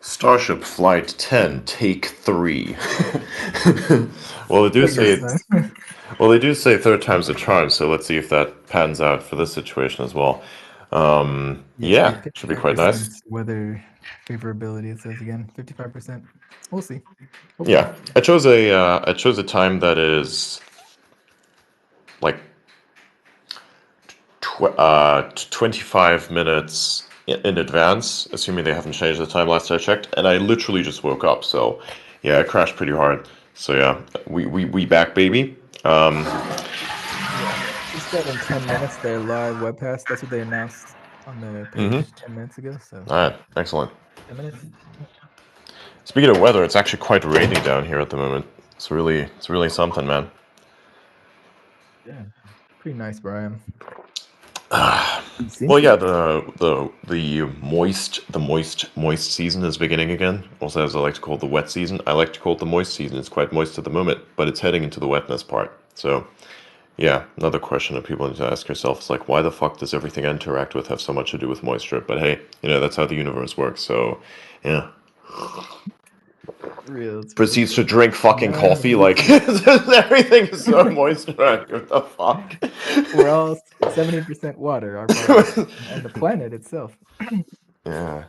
Starship Flight 10, Take 3. Well, they do Like your say son. third time's a charm, so let's see if that pans out for this situation as well. Yeah, Yeah, should be quite 55% nice. weather favorability. It says again, 55%. We'll see. Hopefully. Yeah, I chose a time that is like 25 minutes in advance, assuming they haven't changed the time last I checked, and I literally just woke up, so yeah, it crashed pretty hard. So yeah, we back, baby. Yeah. She said in 10 minutes their live webcast. That's what they announced on the Mm-hmm. page 10 minutes ago. So All right, excellent. 10 minutes. Speaking of weather, it's actually quite rainy down here at the moment. It's really something, man. Yeah. Pretty nice, Brian. See? Well, yeah, the moist season is beginning again. Also, as I like to call it, the wet season. I like to call it the moist season. It's quite moist at the moment, but it's heading into the wetness part. So, yeah, another question that people need to ask yourself is like, why the fuck does everything I interact with have so much to do with moisture? But hey, that's how the universe works. So, yeah. Real. It's real. Proceeds to drink fucking Man, coffee like everything is so moist. Right? What the fuck? we're all 70% water, our bodies, and the planet itself. Yeah,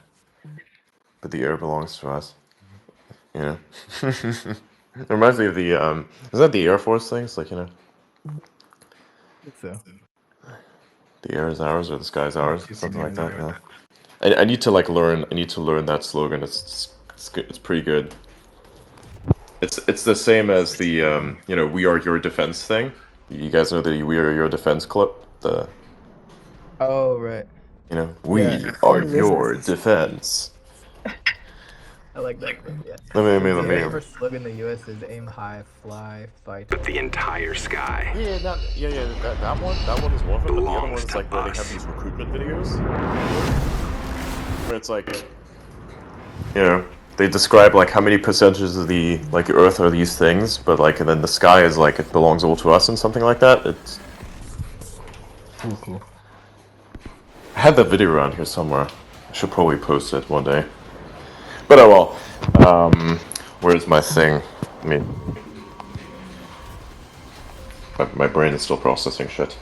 but the air belongs to us. Yeah. It reminds me of the is that the Air Force things? Like, So, the air is ours or the sky is ours, Starship something like United. that. Yeah. I need to like learn. I need to learn that slogan. It's good. It's pretty good. It's the same as the "We Are Your Defense" thing. You guys know the "We Are Your Defense" clip. The Oh, right. Yeah. "We Our are your resistance. defense." I like that clip. Yeah. Let The Air me. Force slogan in the U.S. is "Aim high, fly, fight." The entire sky That one is one of them. But the other one belongs is to like where they have us. these recruitment videos, where it's like, you know, they describe like how many percentages of the like Earth are these things, but like, and then the sky is like it belongs all to us and something like that. It's Cool. I had that video around here somewhere. I should probably post it one day. But oh well. Where's my thing? I mean, my brain is still processing shit.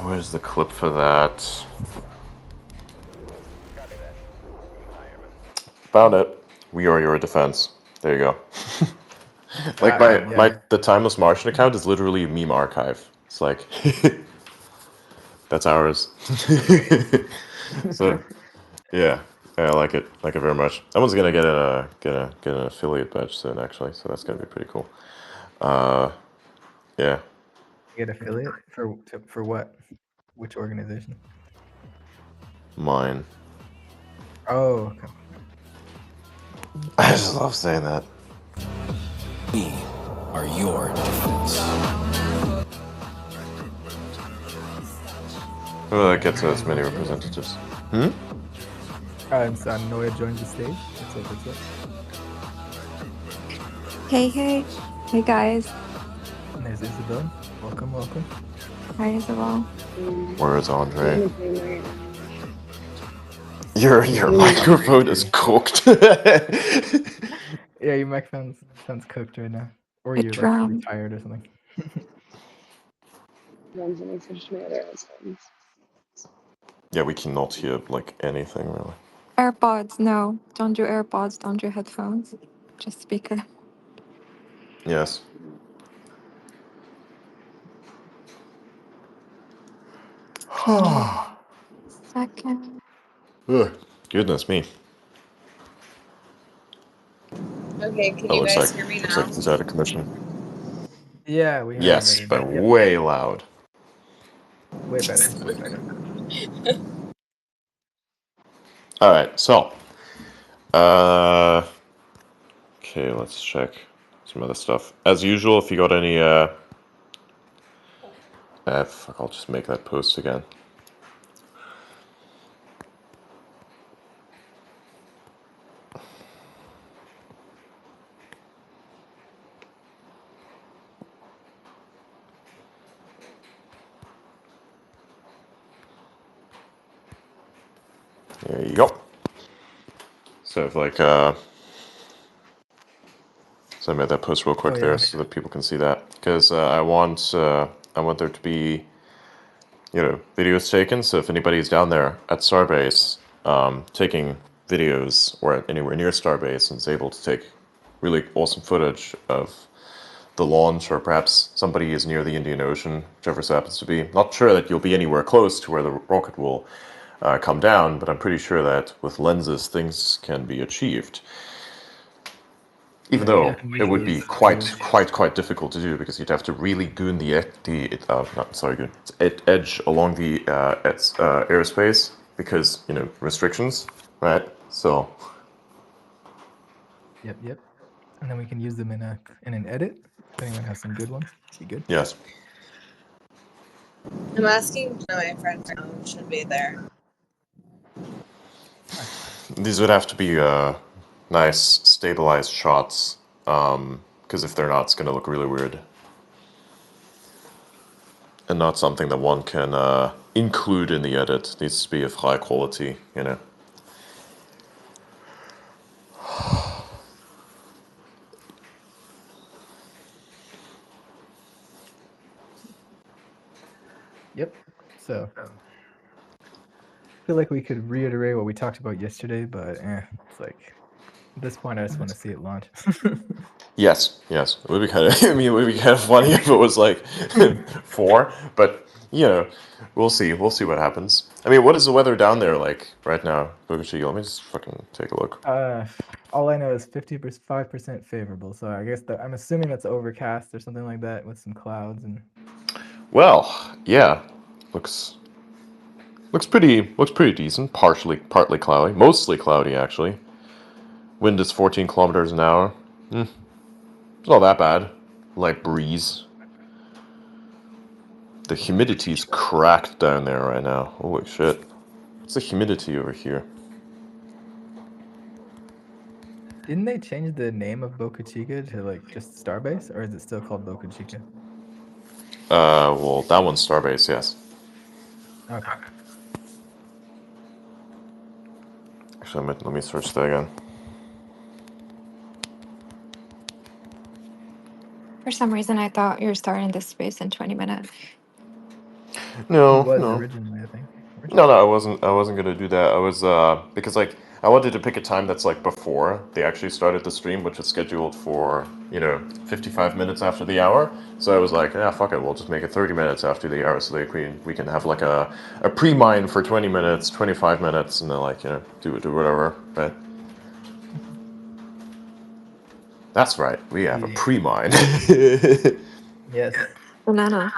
Where's the clip for that? Found it. We are your defense. There you go. Like Yeah. the Timeless Martian account is literally a meme archive. It's like that's ours. So yeah, I like it very much. That one's gonna get an affiliate badge soon, actually. So that's gonna be pretty cool. Yeah, Get affiliate for what? Which organization? mine. Oh, okay. I just love saying that. We are your defense. Oh, that gets as many representatives. And so Noya joins the stage. What's up? What's up? Hey guys. And there's Isabelle. Welcome. Hi, Isabelle. Where is Andre? Your microphone is cooked. Yeah, your mic sounds cooked right now, or It you're like drowned. retired or something. Yeah, we cannot hear like anything really. AirPods, no. Don't do AirPods, don't do headphones. Just speaker. Yes. Second. Ugh, goodness me. Okay, can That you looks guys hear me now? like he's out of commission. Yeah, we hear you Yes, better but now. Yep. way loud. Way better. All right, so okay, let's check some other stuff. As usual, if you got any fuck, I'll just make that post again. There you go. So if like so I made that post real quick there so that people can see that, because I want there to be, videos taken. So if anybody's down there at Starbase taking videos or anywhere near Starbase and is able to take really awesome footage of the launch, or perhaps somebody is near the Indian Ocean, whichever it happens to be. Not sure that you'll be anywhere close to where the rocket will come down, but I'm pretty sure that with lenses things can be achieved. Even though it would be quite difficult to do, because you'd have to really goon the edge along the airspace, because restrictions, right? So Yep. And then we can use them in an edit. If anyone has some good ones, be good. yes, I'm asking my friend should be there. these would have to be nice stabilized shots, because if they're not, it's going to look really weird, and not something that one can include in the edit. It needs to be of high quality, Yep. So I feel like we could reiterate what we talked about yesterday, but it's like at this point I just want to see it launch. Yes. It would be kind of. I mean, it would be kind of funny if it was like 4, but we'll see. We'll see what happens. I mean, what is the weather down there like right now, Boca Chica? Let me just fucking take a look. All I know is 55% favorable. So I guess I'm assuming that's overcast or something like that with some clouds and. Well, yeah, looks pretty decent. Partly cloudy, mostly cloudy actually. Wind is 14 kilometers an hour. It's not that bad. Light breeze. The humidity's cracked down there right now. Holy shit. What's the humidity over here? Didn't they change the name of Boca Chica to like just Starbase, or is it still called Boca Chica? Well, that one's Starbase, yes. Okay. Actually, let me search that again. For some reason, I thought you were starting this space in 20 minutes. No, It was no. originally, I think. No, I wasn't gonna do that. I was because like I wanted to pick a time that's like before they actually started the stream, which is scheduled for 55 minutes after the hour. So I was like, yeah, fuck it, we'll just make it 30 minutes after the hour, so that we can have like a pre-mine for 20 minutes, 25 minutes, and then like do whatever. Right? That's right. We have a pre-mine. Yes. Banana.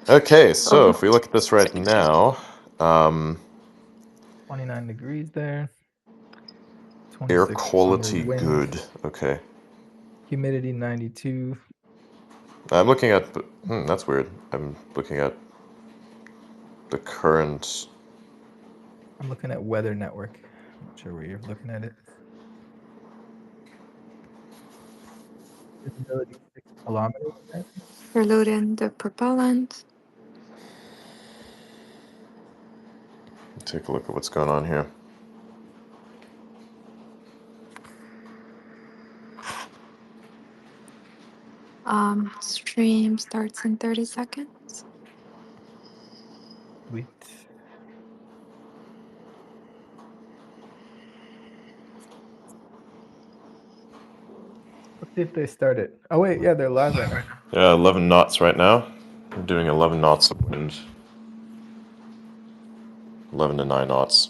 Okay, so if we look at this right now, 29 degrees there. air 26 quality wind. good. Okay. Humidity 92. I'm looking at. That's weird. I'm looking at the current. I'm looking at Weather Network. I'm not sure where you're looking at it. Visibility 6 kilometers. You're loading the propellant. Take a look at what's going on here. Stream starts in 30 seconds. Sweet. Let's see if they started. Oh wait, yeah, they're live right now. Yeah, 11 knots right now. I'm doing 11 knots of wind. 11 to 9 knots.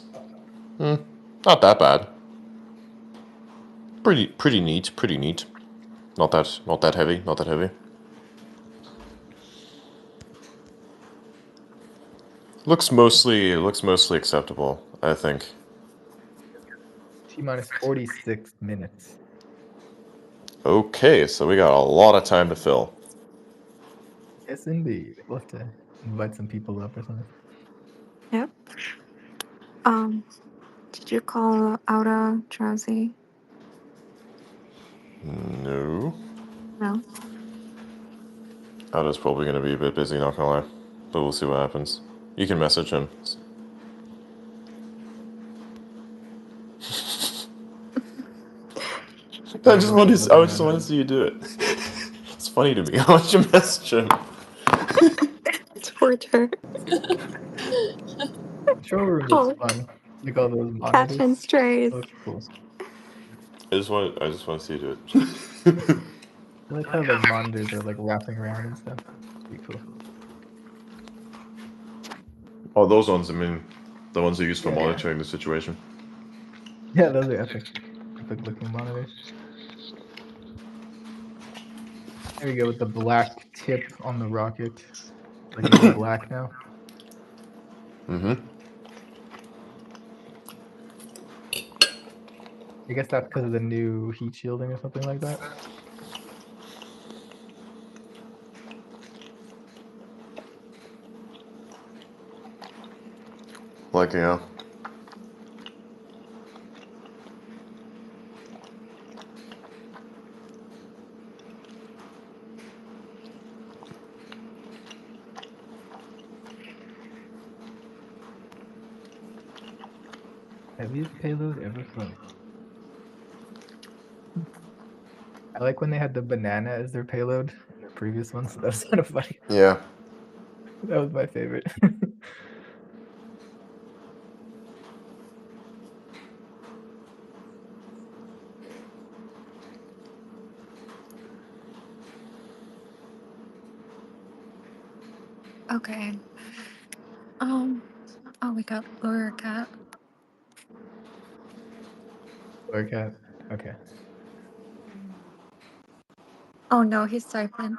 Not that bad. Pretty neat. Pretty neat. Not that heavy. Not that heavy. Looks mostly acceptable, I think. T-minus 46 minutes. Okay, so we got a lot of time to fill. Yes, indeed. We'll have to invite some people up or something. Yep. Did you call Aura Drowsy? No. No. Aldo's probably going to be a bit busy, not gonna lie. But we'll see what happens. You can message him. I just want to see you do it. It's funny to me. How much you message him? Torture. Control room Oh. looks fun. Like all those Catch and monitors. strays. Looks cool. I just want to see you do it. I like how the monitors are like wrapping around and stuff. It's pretty cool. Oh, those ones. I mean, the ones they use for Yeah. monitoring the situation. Yeah, those are epic looking monitors. There we go with the black tip on the rocket. Like it's all black now. Mm-hmm. I guess that's because of the new heat shielding or something like that. Like, yeah. Heaviest payload ever flown. I like when they had the banana as their payload in the previous ones. That was kind of funny. Yeah. That was my favorite. Okay. Oh, we got Laura Cat. Or cat. Okay. Oh no, he's typing.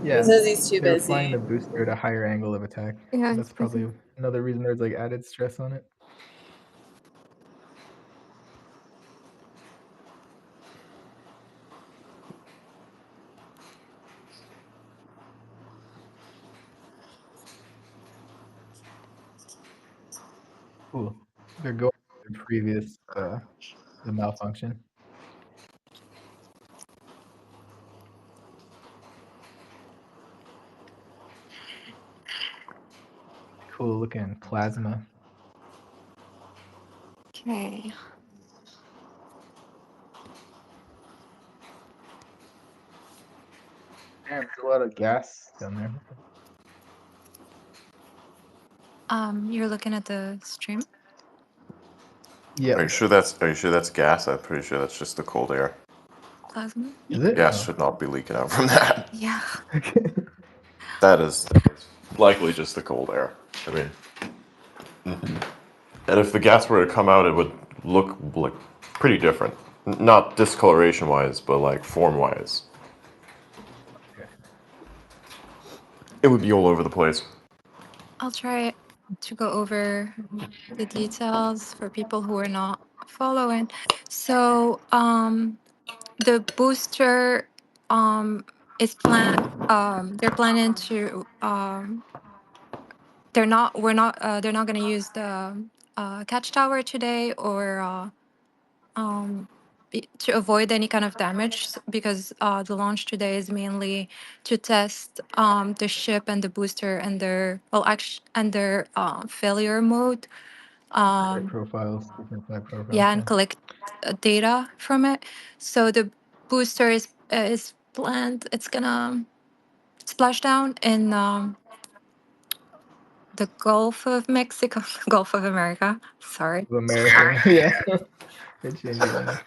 Yeah. He says he's too They're flying the busy. booster at a higher angle of attack. Yeah, That's he's probably busy. another reason there's like added stress on it. Cool. They're going to the previous the malfunction. Cool looking plasma. Okay. Damn, there's a lot of gas down there. You're looking at the stream? Yeah. Are you sure that's gas? I'm pretty sure that's just the cold air. Plasma? Is it? Gas Oh. should not be leaking out from that. Yeah. Okay. That is likely just the cold air. I mean, and if the gas were to come out, it would look like pretty different. Not discoloration wise, but like form wise. Okay. It would be all over the place. I'll try to go over the details for people who are not following. So, the booster is they're planning to they're not going to use the catch tower today or to avoid any kind of damage because the launch today is mainly to test the ship and the booster and their failure mode. Flight profiles, different flight profiles. Yeah, and collect data from it. So the booster is planned. It's gonna splash down in the Gulf of Mexico, Gulf of America. Sorry. Of America. Yeah. They changed it now.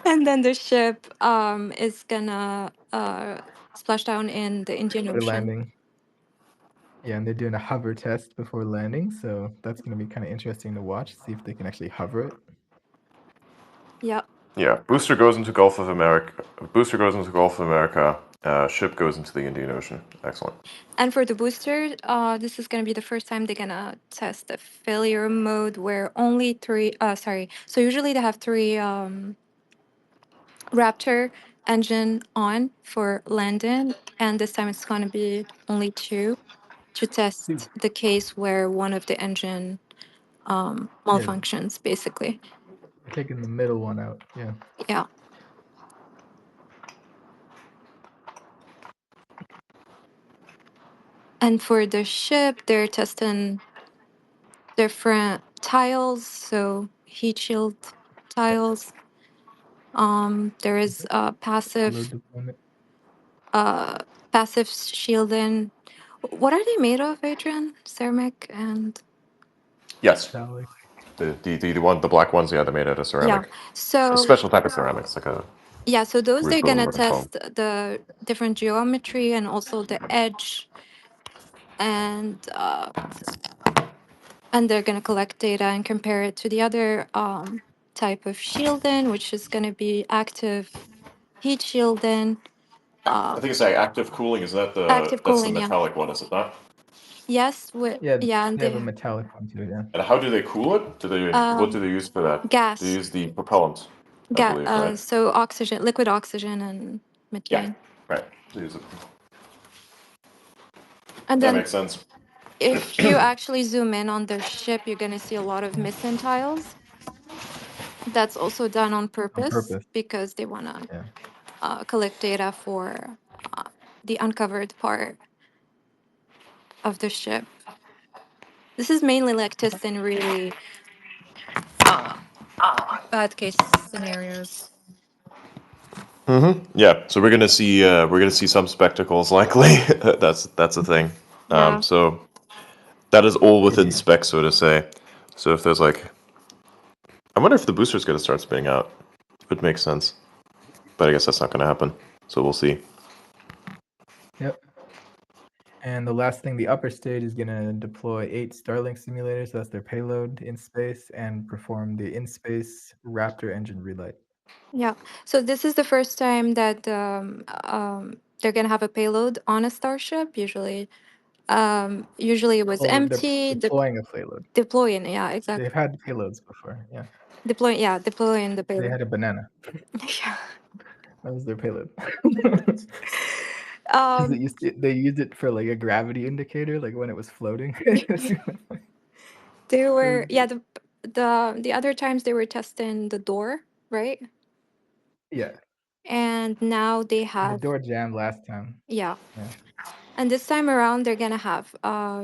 And then the ship is gonna splash down in the Indian For Ocean. landing. Yeah, and they're doing a hover test before landing, so that's going to be kind of interesting to watch, see if they can actually hover it. Yep. Yeah, booster goes into Gulf of America. Booster goes into Gulf of America. Ship goes into the Indian Ocean. Excellent. And for the booster, this is gonna be the first time they're gonna test the failure mode where only three. So usually they have three Raptor engine on for landing, and this time it's gonna be only two to test the case where one of the engine malfunctions, basically. We're taking the middle one out. Yeah. Yeah. And for the ship, they're testing different tiles, so heat shield tiles. There is Load passive deployment. passive shielding. What are they made of, Adrian? Ceramic and Yes. Metallic. The black ones, yeah, they're made out of ceramic. yeah. A So special type of ceramic. It's like a yeah, so those weird they're gonna looking foam. test the different geometry and also the edge, and they're gonna collect data and compare it to the other type of shielding, which is gonna be active heat shielding. I think it's like active cooling. Is that Active that's the cooling, yeah. metallic one, is it not? Yes, with Yeah, yeah, and they have a they metallic one too. Yeah. And how do they cool it? What do they use for that? They gas, use the propellant, I believe, right? so oxygen, liquid oxygen, and Yeah, methane. right. They use it. And That then makes sense. if you actually zoom in on their ship, you're gonna see a lot of missing tiles. That's also done on On purpose purpose. because they wanna Yeah. collect data for the uncovered part of the ship. This is mainly like testing really bad case scenarios. Yeah, so we're gonna see some spectacles likely. That's the thing. Yeah. So that is all within Idiot. spec, so to say. So if there's like, I wonder if the booster's gonna start spinning out. Would make sense, but I guess that's not gonna happen. So we'll see. Yep. And the last thing, the upper stage is going to deploy 8 Starlink simulators. So that's their payload in space, and perform the in-space Raptor engine relight. Yeah. So this is the first time that they're gonna have a payload on a starship. Usually it was Well, they're empty. deploying a payload. Deploying, yeah, exactly. They've had payloads before. Yeah. Deploying the They payload. had a banana. Yeah. That was their payload. 'Cause Um, they used it for like a gravity indicator, like when it was floating. they were the other times they were testing the door, right? Yeah. And now they The have door jammed last time. yeah. Yeah. And this time around they're gonna have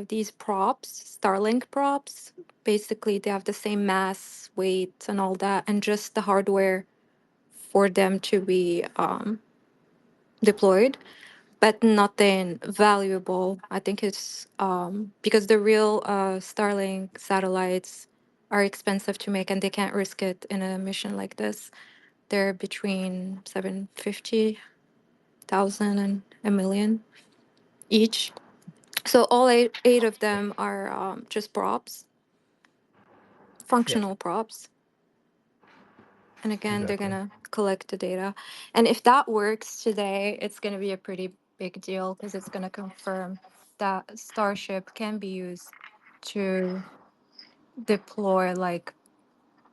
these props, Starlink props. Basically, they have the same mass, weight, and all that, and just the hardware for them to be deployed, but nothing valuable. I think it's because the real Starlink satellites are expensive to make, and they can't risk it in a mission like this. They're between 750,000 and a million each. So all eight of them are just props, functional props. And again, they're Exactly. gonna collect the data. And if that works today, it's gonna be a pretty big deal because it's gonna confirm that Starship can be used to deploy like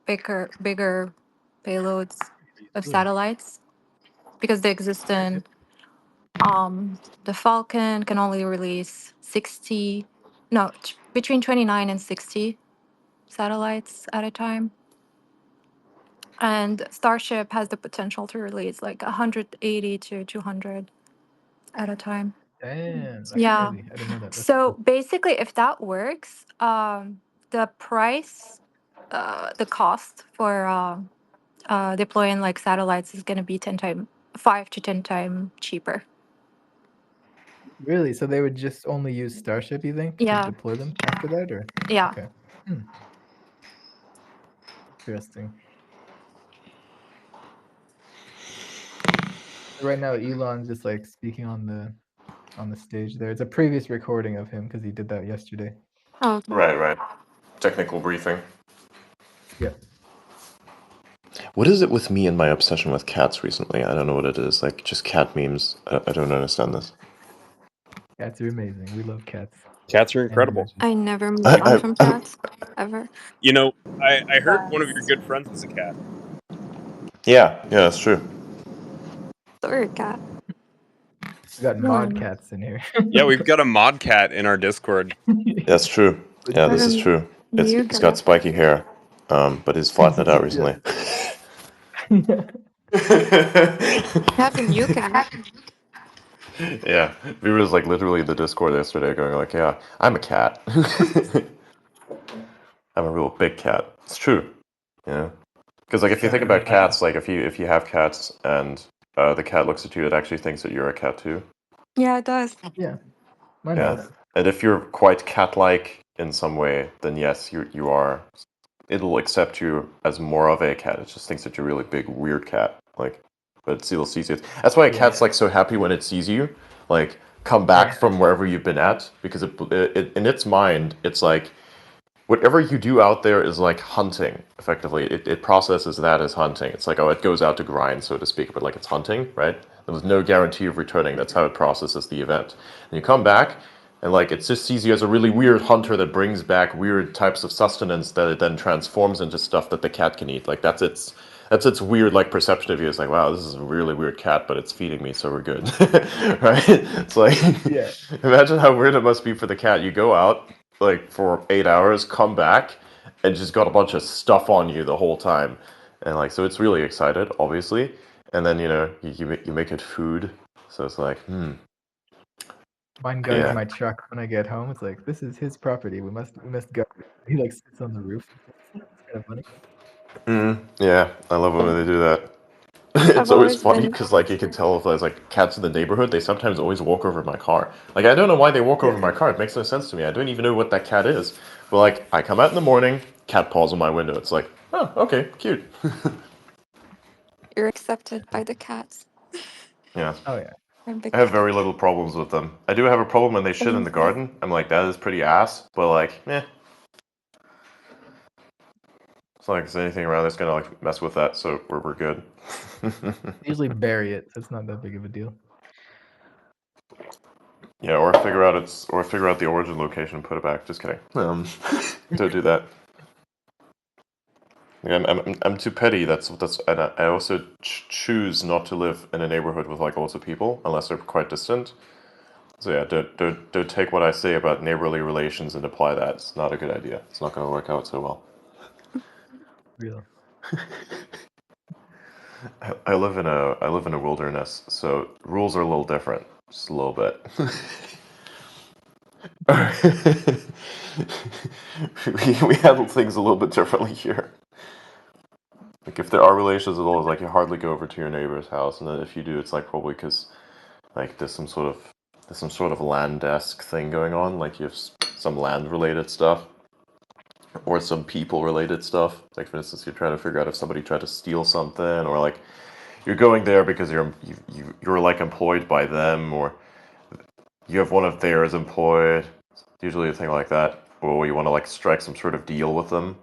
bigger payloads of Ooh. satellites. Because the existing the Falcon can only release 60, no, between 29 and 60 satellites at a time. And Starship has the potential to release like 180 to 200 at a time. Damn, that's Yeah. crazy. I didn't know that. That's So cool. basically, if that works, the price, the cost for deploying like satellites is going to be 5 to 10 times cheaper. Really? So they would just only use Starship, you think, to Yeah. deploy them after that, or? Yeah. Okay. Interesting. Right now, Elon's just like speaking on the stage there. It's a previous recording of him because he did that yesterday. Oh, okay. Right. Technical briefing. Yeah. What is it with me and my obsession with cats recently? I don't know what it is. Like just cat memes. I don't understand this. Cats are amazing. We love cats. Cats are And incredible. dimensions. I never moved on from I'm- cats ever. You know, I heard one of your good friends was a cat. yeah, that's true. Sorry, cat. We got No, mod cats in here. Yeah, we've got a mod cat in our Discord. That's true. Yeah, this is Um, true. It's you got cat. spiky hair, but he's flattened it out recently. Have a new cat. Yeah, we was like literally in the Discord yesterday going like, yeah, I'm a cat. I'm a real big cat. It's true. Yeah. Because like if you think about cats, like if you have cats and the cat looks at you, it actually thinks that you're a cat too. Yeah, it does. Yeah, mine Yeah. does. And if you're quite cat-like in some way, then yes, you are. It'll accept you as more of a cat. It just thinks that you're a really big, weird cat. Like, but it still sees you. That's why a cat's like so happy when it sees you. Like, come back from wherever you've been at, because it in its mind, it's like whatever you do out there is like hunting. Effectively, it processes that as hunting. It's like, oh, it goes out to grind, so to speak, but like it's hunting, right? There's no guarantee of returning. That's how it processes the event. And you come back, and like it just sees you as a really weird hunter that brings back weird types of sustenance that it then transforms into stuff that the cat can eat. Like that's its weird like perception of you. It's like, wow, this is a really weird cat, but it's feeding me, so we're good, right? It's like, Yeah. imagine how weird it must be for the cat. You go out like for 8 hours, come back, and just got a bunch of stuff on you the whole time, and like so it's really excited, obviously, and then you make it food, so it's like, Mine guards yeah. my truck when I get home. It's like, this is his property. We must go. He like sits on the roof. It's kind of funny. Yeah, I love when they do that. I've It's always always funny been because like you can tell if there's like cats in the neighborhood, they sometimes always walk over my car. Like I don't know why they walk over my car. It makes no sense to me. I don't even know what that cat is. But like I come out in the morning, cat paws on my window. It's like, oh, okay, cute. you're accepted by the cats. Yeah. Oh yeah. I'm big I have cat. very little problems with them. I do have a problem when they shit in the garden. I'm like, that is pretty ass. But like, it's not like there's anything around that's gonna like mess with that, so we're good. Usually bury it, so it's not that big of a deal. Yeah, or figure out the origin location and put it back. Just kidding. Don't do that. Like, I'm too petty. That's and I also choose not to live in a neighborhood with like lots of people unless they're quite distant. So yeah, don't take what I say about neighborly relations and apply that. It's not a good idea. It's not going to work out so well. Real. I live in a wilderness, so rules are a little different, just a little bit. we handle things a little bit differently here. Like if there are relations at all, it's like you hardly go over to your neighbor's house, and then if you do, it's like probably because like there's some sort of land-esque thing going on. Like you have some land-related stuff, or some people-related stuff. Like for instance, you're trying to figure out if somebody tried to steal something, or like you're going there because you're like employed by them, or you have one of theirs employed. Usually a thing like that, or you want to like strike some sort of deal with them,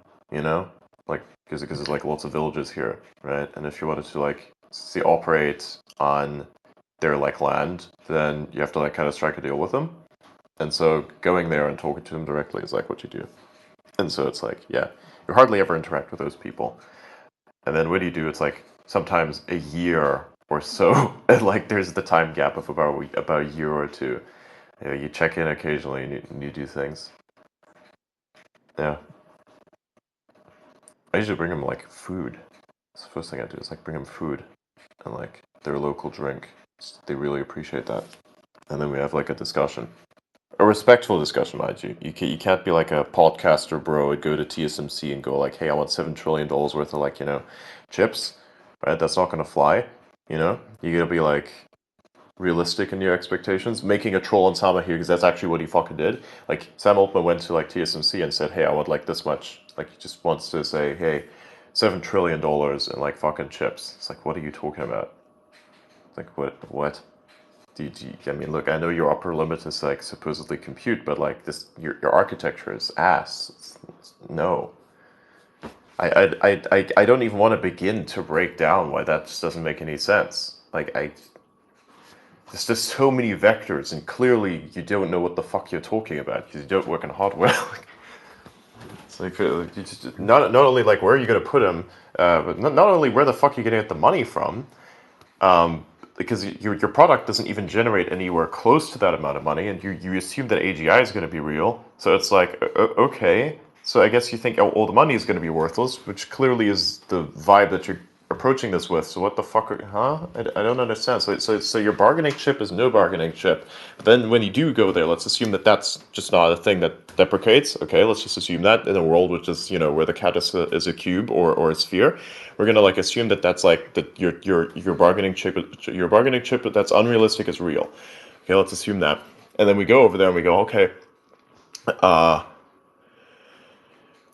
like because there's like lots of villages here, right? And if you wanted to like see operate on their like land, then you have to like kind of strike a deal with them. And so going there and talking to them directly is like what you do. And so it's like, yeah, you hardly ever interact with those people. And then what do you do? It's like sometimes a year or so, and like there's the time gap of about a year or two. You check in occasionally and you do things. Yeah. I usually bring them like food. That's the first thing I do is like bring them food and like their local drink. They really appreciate that. And then we have like a discussion. A respectful discussion, mind you. You can't be like a podcaster bro and go to TSMC and go like, hey, I want $7 trillion worth of like, chips. Right? That's not gonna fly. You gotta be like realistic in your expectations. Making a troll on Sama here because that's actually what he fucking did. Like Sam Altman went to like TSMC and said, "Hey, I want like this much." Like he just wants to say, "Hey, $7 trillion in like fucking chips." It's like, what are you talking about? Like what? I mean, look, I know your upper limit is like supposedly compute, but like this, your architecture is ass. No. I don't even want to begin to break down why that just doesn't make any sense. Like there's just so many vectors, and clearly you don't know what the fuck you're talking about because you don't work in hardware. It's like you just, not only like where are you going to put them, but not only where the fuck you're going to get the money from, because your product doesn't even generate anywhere close to that amount of money, and you assume that AGI is going to be real. So it's like, okay, so I guess you think all the money is going to be worthless, which clearly is the vibe that you're approaching this with. So what the fuck? I don't understand. So your bargaining chip is no bargaining chip. But then when you do go there, let's assume that that's just not a thing that deprecates. Okay, let's just assume that in a world which is, you know, where the cat is a cube or a sphere, we're gonna like assume that that's like that your bargaining chip that's unrealistic is real. Okay, let's assume that, and then we go over there and we go, okay,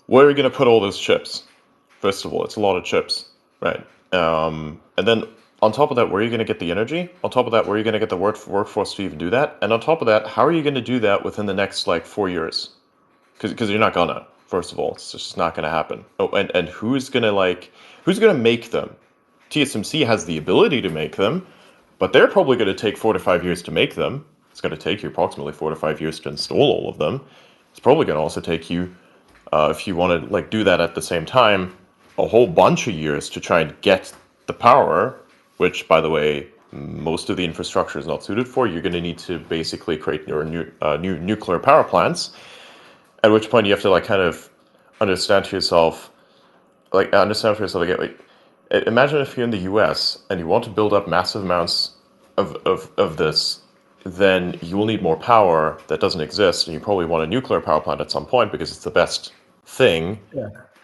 where are we gonna put all those chips? First of all, it's a lot of chips, right? And then on top of that, where are you going to get the energy? On top of that, where are you going to get the workforce to even do that? And on top of that, how are you going to do that within the next like 4 years? Because you're not gonna. First of all, it's just not going to happen. Oh, and who's going to make them? TSMC has the ability to make them, but they're probably going to take 4 to 5 years to make them. It's going to take you approximately 4 to 5 years to install all of them. It's probably going to also take you, if you want to like do that at the same time, a whole bunch of years to try and get the power, which, by the way, most of the infrastructure is not suited for. You're going to need to basically create your new nuclear power plants, at which point you have to like kind of understand for yourself, again, like, imagine if you're in the US and you want to build up massive amounts of this, then you will need more power that doesn't exist, and you probably want a nuclear power plant at some point because it's the best thing.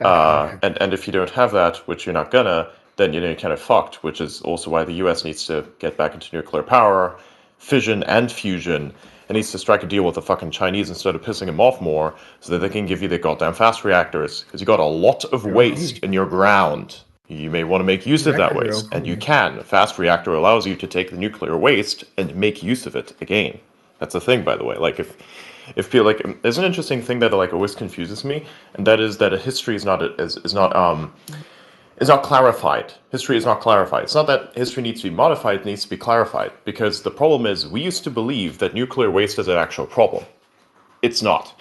And if you don't have that, which you're not gonna, then you're kind of fucked, which is also why the US needs to get back into nuclear power, fission and fusion, and needs to strike a deal with the fucking Chinese instead of pissing them off more, so that they can give you the goddamn fast reactors, because you got a lot of waste in your ground. You may want to make use of that waste, and you can. A fast reactor allows you to take the nuclear waste and make use of it again. That's the thing, by the way. Like, if people like, there's an interesting thing that like always confuses me, and that is that a history is not clarified. History is not clarified. It's not that history needs to be modified; it needs to be clarified. Because the problem is, we used to believe that nuclear waste is an actual problem. It's not,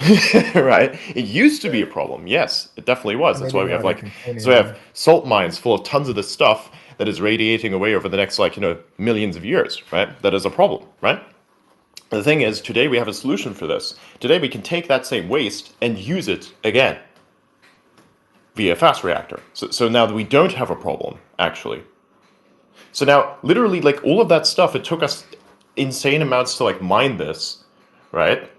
right? It used to be a problem. Yes, it definitely was. That's why we have we have salt mines full of tons of this stuff that is radiating away over the next millions of years, right? That is a problem, right? The thing is, today we have a solution for this. Today we can take that same waste and use it again via a fast reactor. So now that we don't have a problem, actually. So now, literally, like, all of that stuff, it took us insane amounts to like mine this, right?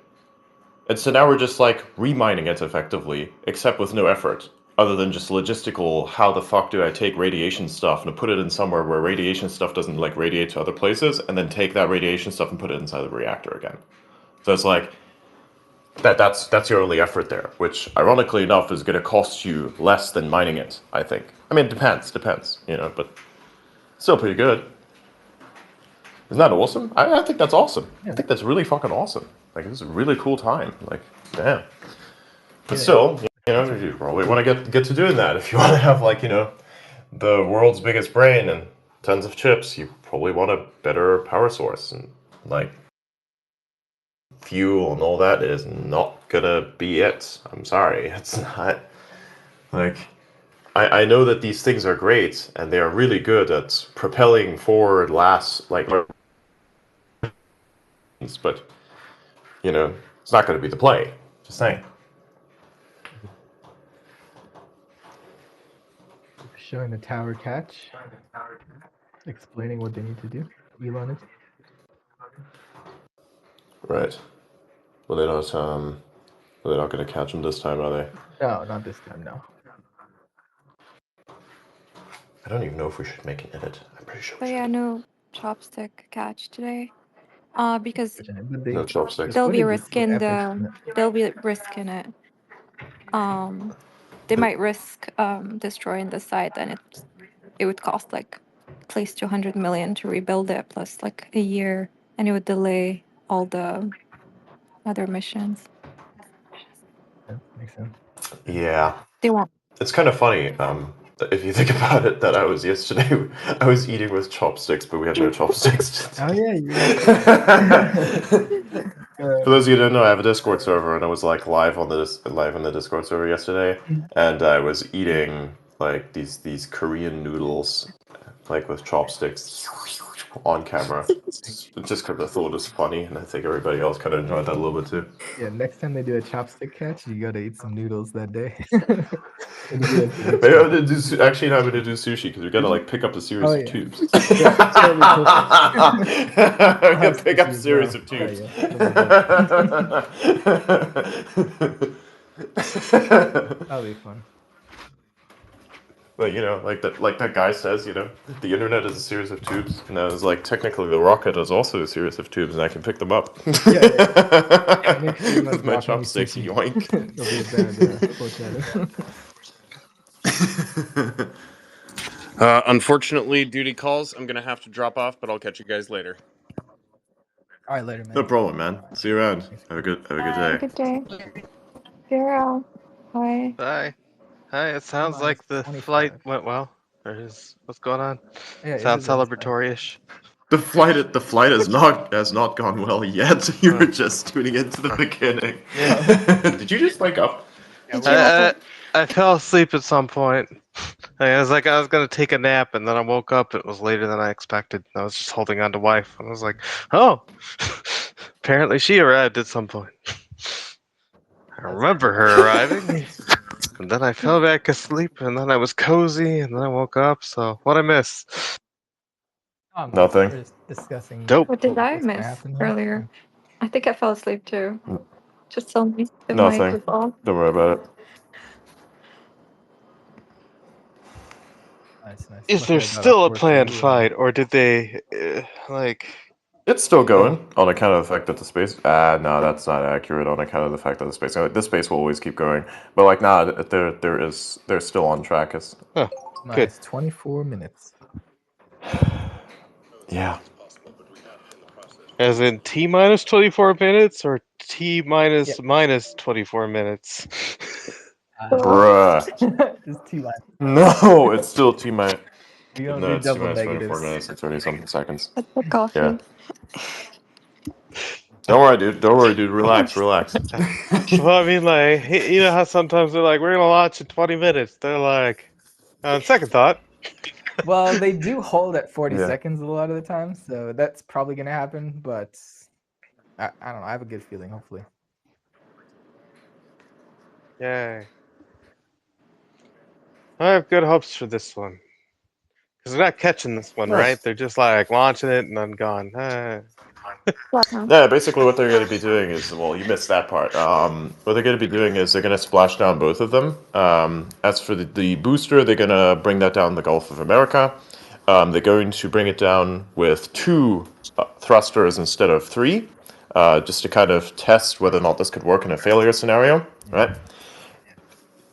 And so now we're just like remining it effectively, except with no effort, other than just logistical, how the fuck do I take radiation stuff and put it in somewhere where radiation stuff doesn't like radiate to other places, and then take that radiation stuff and put it inside the reactor again. So it's like, that's your only effort there, which ironically enough is going to cost you less than mining it, I think. I mean, it depends, but still pretty good. Isn't that awesome? I think that's awesome. Yeah. I think that's really fucking awesome. Like, this is a really cool time. Like, damn. But still, you probably want to get to doing that. If you want to have, like, the world's biggest brain and tons of chips, you probably want a better power source. And, like, fuel and all that is not gonna be it. I'm sorry. It's not. Like, I know that these things are great, and they are really good at propelling forward but it's not going to be the play. Just saying. Showing the tower catch, explaining what they need to do. Elon is. Right. Well, they're not going to catch him this time, are they? No, not this time. No. I don't even know if we should make an edit. I'm pretty sure. But yeah, no chopstick catch today. Because no chopsticks. they'll be risking it. They might risk destroying the site, and it would cost like at least 200 million to rebuild it, plus like a year, and it would delay all the other missions. Yeah, makes sense. Yeah. They won't. It's kind of funny. If you think about it, that I was eating with chopsticks, but we have no chopsticks. Oh yeah. For those of you who don't know, I have a Discord server, and I was like live on the Discord server yesterday, and I was eating like these Korean noodles, like with chopsticks. on camera. Just because I thought it was funny, and I think everybody else kind of enjoyed that a little bit too. Yeah, next time they do a chopstick catch, you gotta eat some noodles that day. And you do like the big Maybe I'm chop. gonna do. Actually, no, I'm gonna do sushi because we gotta like pick up the series Oh, of yeah. tubes. Yeah, that'll be perfect. I'm I'll gonna have pick up sushi a as series well. of Hell tubes. yeah, that'll be fun. But like that guy says, the internet is a series of tubes, and I was like, technically, the rocket is also a series of tubes, and I can pick them up. Yeah. Make sure you're not With my dropping any chopsticks, sushi. yoink. It'll be a bad foreshadowing. Unfortunately, duty calls. I'm gonna have to drop off, but I'll catch you guys later. All right, later, man. No problem, man. See you around. Have a good Have a day. good day. Vera, hi. Hi. Hi, it sounds Minus like the 25. flight went well. What's going on? Yeah, Sounds Isabelle's fine. celebratory-ish. The flight has not gone well yet. You were just tuning into the beginning. Yeah. Did you just wake up? I fell asleep at some point. I was gonna take a nap, and then I woke up. It was later than I expected. I was just holding on to wife, and I was like, "Oh, apparently she arrived at some point." I remember her arriving, and then I fell back asleep, and then I was cozy, and then I woke up. So what I miss? Nothing. We're just discussing. Dope. What did I what's gonna miss happen here. earlier? I think I fell asleep too. Mm. Just tell me the mic Nothing. was off. Don't worry about it. Nice. Is Must there be about still a 4:30 planned or- fight, or did they like? It's still going on account of the fact that the space. No, that's not accurate on account of the fact that the space. This space will always keep going, but like, nah, they're still on track. It's Huh, Minus 24 minutes. yeah. as in T minus 24 minutes, or T minus Yeah. minus 24 minutes? Bruh. Just T-line. No, it's still T minus. We don't No, do it's T double minus 24 negatives. minutes and 30 something seconds. That's the coffee. Yeah. Don't worry, dude. Relax. Well, I mean, like, you know how sometimes they're like, "We're gonna launch in 20 minutes." They're like, on second thought, Well, they do hold at 40 Yeah. seconds a lot of the time, so that's probably gonna happen. But I don't know. I have a good feeling. Hopefully. yay! I have good hopes for this one because they're not catching this one, Nice. right? They're just like launching it and then gone. Yeah, basically what they're going to be doing is, well, you missed that part. What they're going to be doing is they're going to splash down both of them. As for the booster, they're going to bring that down the Gulf of America. They're going to bring it down with 2 thrusters instead of 3, just to kind of test whether or not this could work in a failure scenario, right?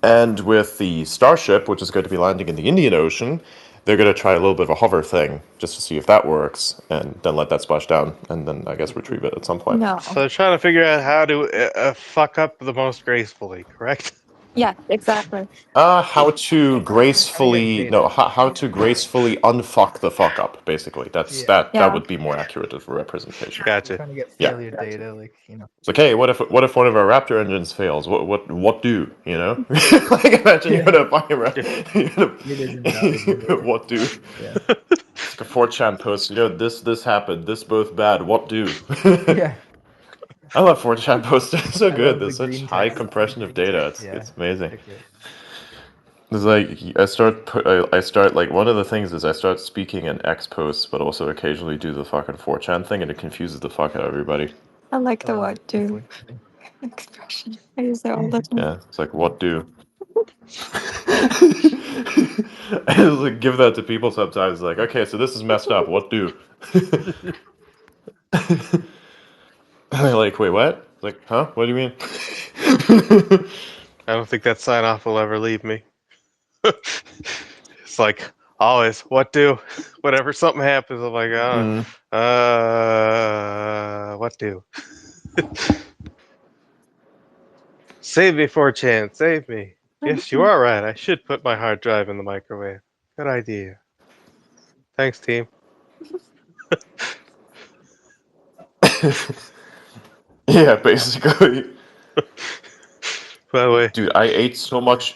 And with the Starship, which is going to be landing in the Indian Ocean, they're going to try a little bit of a hover thing just to see if that works, and then let that splash down, and then I guess retrieve it at some point. No. So they're trying to figure out how to fuck up the most gracefully, correct? Yeah, exactly. How to gracefully how to gracefully unfuck the fuck up. Basically, Yeah. that Yeah. would be more accurate of a representation. Gotcha. Trying to get Yeah. failure data, like It's like, hey, what if one of our Raptor engines fails? What do you know? Like, imagine you're gonna buy a what do? Yeah. It's like a 4chan post. This happened. This both bad. What do? Yeah. I love 4chan posts. They're so I good. love There's the such green high text. compression of data. It's Yeah. amazing. Accurate. It's like I start like one of the things is I start speaking in X posts, but also occasionally do the fucking 4chan thing, and it confuses the fuck out of everybody. I like the what do Definitely. expression. I use it all the time. Yeah, it's like what do. I just like give that to people sometimes. Like, okay, so this is messed up. What do? And they're like, wait, what? It's like, huh? What do you mean? I don't think that sign off will ever leave me. It's like always, what do? Whenever something happens, I'm like, what do? Save me, 4chan, save me. Yes, you are right. I should put my hard drive in the microwave. Good idea. Thanks, team. Yeah, basically. By the way, Dude, I ate so much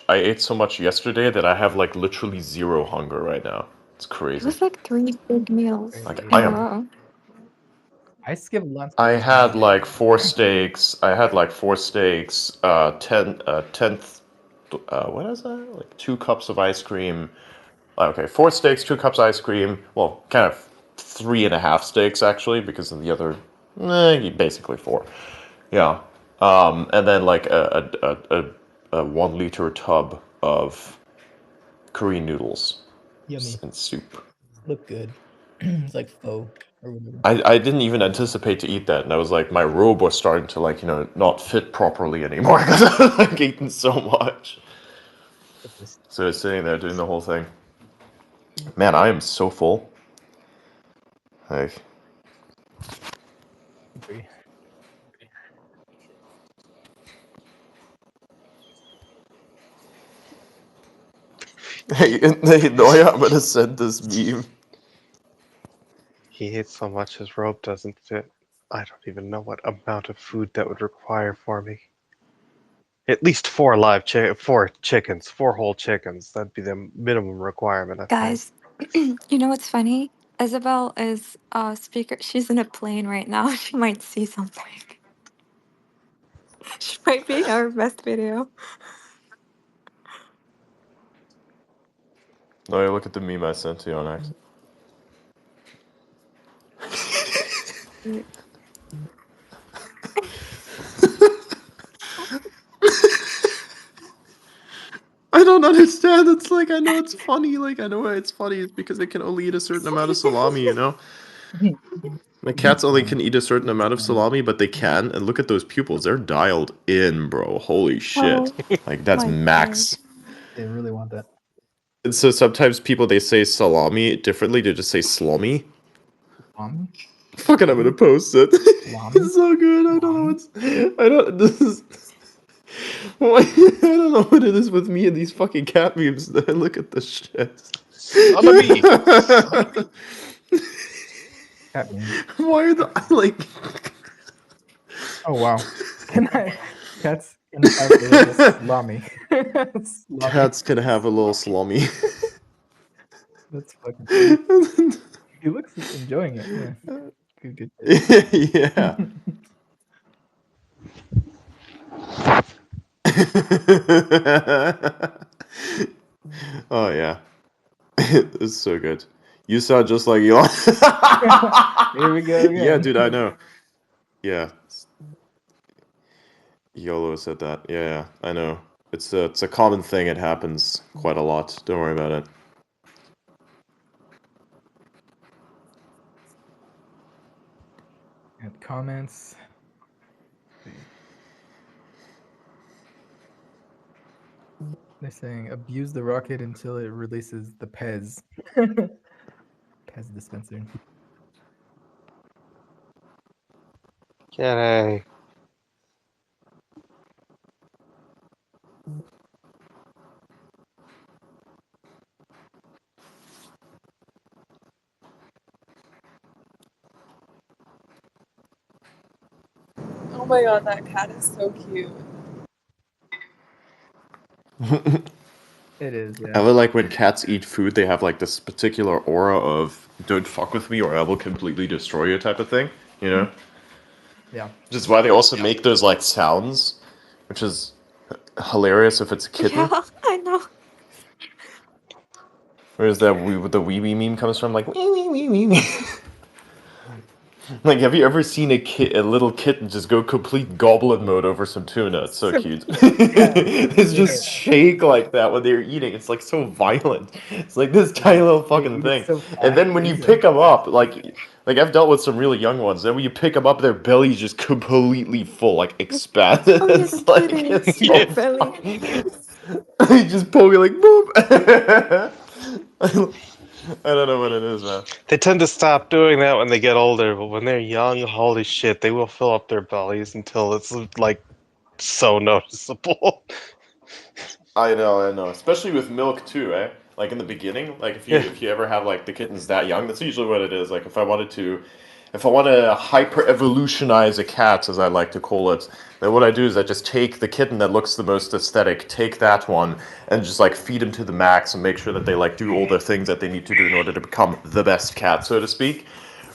yesterday that I have like literally 0 hunger right now. It's It crazy. was like 3 big meals Like in I a am. row. I skip lunch. I because had I'm like 4 steaks. I had like 4 steaks. 10th. What is that? Like 2 cups of ice cream. Okay, 4 steaks, 2 cups ice cream. Well, kind of 3.5 steaks actually, because of the other, basically 4. Yeah. And then like a 1 liter tub of Korean noodles yummy. and soup. Look good. It's like pho or whatever. I didn't even anticipate to eat that, and I was like, my robe was starting to like, not fit properly anymore because I was like eating so much. So I was sitting there doing the whole thing. Man, I am so full. Like, Agree. hey, Noya, I'm gonna send this meme. He hates so much his robe doesn't fit. I don't even know what amount of food that would require for me. At least 4 chickens, 4 whole chickens. That'd be the minimum requirement, I think. Guys, you know what's funny? Isabelle is a speaker. She's in a plane right now. She might see something. She might be our best video. Noya, look at the meme I sent to you on X. I don't understand. It's like, I know it's funny. Like, I know why it's funny. It's because they can only eat a certain amount of salami, you know? My cats only can eat a certain amount of salami, but they can. And look at those pupils. They're dialed in, bro. Holy shit. Oh Like, that's my max. They really want that. And so sometimes people, they say salami differently. They just say slummy. Salami? Fucking, I'm gonna post it. Salami? It's so good. I don't know what's. I don't. This is. Why- I don't know what it is with me and these fucking cat memes. Look at this shit. Salami! Cat memes. Why are the like? Oh wow. Cats can have a little salami. Salami. Cats can have a little slummy. That's fucking funny. He looks enjoying it. Yeah. Good. Yeah. Oh yeah, it's so good. You sound just like Elon. Here we go again. Yeah, dude, I know. Yeah, YOLO said that. Yeah, I know. It's a common thing. It happens quite a lot. Don't worry about it. And comments. Let's see. They're saying abuse the rocket until it releases the Pez. Pez dispenser. Yay. Oh my god, that cat is so cute. It is, I yeah. really like when cats eat food. They have like this particular aura of "don't fuck with me or I will completely destroy you" type of thing. You know. Yeah. Which is why they also make those like sounds, which is hilarious if it's a kitten. Yeah, I know. Where is that the wee wee meme comes from? Like wee wee wee wee wee. Like, have you ever seen a little kitten just go complete goblin mode over some tuna? It's so cute. It's just shake like that when they're eating. It's like so violent. It's like this tiny little fucking eat it thing. so And then fast, when you yeah. pick them up, like I've dealt with some really young ones. Then when you pick them up, their belly's just completely full, like expanded. Oh yeah, It's the like kidding. it's Your so belly. funny. You just poke it like boop. I don't know what it is, man. They tend to stop doing that when they get older, but when they're young, holy shit, they will fill up their bellies until it's like so noticeable. I know. Especially with milk too, eh? Like in the beginning, like if you Yeah. if you ever have like the kittens that young, that's usually what it is. Like if I wanted to if I want to hyper-evolutionize a cat, as I like to call it, then what I do is I just take the kitten that looks the most aesthetic, take that one, and just like feed them to the max and make sure that they like do all the things that they need to do in order to become the best cat, so to speak,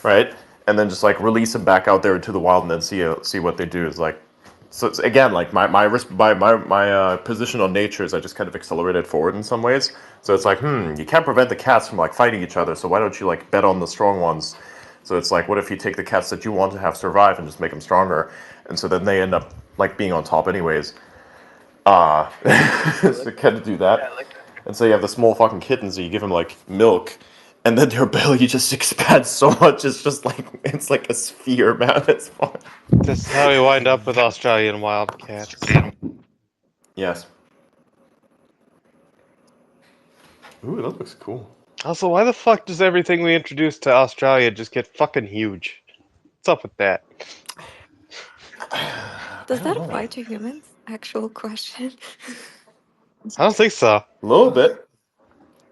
right? And then just like release them back out there into the wild and then see what they do. Is like, so it's, again, like my position on nature is I just kind of accelerate it forward in some ways. So it's like, you can't prevent the cats from like fighting each other, so why don't you like bet on the strong ones? So it's like, what if you take the cats that you want to have survive and just make them stronger, and so then they end up like being on top anyways. So kind of do that, and so you have the small fucking kittens, and you give them like milk, and then their belly just expands so much. It's like a sphere, man. It's fun. This is how we wind up with Australian wildcats. Yes. Ooh, that looks cool. Also, why the fuck does everything we introduce to Australia just get fucking huge? What's up with that? Does that apply to humans? Actual question. I don't think so. A little bit.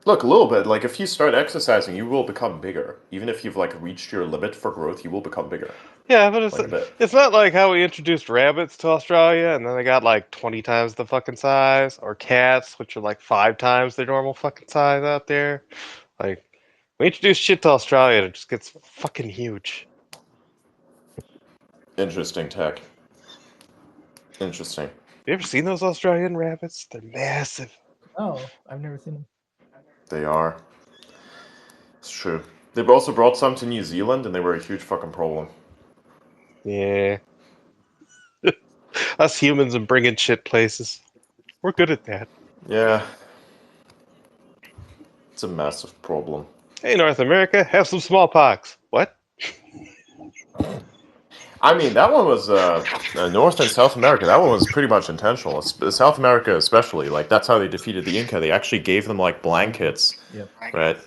Look, a little bit. Like, if you start exercising, you will become bigger. Even if you've, like, reached your limit for growth, you will become bigger. Yeah, but Like it's not like how we introduced rabbits to Australia and then they got like 20 times the fucking size, or cats, which are like 5 times their normal fucking size out there. Like, we introduce shit to Australia and it just gets fucking huge. Interesting tech. Interesting. You ever seen those Australian rabbits? They're massive. Oh, I've never seen them. They are. It's true. They've also brought some to New Zealand, and they were a huge fucking problem. Yeah. Us humans and bringing shit places. We're good at that. Yeah. It's a massive problem. Hey, North America, have some smallpox. What? I mean, that one was North and South America. That one was pretty much intentional. South America, especially, like that's how they defeated the Inca. They actually gave them like blankets, right?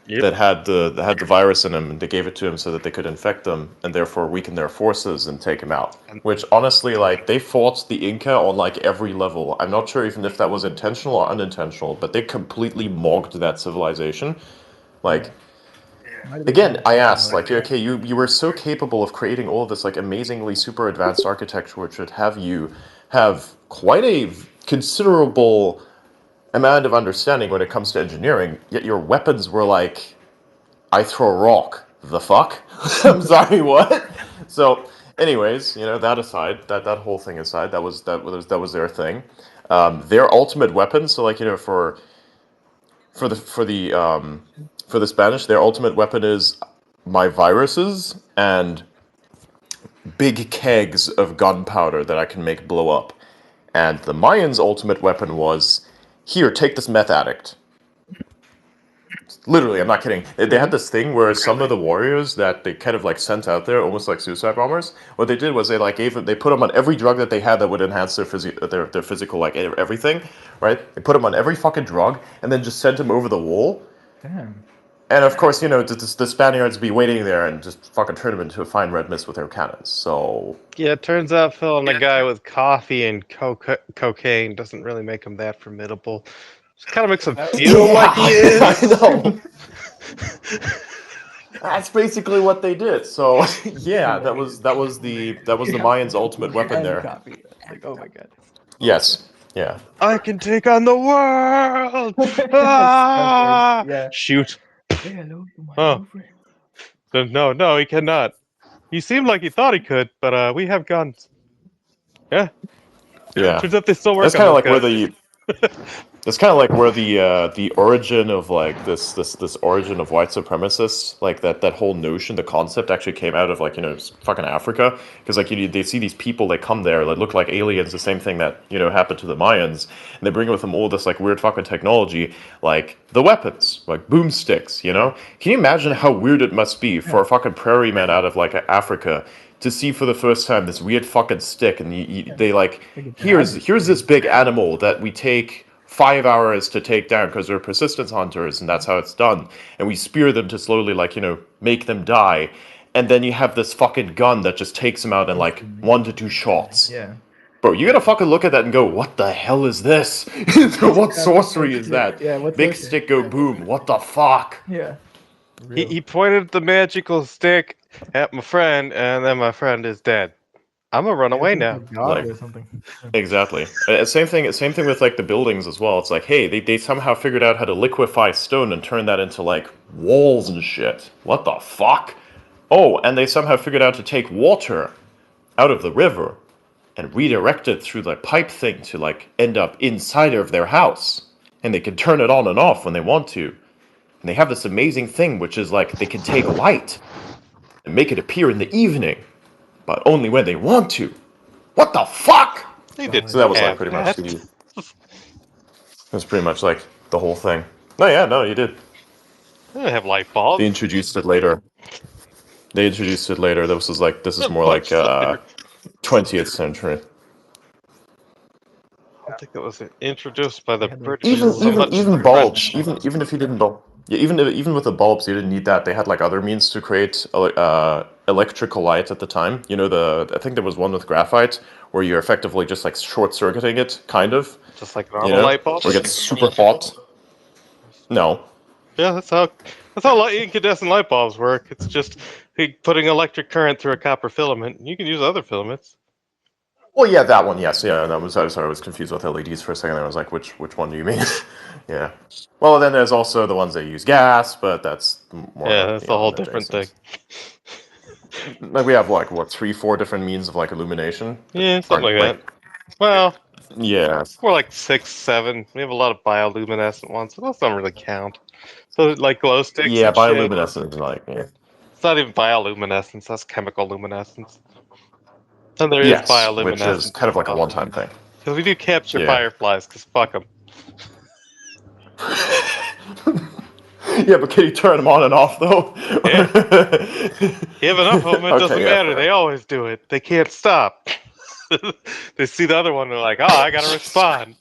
Yep. That had the virus in them, and they gave it to them so that they could infect them and therefore weaken their forces and take them out. Which honestly, like they fought the Inca on like every level. I'm not sure even if that was intentional or unintentional, but they completely mogged that civilization. Like. Again, I asked, like, okay, you were so capable of creating all of this, like, amazingly super advanced architecture, which would have you have quite a considerable amount of understanding when it comes to engineering, yet your weapons were like, I throw a rock. The fuck? I'm sorry, what? So, anyways, you know, that aside, that whole thing aside, that was their thing. Their ultimate weapon, so, like, you know, for the Spanish, their ultimate weapon is my viruses and big kegs of gunpowder that I can make blow up. And the Mayans' ultimate weapon was, here, take this meth addict. Literally, I'm not kidding. They had this thing where some of the warriors that they kind of like sent out there, almost like suicide bombers, what they did was they like they put them on every drug that they had that would enhance their physical, like everything, right? They put them on every fucking drug and then just sent them over the wall. Damn. And of course, you know, the Spaniards be waiting there and just fucking turn them into a fine red mist with their cannons. So Yeah, it turns out filling a guy with coffee and cocaine doesn't really make him that formidable. Just kind of makes him feel like he is. I know. That's basically what they did. So yeah, that was the Mayans' ultimate weapon there. Coffee. Like, oh my god. Yes. Yeah. I can take on the world. Ah! Yeah. Shoot. Say hello to my Oh. new friend. No, he cannot. He seemed like he thought he could, but we have guns. Yeah. Yeah. Turns out they still work. That's on kind of those like where guns. that's kind of like where the origin of like this origin of white supremacists, like that whole notion, the concept actually came out of like, you know, fucking Africa, because like they see these people, they come there that look like aliens, the same thing that, you know, happened to the Mayans, and they bring with them all this like weird fucking technology, like the weapons, like boomsticks, you know? Can you imagine how weird it must be for a fucking prairie man out of like Africa to see for the first time this weird fucking stick, and they like, here's this big animal that we take 5 hours to take down because they're persistence hunters, and that's how it's done. And we spear them to slowly, like, you know, make them die. And then you have this fucking gun that just takes them out in like 1 to 2 shots. Yeah. Bro, you gotta fucking look at that and go, what the hell is this? What sorcery is that? Yeah, what's Big sorcery? stick go boom. What the fuck? Yeah. Real. He pointed the magical stick at my friend, and then my friend is dead. I'm gonna run He away looks now. like God Like- or something. Exactly. Same thing. Same thing with like the buildings as well. It's like, hey, they somehow figured out how to liquefy stone and turn that into like walls and shit. What the fuck? Oh, and they somehow figured out to take water out of the river and redirect it through the pipe thing to like end up inside of their house, and they can turn it on and off when they want to. And they have this amazing thing, which is like they can take light and make it appear in the evening, but only when they want to. What the fuck? They God. didn't So that was like have pretty that. much that's pretty much like the whole thing. No, yeah, no, you did. They didn't have light bulbs. They introduced it later. This is more like Much later. 20th century. I think it was introduced by the They had, like, British. Even so even much even bulbs. French. Even if you didn't yeah, even with the bulbs, you didn't need that. They had like other means to create electrical light at the time. You know, I think there was one with graphite where you're effectively just like short circuiting it, kind of. Just like You normal know, light bulbs. where it gets super hot. No, Yeah, that's how incandescent light bulbs work. It's just putting electric current through a copper filament. You can use other filaments. well, yeah, that one, yes, yeah. I was confused with LEDs for a second. I was like, which one do you mean? Yeah. Well, then there's also the ones that use gas, but that's more. Yeah, that's a whole beyond different thing. adjacent. Like we have like what 3-4 different means of like illumination. that Yeah, something like aren't, that. Well, Yeah. more like 6, 7. We have a lot of bioluminescent ones, but those don't really count. So like glow sticks Yeah, and shit. bioluminescent, like It's not even bioluminescence. That's chemical luminescence. And there is yes, which is bioluminescence kind of as like a well. one-time thing. Because we do capture Yeah. fireflies, because fuck them. Yeah, but can you turn them on and off though? Yeah. You have enough of them, it Okay, doesn't yeah, matter. fair. They always do it. They can't stop. They see the other one, they're like, oh, I gotta respond.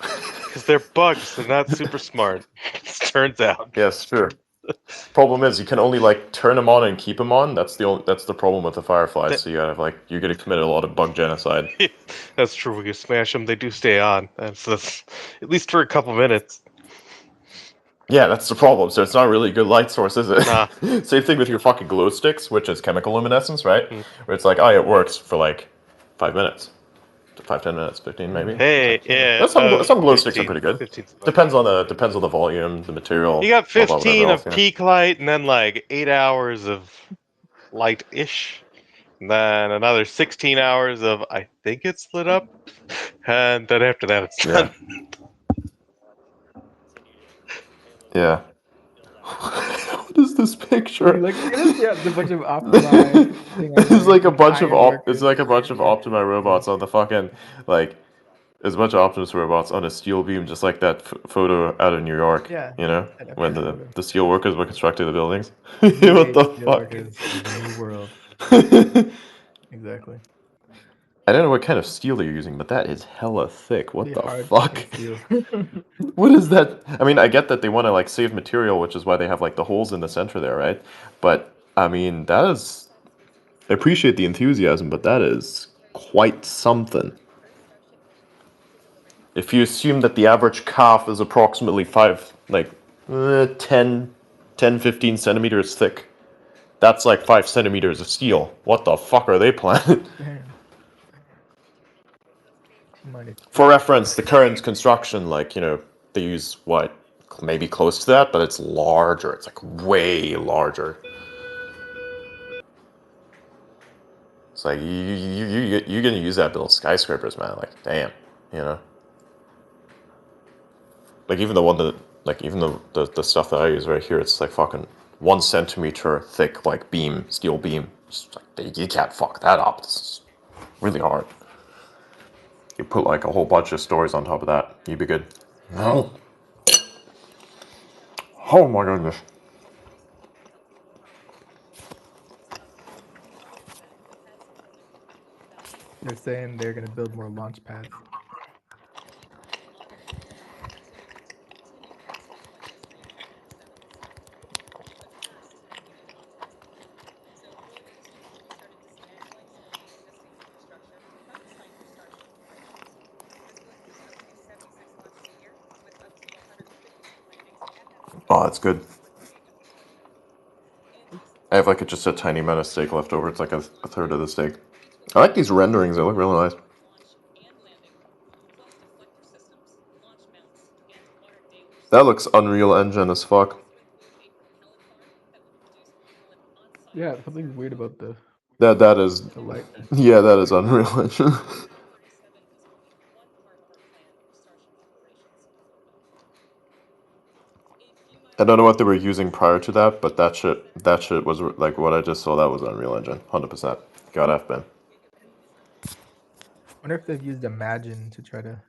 Because they're bugs, they're not super smart. Turns out. Yes, sure. Problem is, you can only like turn them on and keep them on. That's the problem with the fireflies. So you gotta like you're gonna commit a lot of bug genocide. That's true. When you smash them, they do stay on. That's at least for a couple minutes. Yeah, that's the problem. So it's not really a good light source, is it? Nah. Same thing with your fucking glow sticks, which is chemical luminescence, right? Mm. Where it's like, oh, it works for like 5 minutes, 5-10 minutes, 15 maybe. Hey, yeah. But some glow sticks are pretty good. 15 Depends on the volume, the material. You got blah, blah, whatever 15 else, of peak light, and then like 8 hours of light-ish. And then another 16 hours of I think it's lit up. And then after that it's done. Yeah. What is this picture? Like, yeah, it's a bunch of optimized. It's like a bunch of workers. it's like a bunch of Optima robots on the fucking like there's a bunch of Optimus robots on a steel beam, just like that photo out of New York. Yeah, You know, that when photo. the steel workers were constructing the buildings. New What age the steel fuck? workers of the new world. Exactly. I don't know what kind of steel they're using, but that is hella thick. What The the hard fuck? steel. What is that? I mean, I get that they want to like save material, which is why they have like the holes in the center there, right? But I mean, that is. I appreciate the enthusiasm, but that is quite something. If you assume that the average calf is approximately 10, 15 centimeters thick, that's like 5 centimeters of steel. What the fuck are they planning? Damn. Money. For reference, the current construction, like, they use what? Maybe close to that, but it's larger. It's like way larger. It's like, you're gonna use that to build skyscrapers, man. Like, damn, you know? Like, even the one that, like, even the stuff that I use right here, it's like fucking 1 centimeter thick, like, beam, steel beam. It's like, you can't fuck that up. This is really hard. You put, like, a whole bunch of stories on top of that, you'd be good. No. Oh my goodness. They're saying they're gonna build more launch pads. Oh, that's good. I have like just a tiny amount of steak left over. It's like a third of the steak. I like these renderings. They look really nice. That looks Unreal Engine as fuck. Yeah, something's weird about the That is, light. yeah, that is Unreal Engine. I don't know what they were using prior to that, but that shit was like what I just saw. That was Unreal Engine, 100%. God, I've been. I wonder if they've used Imagine to try to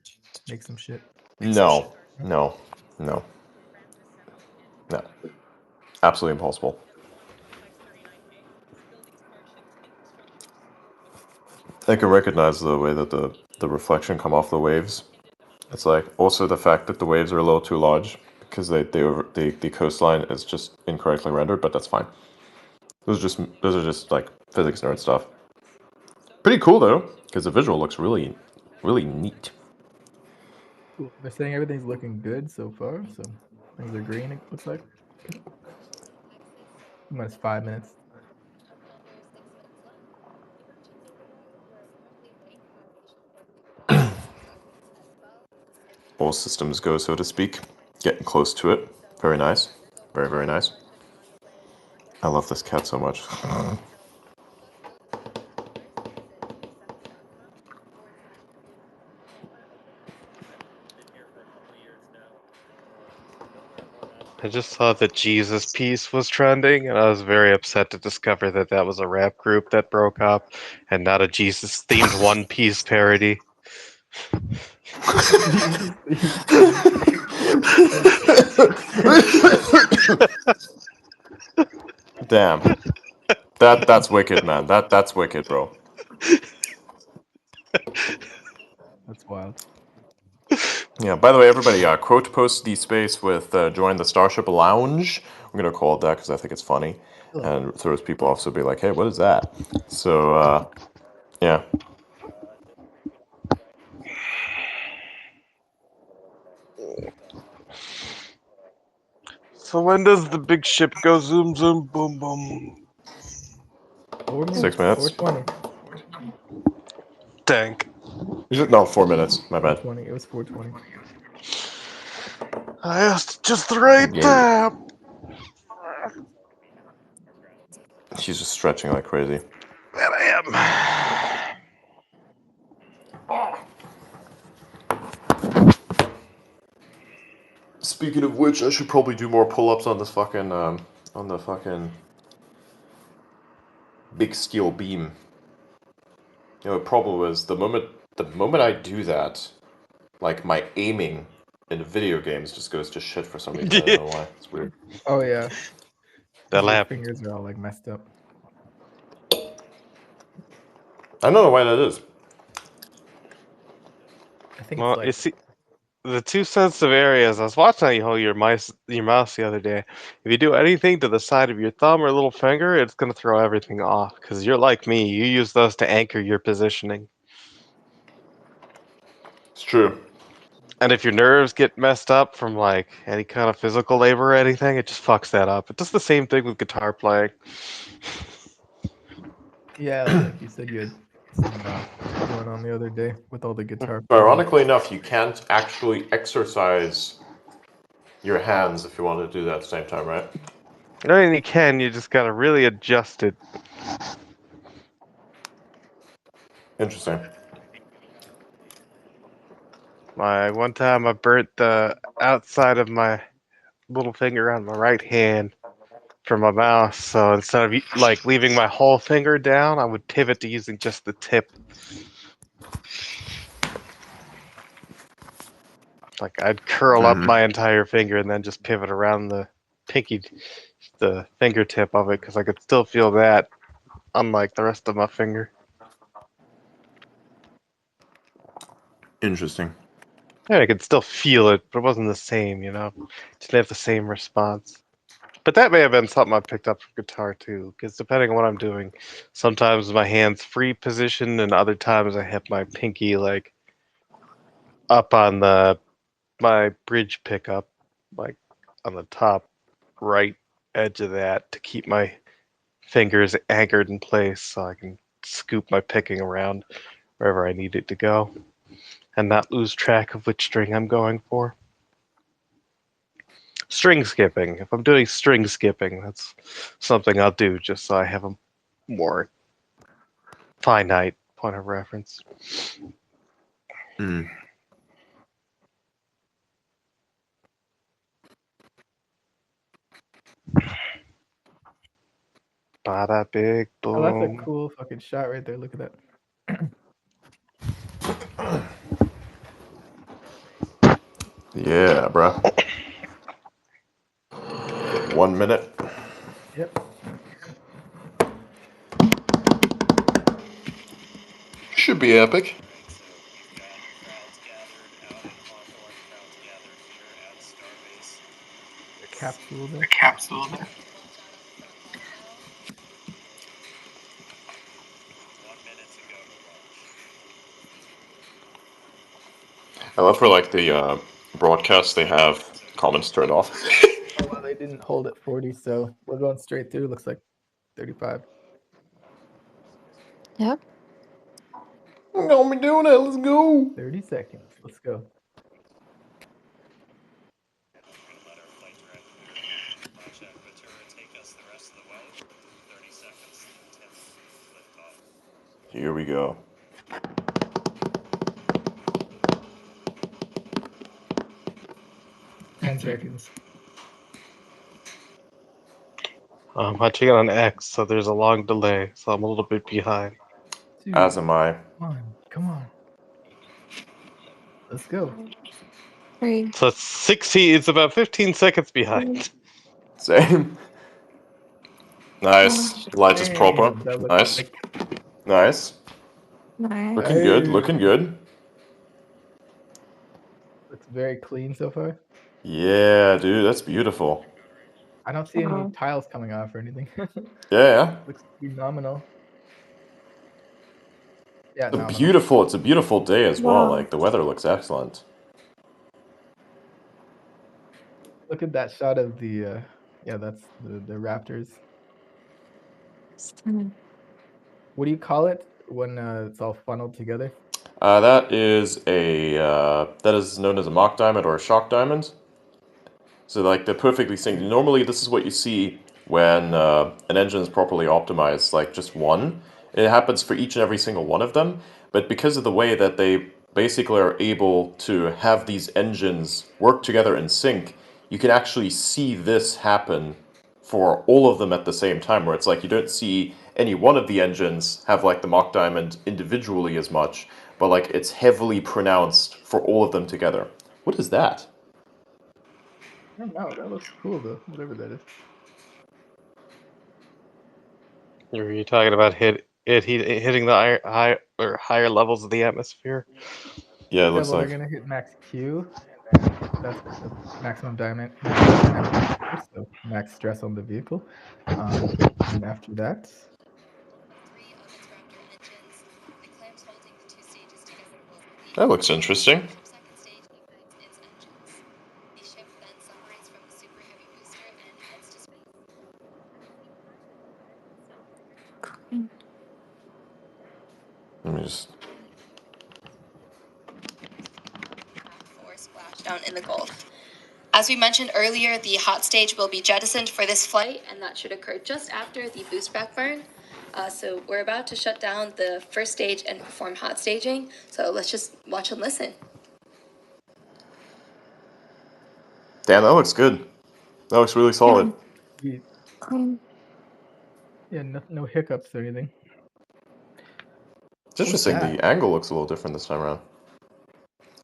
make some shit. No. Absolutely impossible. I can recognize the way that the reflection come off the waves. It's like also the fact that the waves are a little too large because the coastline is just incorrectly rendered, but that's fine. Those are just like physics nerd stuff. Pretty cool though, because the visual looks really, really neat. Cool. They're saying everything's looking good so far, so things are green, it looks like. Minus 5 minutes. All systems go, so to speak. Getting close to it. Very nice. Very, very nice. I love this cat so much. I just saw the Jesus piece was trending, and I was very upset to discover that that was a rap group that broke up, and not a Jesus-themed One Piece parody. Damn. That's wicked, man. That's wicked, bro. That's wild. Yeah, by the way, everybody, quote post the space with join the Starship Lounge. I'm going to call it that because I think it's funny. And it throws people off, so be like, hey, what is that? So, yeah. So when does the big ship go zoom zoom boom boom? 4 minutes. 6 minutes? 4:20. Tank. Is it? No, 4 minutes. My bad. 4:20. It was 4:20. I asked just the right Yeah. time. She's just stretching like crazy. That I am. Speaking of which, I should probably do more pull-ups on this fucking, on the fucking big steel beam. You know, the problem is the moment I do that, like my aiming in video games just goes to shit for some reason. I don't know why. It's weird. Oh yeah. That'll Your happen. fingers are all like messed up. I don't know why that is. I think Well, it's like you see, the two sensitive areas. I was watching how you hold your mouse the other day. If you do anything to the side of your thumb or little finger, it's gonna throw everything off. Because you're like me, you use those to anchor your positioning. It's true. And if your nerves get messed up from like any kind of physical labor or anything, it just fucks that up. It does the same thing with guitar playing. yeah, like you said you had some shit going on the other day with all the guitar. Ironically enough, you can't actually exercise your hands if you want to do that at the same time, right? I mean, you can. You just gotta really adjust it. Interesting. My one time I burnt the outside of my little finger on my right hand for my mouse. So instead of like leaving my whole finger down, I would pivot to using just the tip. Like I'd curl up my entire finger and then just pivot around the the fingertip of it because I could still feel that, unlike the rest of my finger. Interesting. Yeah, I could still feel it, but it wasn't the same, you know? Didn't have the same response. But that may have been something I picked up from guitar too, because depending on what I'm doing, sometimes my hand's free position, and other times I have my pinky like up on my bridge pickup, like on the top right edge of that, to keep my fingers anchored in place so I can scoop my picking around wherever I need it to go and not lose track of which string I'm going for. String skipping. If I'm doing string skipping, that's something I'll do just so I have a more finite point of reference. Hmm. Bada big Oh, that's a boom. cool fucking shot right there. Look at that. Yeah, bruh. 1 minute. Yep. Should be epic. The capsule there. I love for like the broadcast they have comments turned off. Oh, well, they didn't hold at 40, so we're going straight through. Looks like 35. Yep. Don't be doing it. Let's go. 30 seconds. Let's go. Here we go. 10 seconds. I'm watching it on X, so there's a long delay, so I'm a little bit behind. 2, As am I. 1. Come on. Let's go. 3. So it's 16. It's about 15 seconds behind. Same. Nice. Light is proper. Damn, that looks Nice. like. Nice. Nice. Looking good. Looking good. Looks very clean so far. Yeah, dude. That's beautiful. I don't see any Wow. tiles coming off or anything. Yeah. Looks phenomenal. Yeah, The nominal. beautiful. It's a beautiful day as well. Wow. Like the weather looks excellent. Look at that shot of the. Yeah, that's the Raptors. Stunning. What do you call it when it's all funneled together? That is that is known as a mock diamond or a shock diamond. So like they're perfectly synced. Normally, this is what you see when an engine is properly optimized, like just one. It happens for each and every single one of them. But because of the way that they basically are able to have these engines work together in sync, you can actually see this happen for all of them at the same time, where it's like you don't see any one of the engines have like the mock diamond individually as much, but like it's heavily pronounced for all of them together. What is that? I don't know. That looks cool though. Whatever that is. Are you talking about hitting the higher levels of the atmosphere? Yeah, it Yeah, looks well, they're like. gonna hit max Q, and then that's the maximum dynamic pressure, so max stress on the vehicle. And after that, That looks interesting. Let me just. Splashdown in the Gulf. As we mentioned earlier, the hot stage will be jettisoned for this flight, and that should occur just after the boost back burn. So we're about to shut down the first stage and perform hot staging. So let's just watch and listen. Damn, that looks good. That looks really solid. Clean. yeah, no hiccups or anything. It's interesting. that? The angle looks a little different this time around.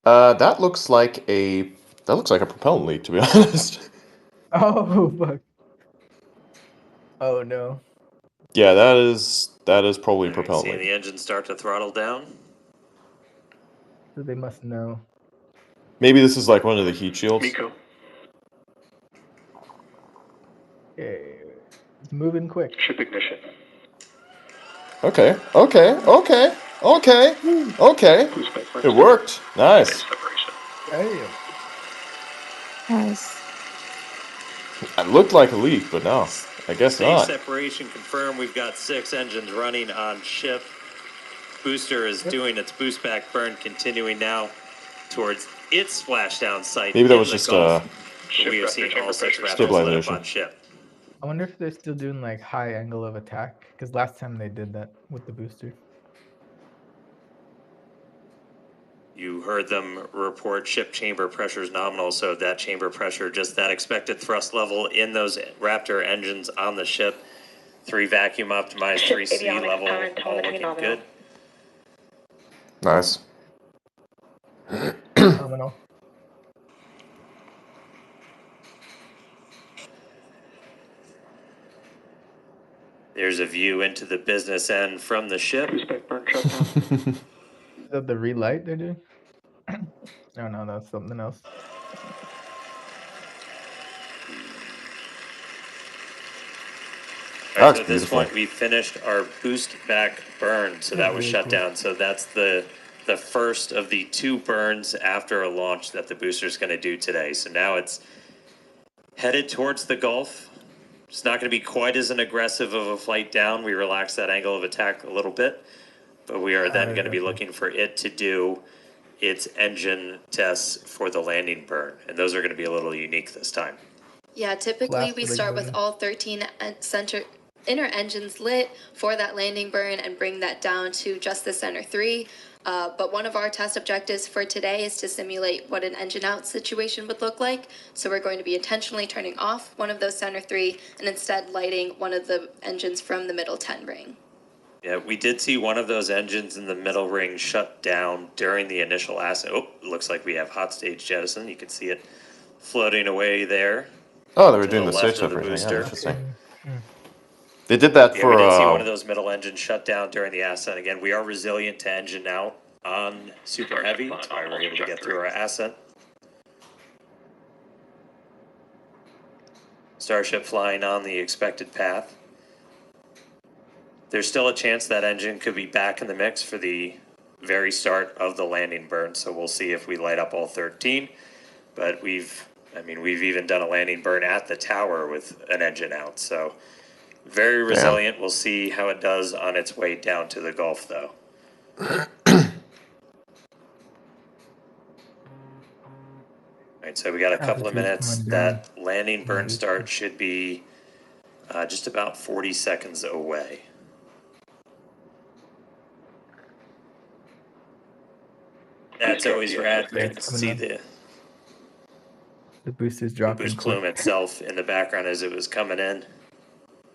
That looks like a propellant leak, to be honest. Oh fuck! Oh no! Yeah, that is probably a propellant Seeing leak. the engine start to throttle down. So they must know. Maybe this is like one of the heat shields. Miko. Okay, it's moving quick. Ship ignition. Okay. It worked. Nice. Damn. Nice. It looked like a leak, but no. I guess Stage not. separation confirmed. We've got 6 engines running on ship. Booster is doing its boost back burn, continuing now towards its splashdown site. Maybe that in was the just Gulf. We have seen all 6 Raptors lit up stabilization. on ship. I wonder if they're still doing like high angle of attack, because last time they did that with the booster. You heard them report ship chamber pressure is nominal, so that chamber pressure, just that expected thrust level in those Raptor engines on the ship. 3 vacuum optimized, 3 sea level, all looking good. Nice. Phenomenal. There's a view into the business end from the ship. Is that the relight they're doing? Oh no, that's something else. All right, That's so at this beautiful. point, we finished our boost back burn, so that was Really shut cool. down. So that's the first of the 2 burns after a launch that the booster's going to do today. So now it's headed towards the Gulf. It's not going to be quite as an aggressive of a flight down. We relaxed that angle of attack a little bit, but we are then going to be looking for it to do its engine tests for the landing burn, and those are going to be a little unique this time. Yeah, typically Blast we the big start with booty. all 13 inner engines lit for that landing burn and bring that down to just the center 3. But one of our test objectives for today is to simulate what an engine out situation would look like. So we're going to be intentionally turning off one of those center 3 and instead lighting one of the engines from the middle 10 ring. Yeah, we did see one of those engines in the middle ring shut down during the initial ascent. Oh, looks like we have hot stage jettison. You can see it floating away there. Oh, they were to doing the the left stage of the separating. Yeah, booster. interesting. They did that Yeah, for we did see one of those middle engines shut down during the ascent. Again, we are resilient to engine out on Super Heavy. That's why we're able to get through our ascent. Starship flying on the expected path. There's still a chance that engine could be back in the mix for the very start of the landing burn, so we'll see if we light up all 13. But we've even done a landing burn at the tower with an engine out, so very resilient. We'll see how it does on its way down to the Gulf, though. All right, so we got a couple of minutes. That landing burn start should be just about 40 seconds away. That's always rad. You can see the booster's dropping. boost plume itself in the background as it was coming in.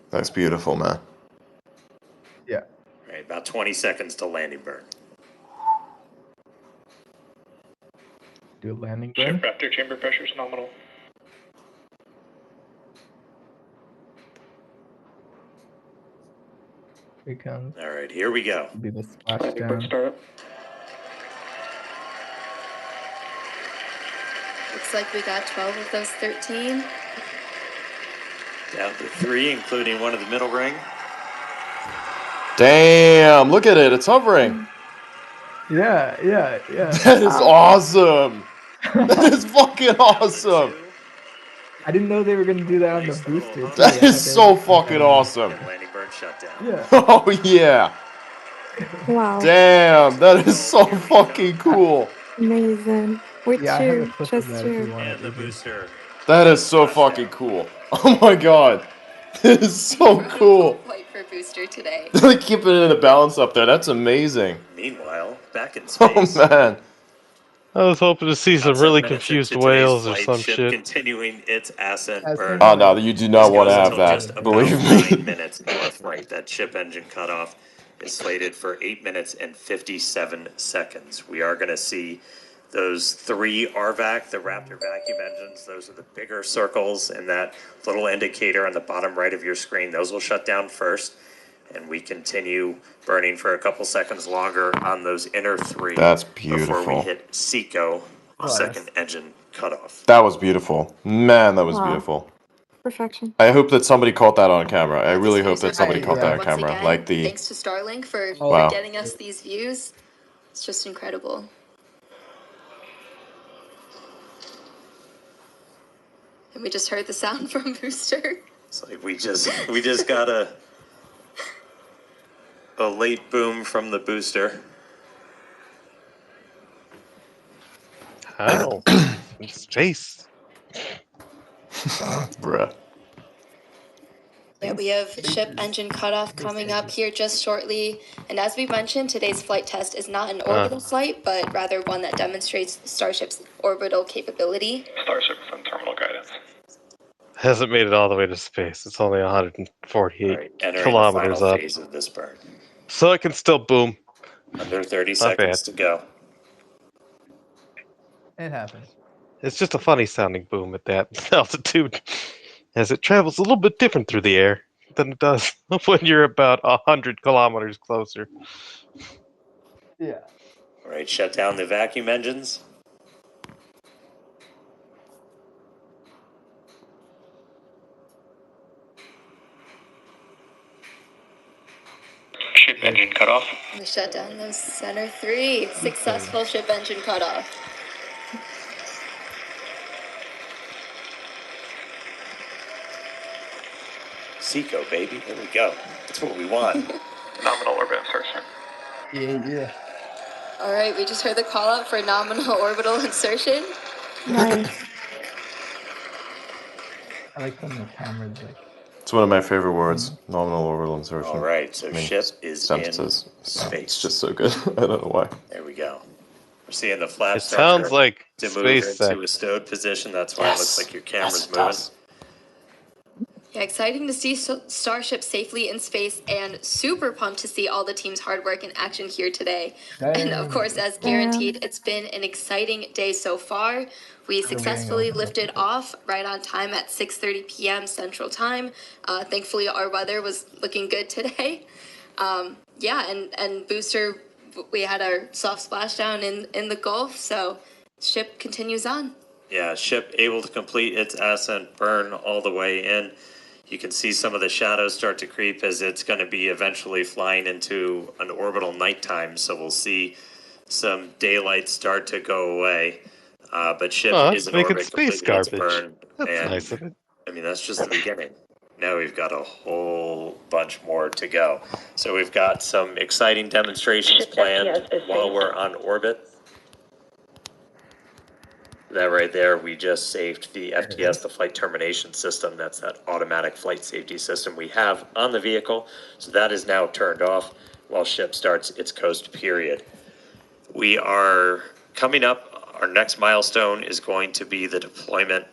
That's beautiful, man. Yeah. All right, about 20 seconds to landing burn. Do a landing burn. Ship Raptor chamber pressure is nominal. Here it comes. All right, here we go. Be the splashdown. Startup. Looks like we got 12 of those 13. Down to 3, including one of the middle ring. Damn, look at it. It's hovering. Yeah. That is awesome. That is fucking awesome. I didn't know they were going to do that on the booster. Too. That is so fucking awesome. Landing burn shutdown. Yeah. Oh, yeah. Wow. Damn, that is so fucking cool. Amazing. We Yeah, I have a cheer. clip of Just that if you cheer. want And the it. booster. That is so fucking cool. Oh my god. This is so cool. Flight for booster today. Like keeping it in a balance up there. That's amazing. Meanwhile, back in space. Oh man. I was hoping to see some really confused whales or some shit. Continuing its ascent burn. Oh no, you do not want to have Just that. about Believe 9 me. minutes north. Right, that ship engine cutoff is slated for 8 minutes and 57 seconds. We are going to see those 3 RVAC, the Raptor vacuum engines. Those are the bigger circles, and that little indicator on the bottom right of your screen. Those will shut down first, and we continue burning for a couple seconds longer on those inner 3. That's before we beautiful. hit Seco, second engine cutoff. That was beautiful. Man, that was Wow. beautiful. Perfection. I hope that somebody caught that on camera. I really hope that somebody caught that on Once camera. again, Like the thanks to Starlink for Wow. getting us these views. It's just incredible. And we just heard the sound from Booster. It's like we just got a late boom from the booster. How? In space. Bruh. Yeah, we have ship engine cutoff coming up here just shortly. And as we mentioned, today's flight test is not an orbital flight, but rather one that demonstrates Starship's orbital capability. Starship from terminal guidance. Hasn't made it all the way to space. It's only 148 Right, entering kilometers the final up. phase of this burn. So it can still boom. Under 30 Not seconds bad. to go. It happens. It's just a funny sounding boom at that altitude, as it travels a little bit different through the air than it does when you're about 100 kilometers closer. Yeah. All right, shut down the vacuum engines. Ship engine cutoff. We shut down those center 3. Successful ship engine cutoff. Seco, baby. There we go. That's what we want. Nominal orbit insertion. Yeah. All right, we just heard the call out for nominal orbital insertion. Nice. I like when the camera's like. It's one of my favorite words, nominal orbital insertion. All right, so ship is Stamp in says, space. It's just so good. I don't know why. There we go. We're seeing the flap It structure sounds like to move into SpaceX. a stowed position. That's why it looks like your camera's moving. Yeah, exciting to see Starship safely in space and super pumped to see all the team's hard work in action here today. And of course, as guaranteed, it's been an exciting day so far. We successfully lifted off right on time at 6:30 p.m. Central Time. Thankfully, our weather was looking good today. Yeah, and booster, we had our soft splashdown in the Gulf, so ship continues on. Yeah, ship able to complete its ascent burn all the way in. You can see some of the shadows start to creep as it's going to be eventually flying into an orbital nighttime. So we'll see some daylight start to go away. But ship is in making orbit, space completing its garbage. burn. That's and, nice of it. I mean, that's just the beginning. Now we've got a whole bunch more to go. So we've got some exciting demonstrations planned while we're on orbit. That right there, we just saved the FTS, the flight termination system. That's that automatic flight safety system we have on the vehicle. So that is now turned off while ship starts its coast period. We are coming up. Our next milestone is going to be the deployment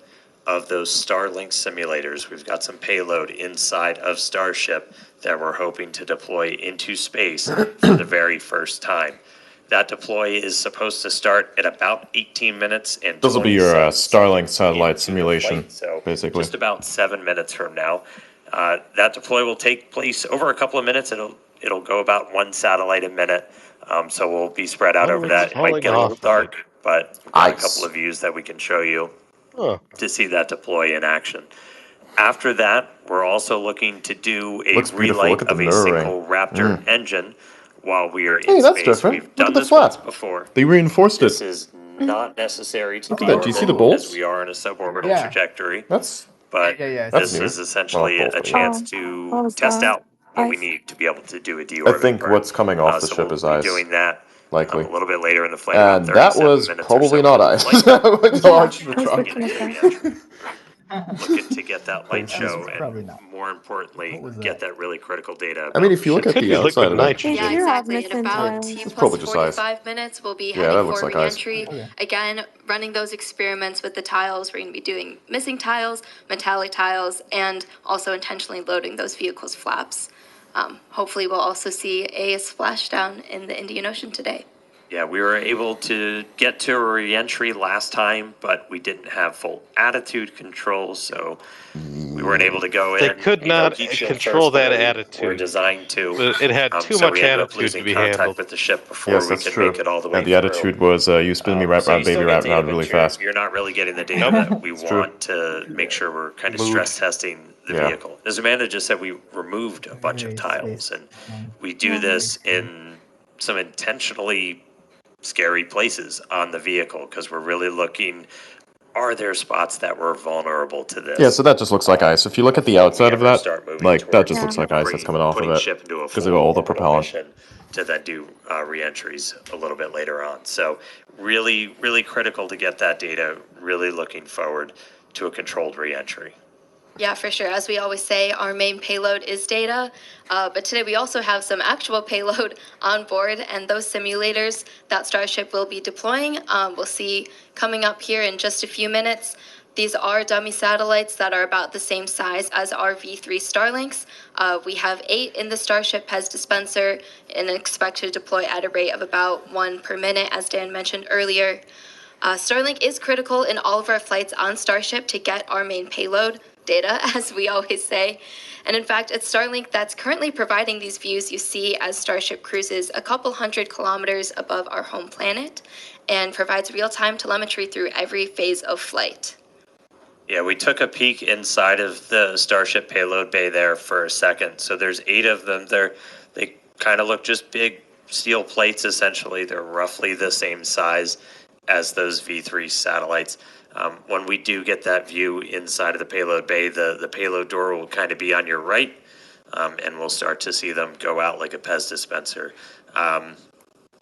of those Starlink simulators. We've got some payload inside of Starship that we're hoping to deploy into space for the very first time. That deploy is supposed to start at about 18 minutes and This will be your 26 Starlink satellite into the simulation, flight, so basically. just about 7 minutes from now. That deploy will take place over a couple of minutes. It'll go about one satellite a minute. So we'll be spread out over that. It might get a little dark, but we've got a couple of views that we can show you to see that deploy in action. After that, we're also looking to do a relight of a single Raptor engine while we are in space. That's different. We've Look done at the this flap. once before. They reinforced it. This is not necessary to Look be at that. Do you see the bolts? as we are in a suborbital trajectory. But That's this new. is essentially Well, a chance to test out what we need to be able to do a deorbit I think burn. what's coming off the So ship we'll is be ice. doing that Likely. a little bit later in the flight. And about that was 37 minutes or probably so not into ice. the flight. No, I should have We're tried. getting into the entry. Looking to get that light show and more importantly, get that really critical data. I mean, if you look at the outside of it, Yeah, exactly. In about T It's plus probably just ice. 45 minutes, we'll be Yeah, that heading looks for like ice. re-entry. Again, running those experiments with the tiles. We're going to be doing missing tiles, metallic tiles, and also intentionally loading those vehicles' flaps. Hopefully, we'll also see a splashdown in the Indian Ocean today. Yeah, we were able to get to a re-entry last time, but we didn't have full attitude control, so we weren't able to go in. They could not control that attitude. We're designed to. But it had too so much we ended up attitude losing to be contact handled. with the ship before Yes, we that's could true. make it all the way And the through. attitude was, you spin me right So you round, baby, still get round, data, round but really you're- fast. You're not really getting the data that we want to make sure we're kind of stress testing the Yeah. vehicle. As Amanda just said, we removed a bunch of tiles, and we do this in some intentionally scary places on the vehicle because we're really looking are there spots that were vulnerable to this? Yeah, so that just looks like ice. If you look at the outside of that, like, that just Yeah. looks like ice that's coming off of putting it. ship into a Because full of all the orbital propellant. mission to then do re-entries a little bit later on. So really, really critical to get that data. Really looking forward to a controlled re-entry. Yeah, for sure. As we always say, our main payload is data, but today we also have some actual payload on board, and those simulators that Starship will be deploying, we'll see coming up here in just a few minutes. These are dummy satellites that are about the same size as our V3 Starlinks. We have 8 in the Starship PEZ dispenser and expect to deploy at a rate of about 1 per minute, as Dan mentioned earlier. Starlink is critical in all of our flights on Starship to get our main payload data, as we always say. And in fact, it's Starlink that's currently providing these views you see as Starship cruises a couple hundred kilometers above our home planet and provides real-time telemetry through every phase of flight. Yeah, we took a peek inside of the Starship payload bay there for a second. So there's 8 of them. They kind of look just big steel plates, essentially. They're roughly the same size as those V3 satellites. When we do get that view inside of the payload bay, the payload door will kind of be on your right, and we'll start to see them go out like a PEZ dispenser.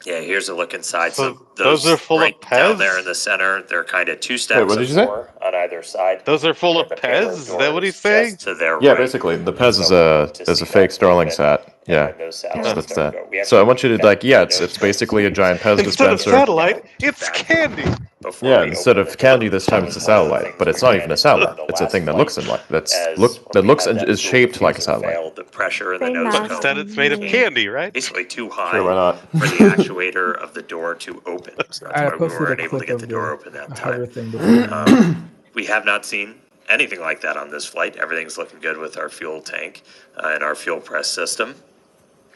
Yeah, here's a look inside. So those are full right of down there in Pez? the center, they're kind of 2 steps what did of you say? 4 on either side. Those are full And of the Pez? payload Is door that what he's is saying? just to their Yeah, right. basically, the Pez is So a to is see a fake that Starlink movement, sat. and Yeah, when those Yeah. satellites that's start that. to go, we So I actually want you to got like, yeah, it's notes basically a giant Pez Instead of dispenser. satellite, it's candy. before Yeah, we instead open of the candy, door. this time That it's a was one of the satellite, things but it's we not ran even a into satellite. on the It's a last thing that looks flight, in like as when we looks had and that is fuel shaped like a diffuser satellite. failed, the pressure in the Same nose But mass instead cone it's made of and came candy, right? basically too Sure, high why not? for the actuator of the door to open. So that's I why we posted a weren't able to clip get the of door the open that hover time. thing before you know. We have not seen anything like that on this flight. Everything's looking good with our fuel tank and our fuel press system.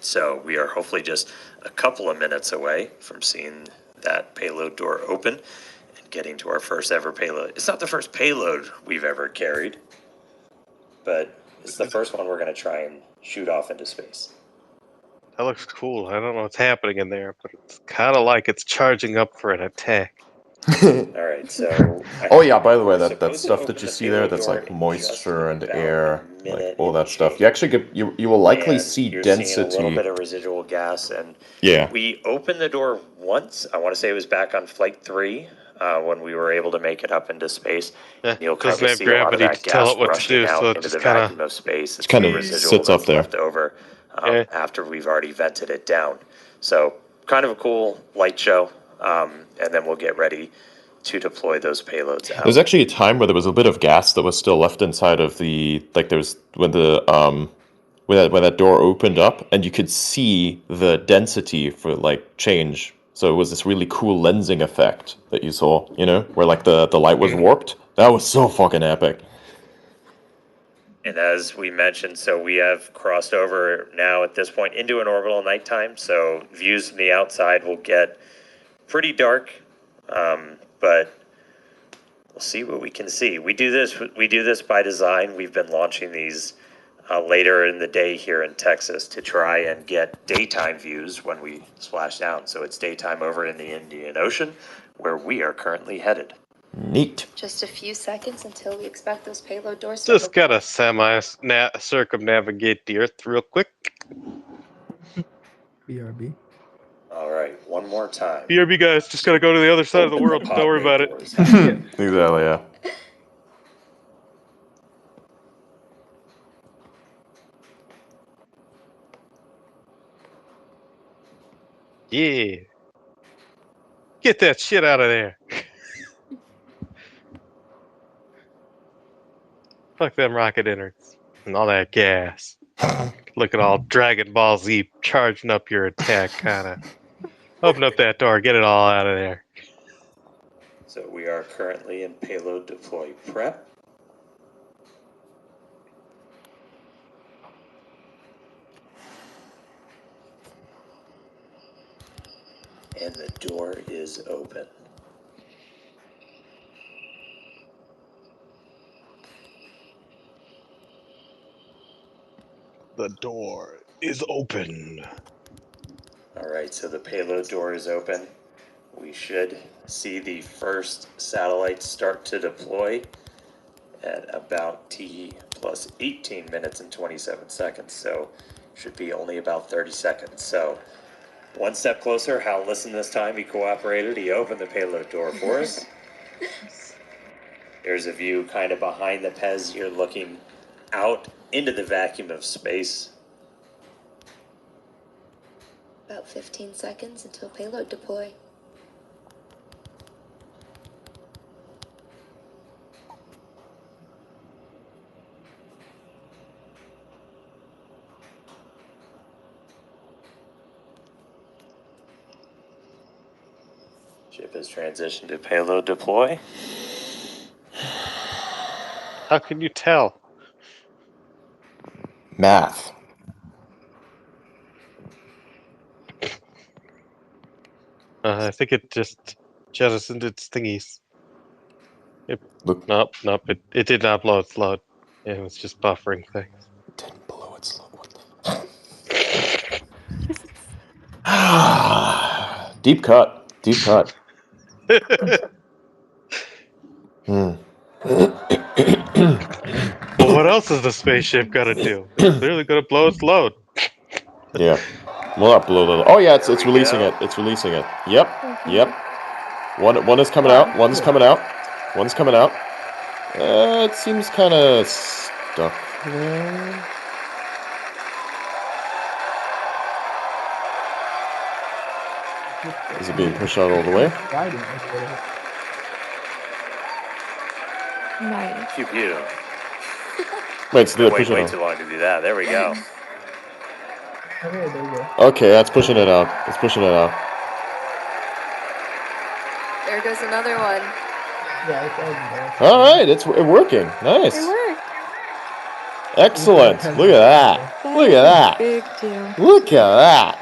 So we are hopefully just a couple of minutes away from seeing that payload door open and getting to our first ever payload. It's not the first payload we've ever carried, but it's the first one we're going to try and shoot off into space. That looks cool. I don't know what's happening in there, but it's kind of like it's charging up for an attack. All right, so Oh yeah, by the way, we're that supposed to stuff open that you the see there, payload that's door like in moisture and just about air, a like minute all that and stuff. change. You actually get you will likely And see you're seeing a little density. bit of residual gas, and Yeah. we opened the door once. I want to say it was back on flight 3 when we were able to make it up into space. Yeah, And you'll it kind doesn't of have see a lot of gravity that to tell gas it what to rushing do, so out it into just the kind vacuum of of space. It's kind the of residual sits up that's there. left over Yeah. after we've already vented it down. So kind of a cool light show, and then we'll get ready to deploy those payloads out. There's actually a time where there was a bit of gas that was still left inside of the like there's when the when that door opened up and you could see the density for like change. So it was this really cool lensing effect that you saw, you know, where like the light was warped. That was so fucking epic. And as we mentioned, so we have crossed over now at this point into an orbital nighttime. So views from the outside will get pretty dark, but we'll see what we can see. We do this by design. We've been launching these later in the day here in Texas to try and get daytime views when we splash down. So it's daytime over in the Indian Ocean, where we are currently headed. Neat. Just a few seconds until we expect those payload doors to Just open. gotta circumnavigate the Earth real quick. BRB. All right, one more time. BRB guys, just gotta go to the other side of the Open world. pod Don't worry bay about it. doors. Exactly, yeah. Yeah. Get that shit out of there. Fuck them rocket innards and all that gas. Looking all Dragon Ball Z charging up your attack, kinda. Open up that door, get it all out of there. So we are currently in payload deploy prep. And the door is open. The door is open. All right, so the payload door is open. we should see the first satellite start to deploy at about T plus 18 minutes and 27 seconds. So should be only about 30 seconds. So one step closer. Hal listened this time. He cooperated. He opened the payload door for us. There's a view kind of behind the Pez. You're looking out into the vacuum of space. About 15 seconds until payload deploy. Ship has transitioned to payload deploy. How can you tell? Math. I think it just jettisoned its thingies. Look. Nope. It did not blow its load. It was just buffering things. It didn't blow its load. What the Deep cut. Deep cut. Well, what else is the spaceship gonna do? It's clearly gonna blow its load. Yeah. Will not blow the. Oh yeah, it's releasing it. It's releasing it. Yep. Yep. One is coming out. One's coming out. One's coming out. It seems kind of stuck there. Is it being pushed out all the way? Nice. Pew pew. Wait, so Wait way too long to do that. There we go. Okay, there you go. Okay, that's pushing it out. It's pushing it out. There goes another one. Yeah, it's there. All right, it's working. Nice. It worked. Excellent. Look at that. Look at that. Big deal. Look at that.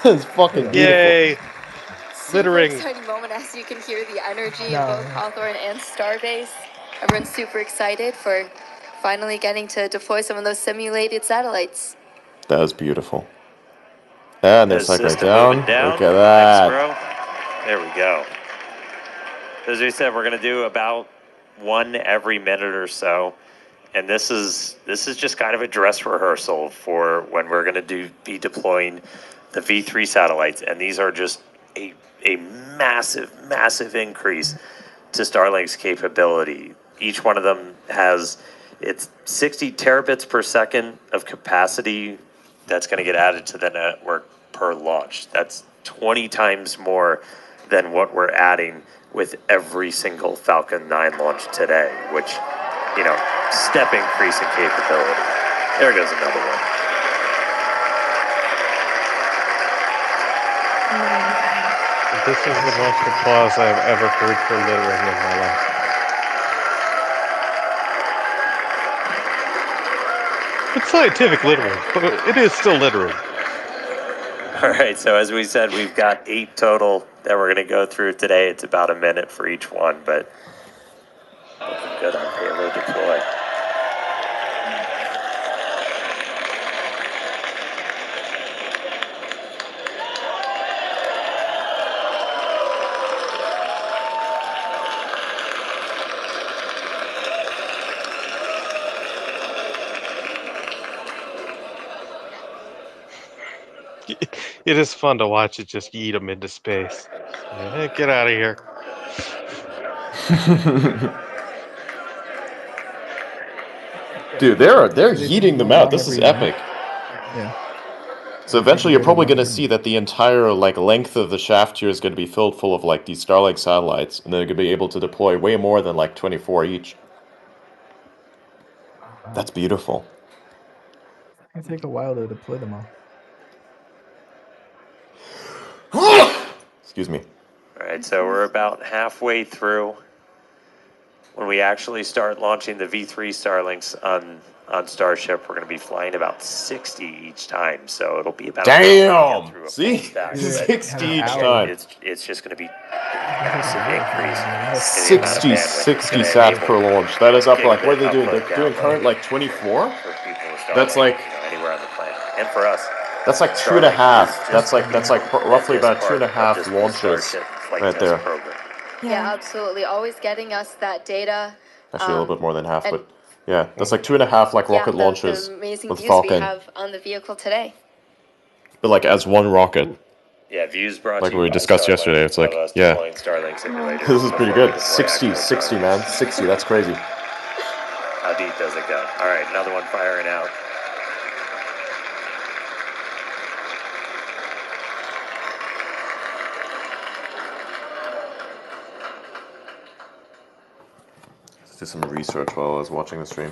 It's fucking beautiful. Yay! Littering. Super exciting moment as you can hear the energy in No. both Hawthorne and Starbase. Everyone's super excited for finally getting to deploy some of those simulated satellites. That was beautiful. And they're cycling System down. moving down. Look at that. Next row. There we go. As we said, we're going to do about one every minute or so. And this is just kind of a dress rehearsal for when we're going to be deploying the V3 satellites. And these are just a massive increase to Starlink's capability. Each one of them has it's 60 terabits per second of capacity that's going to get added to the network per launch. That's 20 times more than what we're adding with every single Falcon 9 launch today, which, you know, step increase in capability. There goes another one. This is the most applause I've ever heard for littering in my life. It's scientific littering, but it is still littering. All right, so as we said, we've got 8 total that we're going to go through today. It's about a minute for each one, but looking good on payload deploy. It is fun to watch it just eat them into space. Hey, get out of here. Dude, they're yeeting them out. This is epic. Yeah. So eventually you're probably going to see that the entire length of the shaft here is going to be filled full of these Starlink satellites, and then they're going to be able to deploy way more than 24 each. That's beautiful. It's going to take a while to deploy them all. Excuse me. All right, so we're about halfway through. When we actually start launching the V3 Starlinks on Starship, we're going to be flying about 60 each time. So it'll be about damn. See, stack, 60 each time. It's just going to be a massive increase. 60 sats per launch. That is up what are they doing? They're doing current 24. For people who start That's anywhere on the planet, and for us. That's like 2.5. That's like roughly about 2.5 launches right there. Yeah, absolutely. Always getting us that data. Actually, a little bit more than half, and- but yeah, that's like 2.5 like rocket launches the amazing with views Falcon. we have on the vehicle today. But like as one rocket. Yeah, views brought Like to we you by discussed Starlink, yesterday, it's like, of us yeah. deploying Starlink simulators. This is pretty before we good. deploy 60, actual 60, Starlink. man. 60, that's crazy. How deep does it go? All right, another one firing out. Let's do some research while I was watching the stream.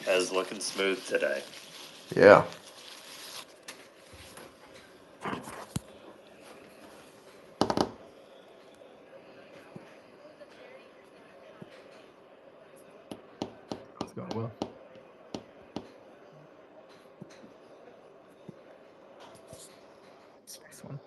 Is looking smooth today. Yeah. It's going well. Next one.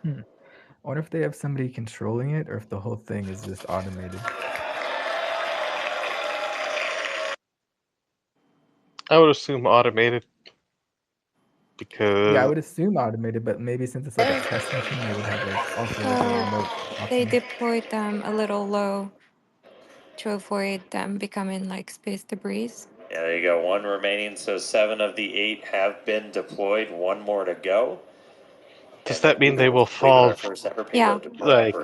I wonder if they have somebody controlling it or if the whole thing is just automated. I would assume automated. Because Yeah, I would assume automated, but maybe since it's like a test mission, they would have like also like a remote They option. deployed them a little low to avoid them becoming like space debris. Yeah, there you go. One remaining, so 7 of the 8 have been deployed. 1 more to go. does that mean they will fall? Yeah, Like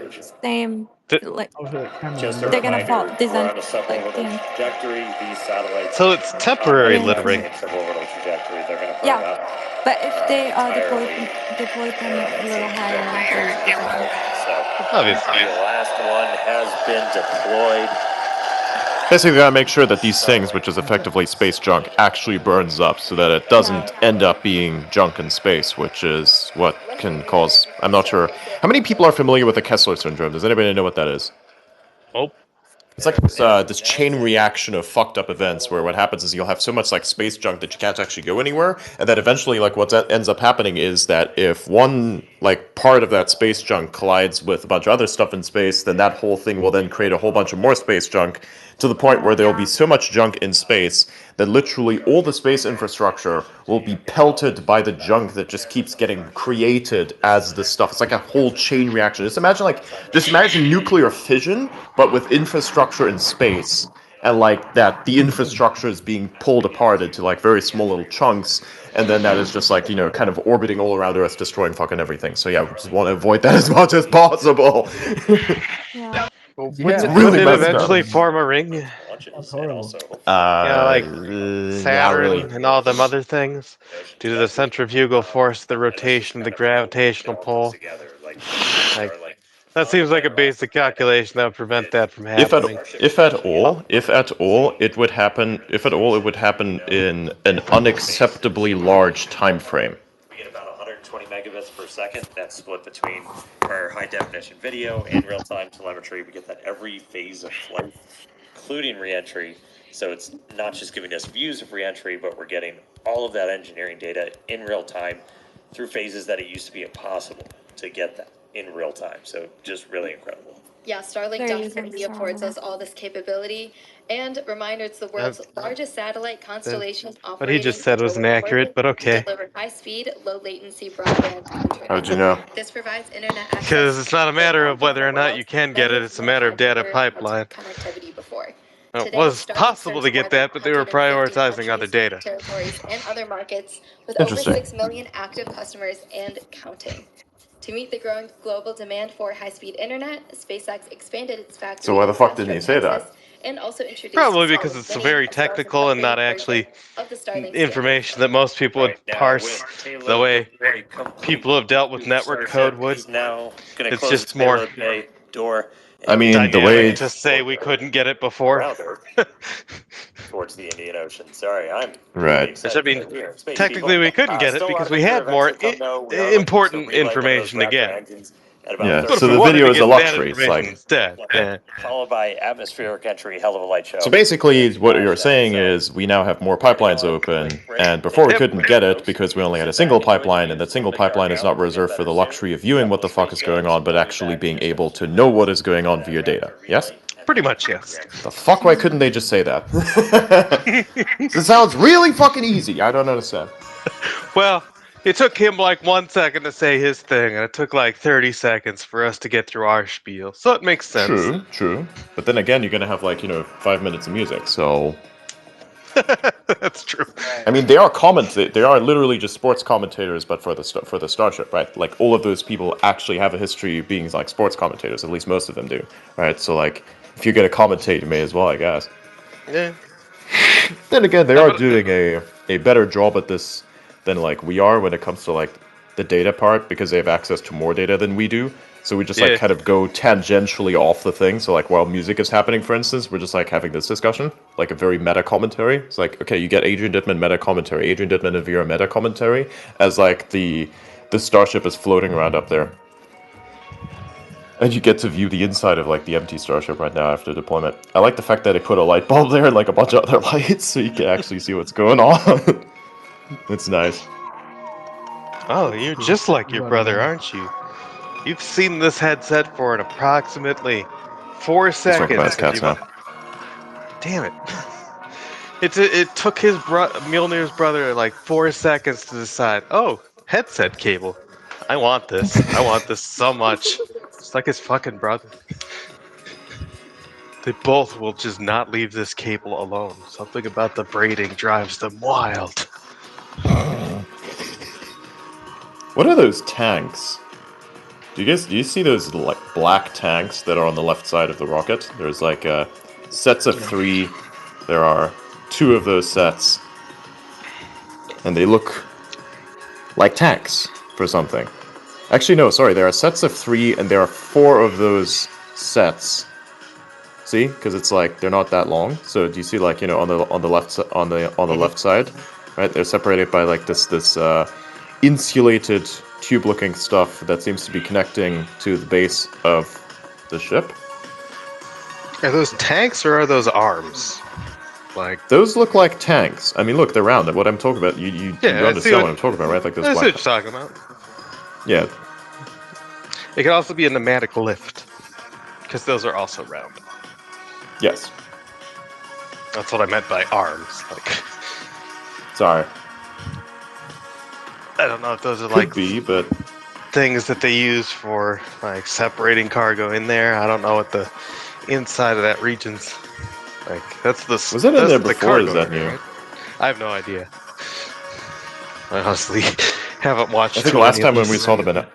same. Like Oh, the camera Just a movement. they're gonna reminder, fall. we're on a Like suborbital the end. trajectory. These satellites So it's temporary Yeah. littering. Suborbital trajectory. They're going to burn Yeah, up. but if they entirely. deployed them a little higher, they'll be fine. So Obviously. the last one has been deployed. Basically, gotta make sure that these things, which is effectively space junk, actually burns up so that it doesn't end up being junk in space, which is what can cause. I'm not sure. How many people are familiar with the Kessler syndrome? Does anybody know what that is? Oh. It's like this chain reaction of fucked up events where what happens is you'll have so much like space junk that you can't actually go anywhere, and that eventually like what ends up happening is that if one like part of that space junk collides with a bunch of other stuff in space, then that whole thing will then create a whole bunch of more space junk to the point where there will be so much junk in space that literally all the space infrastructure will be pelted by the junk that just keeps getting created as this stuff. It's like a whole chain reaction. Just imagine nuclear fission, but with infrastructure in space. And like that, the infrastructure is being pulled apart into like very small little chunks, and then that is just like, you know, kind of orbiting all around Earth, destroying fucking everything. So yeah, we just want to avoid that as much as possible. Yeah. Yeah, Wouldn't it messed up. eventually form a ring? It's horrible. Like yeah, Saturn really. and all them other things, due to the centrifugal force, the rotation, the gravitational pull. Like that seems like a basic calculation that would prevent that from happening. If at all, it would happen. If at all, it would happen in an unacceptably large time frame. We get about 120 megabits per second. That's split between our high definition video and real time telemetry. We get that every phase of flight, including reentry. So it's not just giving us views of reentry, but we're getting all of that engineering data in real time through phases that it used to be impossible to get that in real time. So just really incredible. Yeah, Starlink They're definitely using affords us Starlink. all this capability. And reminder, it's the world's largest satellite constellation What he just operating said was in low inaccurate, orbit but to okay. deliver high-speed, low-latency broadband internet. How'd you know? This provides internet access. Because it's not a matter of whether or not world you can that get it, has it's a never matter of had data better pipeline. connectivity before. It Today, was Starlink possible serves to get more than that, but they were 150 prioritizing other countries, data. territories, and other markets with over Interesting. 6 million active customers and counting. To meet the growing global demand for high-speed internet, SpaceX expanded its factory. So why the fuck in didn't he Castro, say that? Texas, and also introduced Probably because Starlink it's Mini, very as well as an technical and not updated actually version of the Starlink information that most people would parse the way people who have dealt with network code would. Now gonna It's close just its more payload bay door. I mean, the way dynamic to say we couldn't get it before. Towards the Indian Ocean. Sorry, I'm right. Which, I mean, technically we couldn't get it because we had more important information to get. at about Yeah, 30 But so if we the wanted video to is get a that luxury. It's information like, instead, yeah. followed by atmospheric entry, hell of a light show. so basically, what you're saying is we now have more pipelines open, and before we Yep. couldn't get it because we only had a single pipeline, and that single pipeline is not reserved for the luxury of viewing what the fuck is going on, but actually being able to know what is going on via data. Yes? Pretty much, yes. The fuck, why couldn't they just say that? This sounds really fucking easy. I don't understand. Well, it took him like 1 second to say his thing, and it took like 30 seconds for us to get through our spiel. So it makes sense. True, true. But then again, you're gonna have like, 5 minutes of music, so... That's true. I mean, they are literally just sports commentators, but for the Starship, right? Like, all of those people actually have a history of being like sports commentators. At least most of them do, right? So like, if you're gonna commentate, you may as well, I guess. Yeah. Then again, they are doing a better job at this than like we are when it comes to like the data part, because they have access to more data than we do. So we just like Yeah. kind of go tangentially off the thing. So like while music is happening, for instance, we're just like having this discussion, like a very meta commentary. It's like, okay, you get Adrian Dittmann meta commentary, Adrian Dittmann and Vera meta commentary, as like the Starship is floating around up there. And you get to view the inside of like the empty Starship right now after deployment. I like the fact that they put a light bulb there and like a bunch of other lights, so you can actually see what's going on. It's nice. Oh, you're just like your brother, aren't you? You've seen this headset for an approximately 4 He's talking about his seconds. cats now. Damn it. It took his Mjolnir's brother like 4 seconds to decide, oh, headset cable. I want this. I want this so much. It's like his fucking brother. They both will just not leave this cable alone. Something about the braiding drives them wild. What are those tanks? Do you see those like black tanks that are on the left side of the rocket? There's like sets of 3. There are 2 of those sets, and they look like tanks for something. Actually, no, sorry. There are sets of 3, and there are 4 of those sets. See, because it's like they're not that long. So do you see like on the left side, right? They're separated by like this insulated tube-looking stuff that seems to be connecting to the base of the ship. Are those tanks or are those arms? Like those look like tanks. I mean, look, they're round. What I'm talking about, you understand what I'm talking about, right? Like those I see black. what you're talking about. Yeah. It could also be a pneumatic lift, because those are also round. Yes. That's what I meant by arms. Like, sorry. I don't know if those are Could like be, but things that they use for like separating cargo in there. I don't know what the inside of that region's like. That's the was that in there the before? Or is cargo that area, new? right? I have no idea. I honestly haven't watched. I think last time when we saw the banana.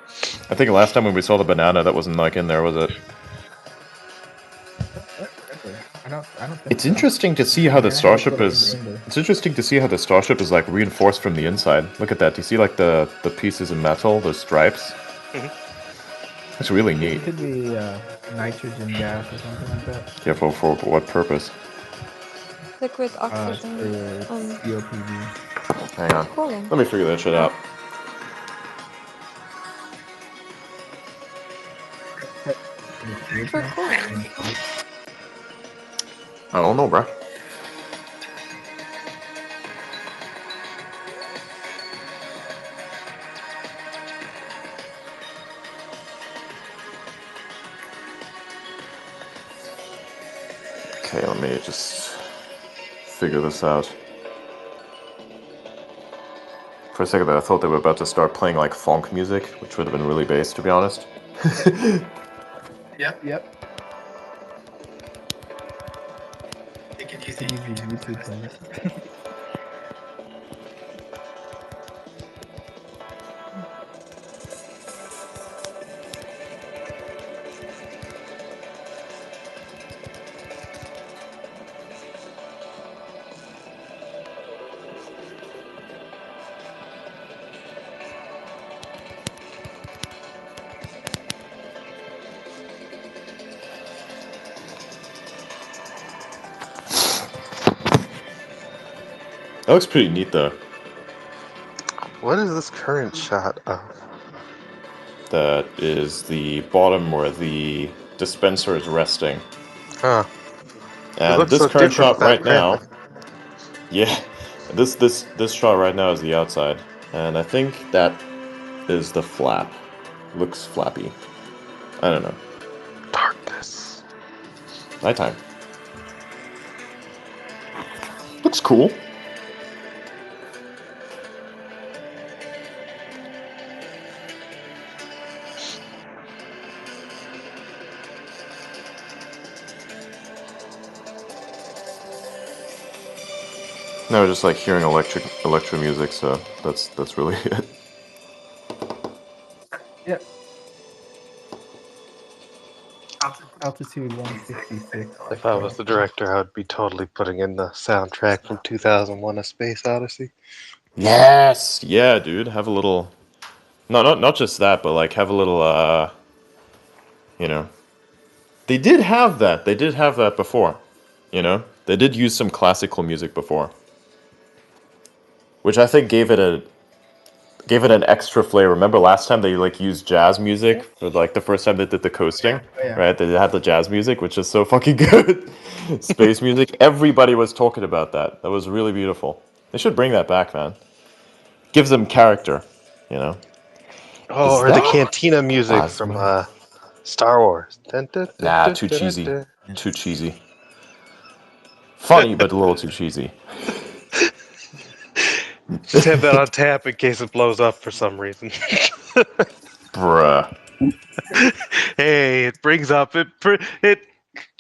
I think last time when we saw the banana, that wasn't like in there, was it? I don't think it's interesting to see how the Starship is. It's interesting to see how the Starship is like reinforced from the inside. Look at that. Do you see like the pieces of metal, those stripes? Mm-hmm. It's really neat. It could be nitrogen gas or something like that. Yeah, for what purpose? Liquid oxygen. For COPV. Hang on. Cooling. Let me figure that shit out. For cooling. I don't know, bruh. Okay, let me just figure this out. For a second there, I thought they were about to start playing like funk music, which would have been really bass, to be honest. Yep. It could use YouTube playlist. That looks pretty neat, though. What is this current shot of? that is the bottom where the dispenser is resting. Huh. It And looks this so current different shot without right now, traffic. yeah, this shot right now is the outside, and I think that is the flap. Looks flappy. I don't know. Darkness. Nighttime. Looks cool. No, just like hearing electro music, so that's really it. Yep. Altitude 166. If I was the director, I would be totally putting in the soundtrack from 2001: A Space Odyssey. Yes, yeah, dude. Have a little, not just that, but like have a little, you know. They did have that. They did have that before, you know. They did use some classical music before, which I think gave it an extra flavor. Remember last time they like used jazz music for like the first time they did the coasting, Yeah. right? They had the jazz music, which is so fucking good. Space music. Everybody was talking about that. That was really beautiful. They should bring that back, man. Gives them character, you know. Oh, Is or the that cantina music from plasma? Star Wars. Dun, dun, dun, Nah, dun, too dun, dun, cheesy. dun. Too cheesy. Funny, but a little too cheesy. Just have that on tap in case it blows up for some reason. Bruh. Hey, it brings up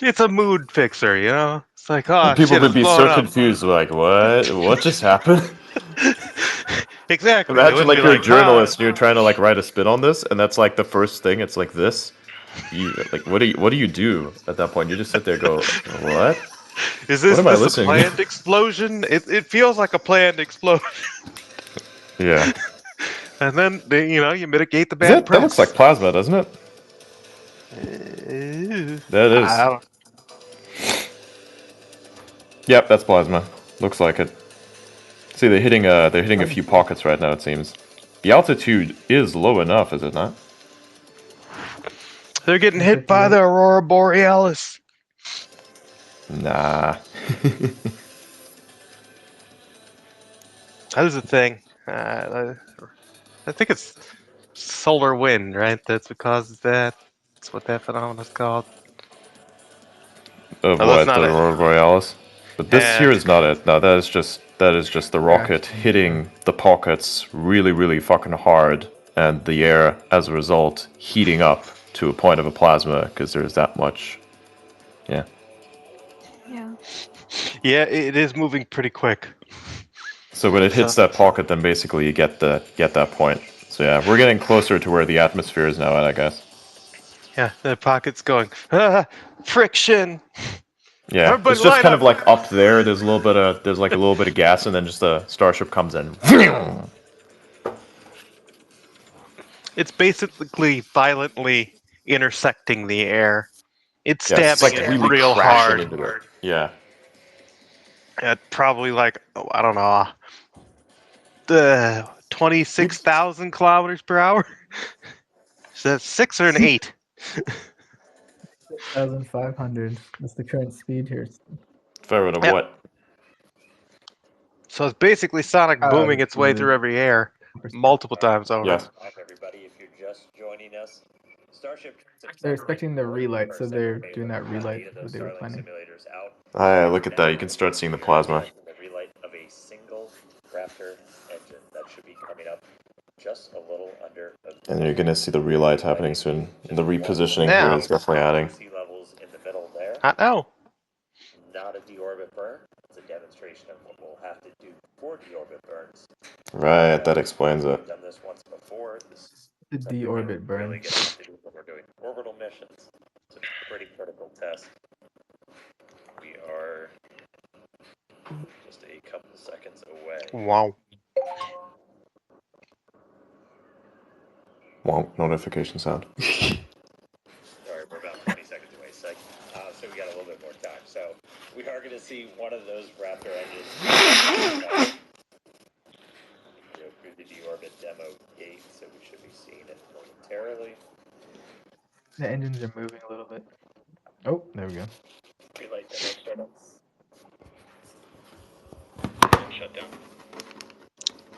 it's a mood fixer, you know? It's like, oh People shit, would it's be blowing so up. confused, like, what? What just happened? Exactly. They Imagine wouldn't be like you're a like, ah, journalist and you're trying to like write a spin on this, and that's like the first thing. It's like this. You like what do you do at that point? You just sit there and go, what? is What this am I this a listening to? planned explosion? It feels like a planned explosion. Yeah. And then you mitigate the Is bad that looks like press. plasma, doesn't it? That I is. don't. Yep, that's plasma. Looks like it. See, they're hitting a few pockets right now. It seems. The altitude is low enough, is it not? They're getting hit by the aurora borealis. Nah. That was the thing. I think it's solar wind, right? That's what causes that. That's what that phenomenon is called. Of Oh, that's what, not the it. Aurora Borealis? But this Yeah. here is not it. No, that is just the rocket Gotcha. hitting the pockets really, really fucking hard, and the air, as a result, heating up to a point of a plasma because there's that much. Yeah. Yeah. Yeah, it is moving pretty quick. So when it So hits that pocket, then basically you get that point. So yeah, we're getting closer to where the atmosphere is now at, I guess. yeah, the pocket's going. Friction. Yeah, Everybody it's just line kind up. of like up there. There's like a little bit of gas, and then just a starship comes in. It's basically violently intersecting the air. It's Yes, it's stabbing like it really real crashing hard. into it. Yeah. At probably like, oh, I don't know, the 26,000 kilometers per hour. Is that 6 or an 8? 6,500. That's the current speed here. Fair enough. Yep. What? So it's basically sonic booming its way The through every air multiple times over. Yes. Everybody, if you're just joining us, Starship. They're expecting the relight, so they're doing that relight that they were planning. Simulators out. Ah, look at that. You can start seeing the plasma. The relight of a single Raptor engine that should be coming up just a little under. And you're going to see the relight happening soon. The repositioning here Yeah. is definitely adding. Sea levels in the middle there. I know. Not a deorbit burn. It's a demonstration of what we'll have to do for deorbit burns. Right, that explains it. We've done this once before. This The deorbit burn. really gonna have to do when we're doing orbital missions. It's a pretty critical test. We are just a couple of seconds away. Wow. Wow, notification sound. Sorry, we're about 20 seconds away, so we got a little bit more time. So we are going to see one of those Raptor engines go through the deorbit demo gate, so we should be seeing it momentarily. The engines are moving a little bit. Oh, there we go. Relight demo startups. Shut down.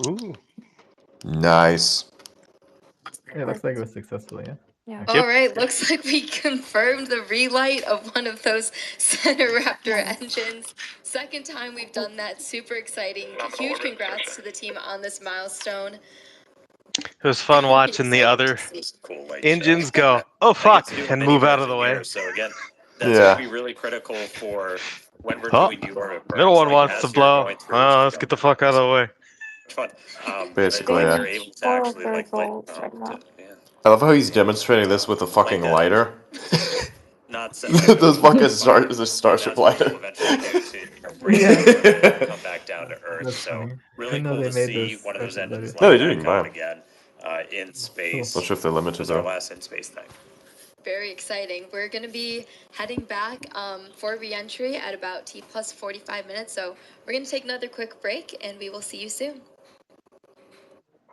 Ooh. Nice. Yeah, it looks like it was successful, yeah. Yeah. Actually, All right, looks like we confirmed the relight of one of those Center Raptor engines. Second time we've done that. Super exciting. Huge congrats to the team on this milestone. It was fun watching the Exciting to other see. Cool light engines show. go, oh I get fuck, to do a and mini move out of the version way. here, so again, that's Yeah. going to be really critical for when we're Oh, doing new orbit burns. middle one like, wants as to you're blow. going through, Oh, which let's is get the fuck out of the way. fun. Basically, and yeah. you're able to Four actually like light, vehicles right now. yeah, I love how he's demonstrating this with a fucking that lighter. not separate Those fucking fire. the Starship And that's what lighter. we'll eventually do to bring Yeah. it come back down to Earth. That's So funny. I really didn't know cool they to made see those one of those Starship engines letters. No, light they back didn't. on Wow. again in space. Not sure if they're limited This was our though. last in space thing. Very exciting. We're going to be heading back for re-entry at about T plus 45 minutes. So we're going to take another quick break and we will see you soon.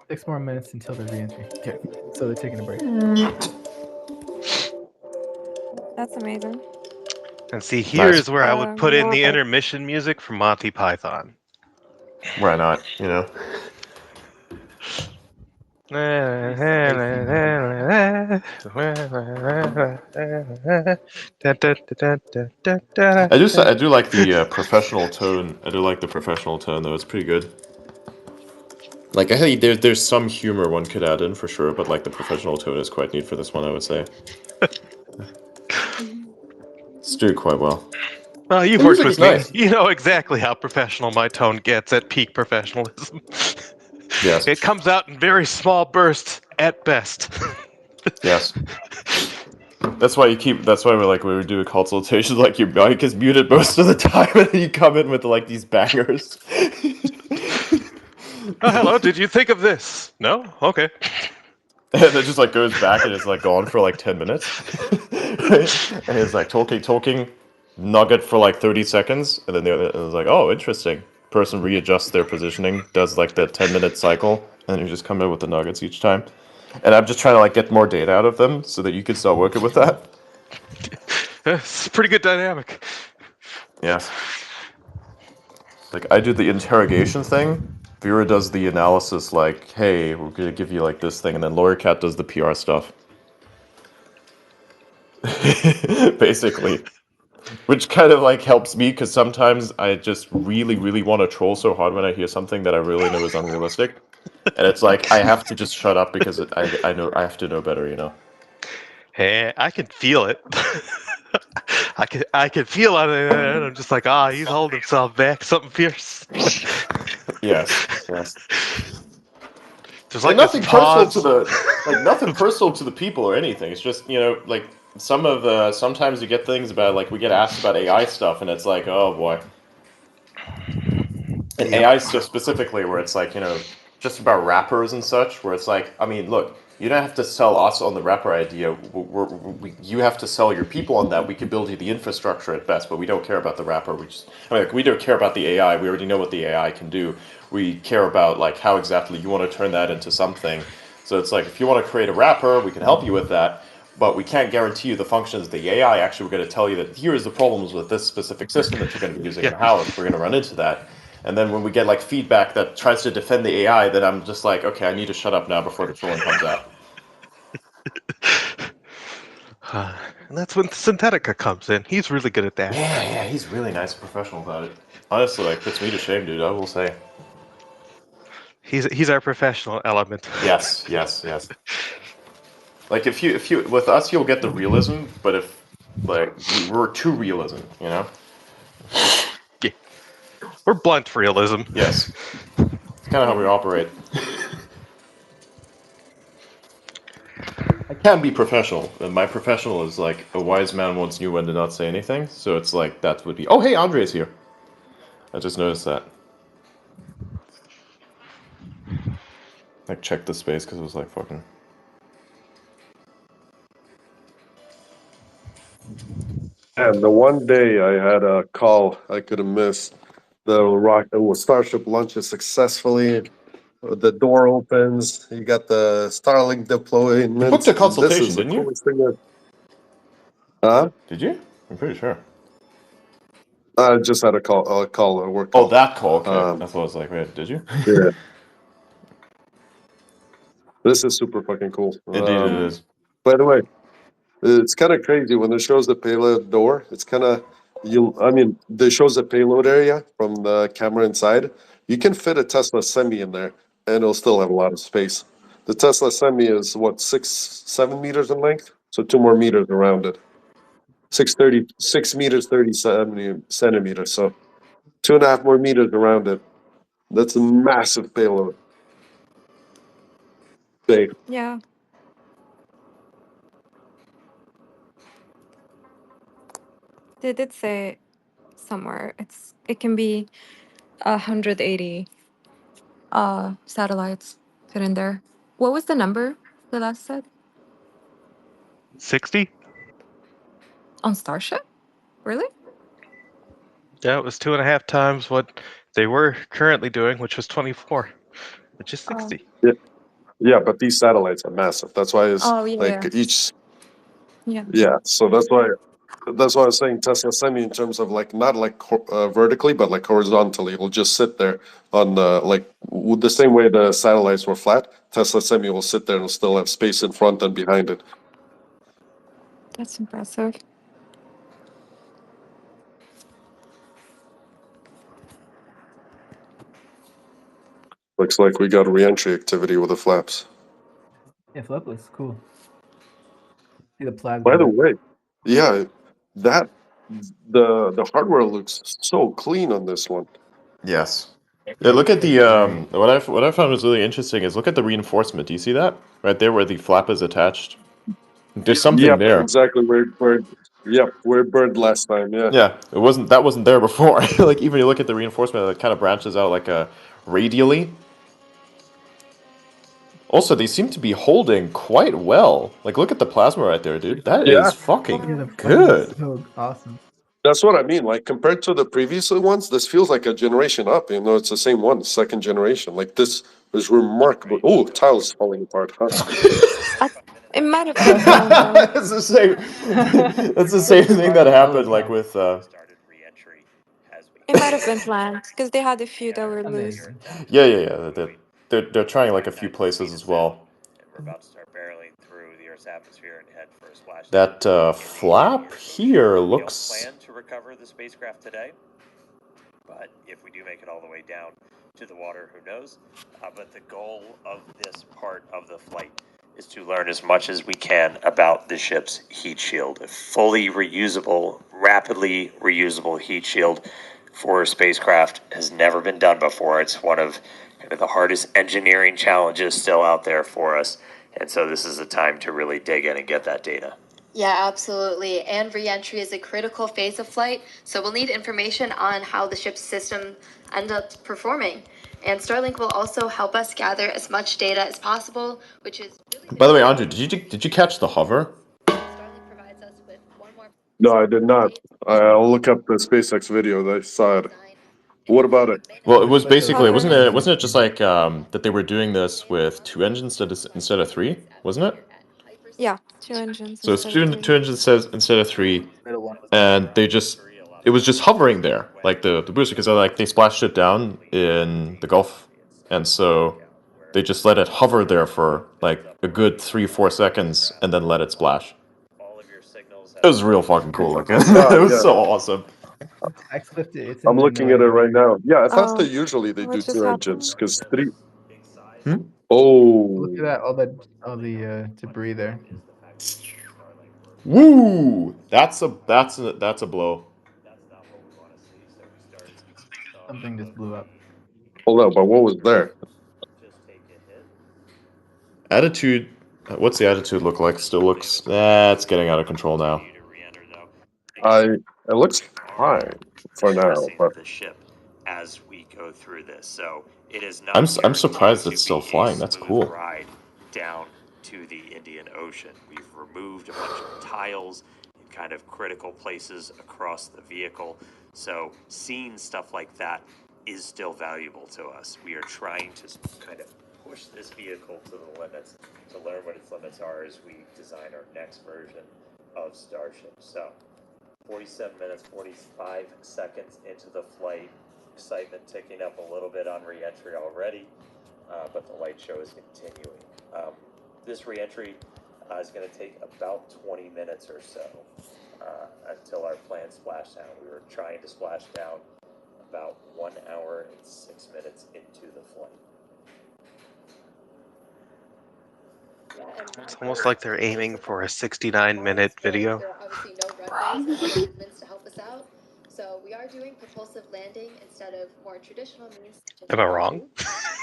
6 more minutes until the re-entry. Yeah. So they're taking a break. That's amazing. And see, here Nice. is where I would put in the Norbert. intermission music from Monty Python. Why not? You know. I do like the professional tone. I do like the professional tone though. It's pretty good. Like I think there's some humor one could add in for sure, but like the professional tone is quite neat for this one, I would say. It's doing quite well. Well, you've The worked music with is me. nice. You know exactly how professional my tone gets at peak professionalism. Yes. It comes out in very small bursts at best. Yes. That's why we would do a consultation, like your mic is muted most of the time, and then you come in with like these bangers. Oh, hello, did you think of this? No? Okay. And it just like goes back and it's like gone for like 10 minutes. Right? And it's like talking, nugget for like 30 seconds, and then it was like, oh, interesting. Person readjusts their positioning, does like the 10-minute cycle, and you just come in with the nuggets each time. And I'm just trying to like get more data out of them so that you can start working with that. It's a pretty good dynamic. Yes. Like I do the interrogation thing. Vera does the analysis, like, hey, we're gonna give you like this thing, and then Lawyer Cat does the PR stuff. Basically. Which kind of like helps me because sometimes I just really want to troll so hard when I hear something that I really know is unrealistic. And it's like I have to just shut up because I know I have to know better, you know. Hey, I can feel it. I can feel it, and I'm just like, he's holding himself back. Something fierce. Yes. There's And like this nothing personal to pause. nothing personal to the people or anything. It's just, you know, like sometimes you get things about like we get asked about AI stuff and it's like, oh boy. And Yep. AI stuff specifically where it's like, you know, just about rappers and such, where it's like, I mean, look, you don't have to sell us on the rapper idea. You have to sell your people on that. We can build you the infrastructure at best, but we don't care about the rapper. We don't care about the AI. We already know what the AI can do. We care about like how exactly you want to turn that into something. So it's like, if you want to create a rapper, we can help you with that. But we can't guarantee you the functions. The AI actually, we're going to tell you that here is the problems with this specific system that you're going to be using and how we're going to run into that. And then when we get like feedback that tries to defend the AI, then I'm just like, okay, I need to shut up now before the trolling comes out. And that's when Synthetica comes in. He's really good at that. Yeah, he's really nice and professional about it. Honestly, like puts me to shame, dude. I will say. He's our professional element. Yes. Like if you with us, you'll get the realism, but if like we're too realism, you know. Yeah. We're blunt realism. Yes. It's kind of how we operate. I can be professional, and my professional is like a wise man once knew when to not say anything. So it's like that would be. Oh, hey, Andre's here. I just noticed that. Like check the space because it was like fucking. And the one day I had a call I could have missed. The Starship launches successfully. The door opens. You got the Starlink deployment. You booked a This consultation, is the didn't you? coolest thing. Huh? Did you? I'm pretty sure. I just had a work Oh, call. that call. Okay, that's what I was like. Wait, did you? Yeah. This is super fucking cool. Indeed, it is. By the way, it's kind of crazy when it shows the payload door. It's kind of it shows the payload area from the camera inside. You can fit a Tesla Semi in there, and it'll still have a lot of space. The Tesla Semi is what 7 meters in length, so 2 more meters around it. 6 meters 30 centimeters. So 2.5 more meters around it. That's a massive payload. Big. Yeah. They did say somewhere it can be 180 satellites fit in there. What was the number the last said 60? on Starship? Really? Yeah, it was 2.5 times what they were currently doing, which was 24, which is 60. Yeah, but these satellites are massive. That's why it's Oh, yeah. each. Yeah. Yeah, so that's why I was saying Tesla Semi in terms of not vertically, but like horizontally. It'll just sit there on the same way the satellites were flat. Tesla Semi will sit there and still have space in front and behind it. That's impressive. Looks like we got re-entry activity with the flaps. Yeah, flap looks cool. See the plasma. By the there. way, yeah, the hardware looks so clean on this one. Yes. Yeah, look at the what I found was really interesting is look at the reinforcement. Do you see that right there where the flap is attached? There's something Yep, there. exactly where it burned last time. Yeah. Yeah, that wasn't there before. Like even you look at the reinforcement, it kind of branches out like radially. Also, they seem to be holding quite well. Like look at the plasma right there, dude. That Yeah. is fucking Yeah, the plasma good. is so awesome. That's what I mean. Like compared to the previous ones, this feels like a generation up. It's the same one, second generation. Like this is remarkable. Oh, tiles falling apart. Huh? It might have been planned though. That's the same. That's the same thing that happened like with. It might have been planned because they had a few that were loose. Yeah. They're trying like a few places as well. We're about to start barreling through the Earth's atmosphere and head for a splash. That flap here looks. Plan to recover the spacecraft today, but if we do make it all the way down to the water, who knows? But the goal of this part of the flight is to learn as much as we can about the ship's heat shield. A fully reusable, rapidly reusable heat shield for a spacecraft has never been done before. It's one of the hardest engineering challenges still out there for us. And so this is the time to really dig in and get that data. Yeah, absolutely. And re-entry is a critical phase of flight, so we'll need information on how the ship's system ends up performing. And Starlink will also help us gather as much data as possible, which is really. By the way, Andrew, did you catch the hover? Starlink provides us with one more. No, I did not. I'll look up the SpaceX video. I saw it. What about it? Well, it was basically Hover. wasn't it just like that they were doing this with 2 engines instead of 3, wasn't it? Yeah, 2 engines. So it's instead of 2 3. engines instead of 3, Middle one was and it was just hovering there, like the booster, because they splashed it down in the Gulf, and so they just let it hover there for like a good 3-4 seconds, and then let it splash. It was real fucking cool looking. It was Yeah. so awesome. I clipped it. It's in I'm the looking at Noya it right now. Yeah, I thought that Oh, usually they do what just 2 happened? engines because 3. Hmm? Oh. Look at that, all the debris there. Woo! That's a blow. Something just blew up. Hold on, but what was there? Attitude. What's the attitude look like? Still looks. It's getting out of control now. It looks fine for now, but the ship as we go through this. So it is not. I'm surprised it's still to be a flying. That's smooth cool. Ride down to the Indian Ocean. We've removed a bunch of tiles in kind of critical places across the vehicle. So seeing stuff like that is still valuable to us. We are trying to kind of push this vehicle to the limits to learn what its limits are as we design our next version of Starship. So, 47 minutes, 45 seconds into the flight. Excitement ticking up a little bit on re-entry already, but the light show is continuing. This re-entry is going to take about 20 minutes or so until our planned splashdown. We were trying to splash down about 1 hour and 6 minutes into the flight. It's almost like they're aiming for a 69-minute video. There are obviously no runways and no movements to help us out. So we are doing propulsive landing instead of more traditional means. Am I wrong?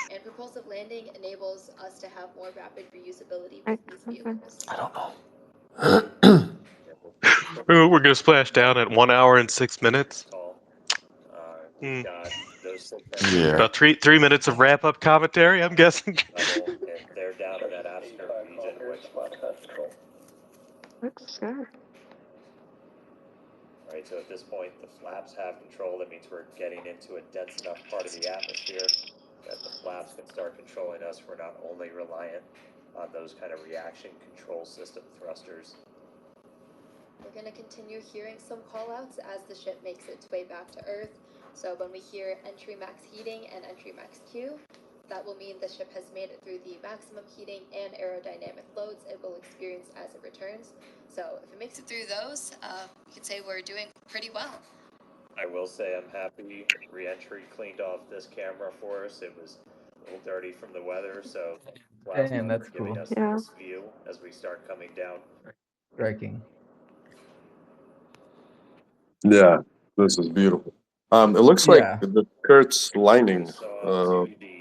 And propulsive landing enables us to have more rapid reusability with these vehicles. I don't know. We're going to splash down at 1 hour and 6 minutes. Yeah. About three minutes of wrap-up commentary, I'm guessing. They're down in that asteroid region, which Looks good. right, so at this point, the flaps have control. That means we're getting into a dense enough part of the atmosphere that the flaps can start controlling us. We're not only reliant on those kind of reaction control system thrusters. We're going to continue hearing some callouts as the ship makes its way back to Earth. So when we hear entry max heating and entry max Q, that will mean the ship has made it through the maximum heating and aerodynamic loads it will experience as it returns. So if it makes it through those, we can say we're doing pretty well. I will say I'm happy re-entry cleaned off this camera for us. It was a little dirty from the weather, so Damn, that's giving cool. us this view as we start coming down. Striking. Yeah, this is beautiful. It looks like the skirt's lining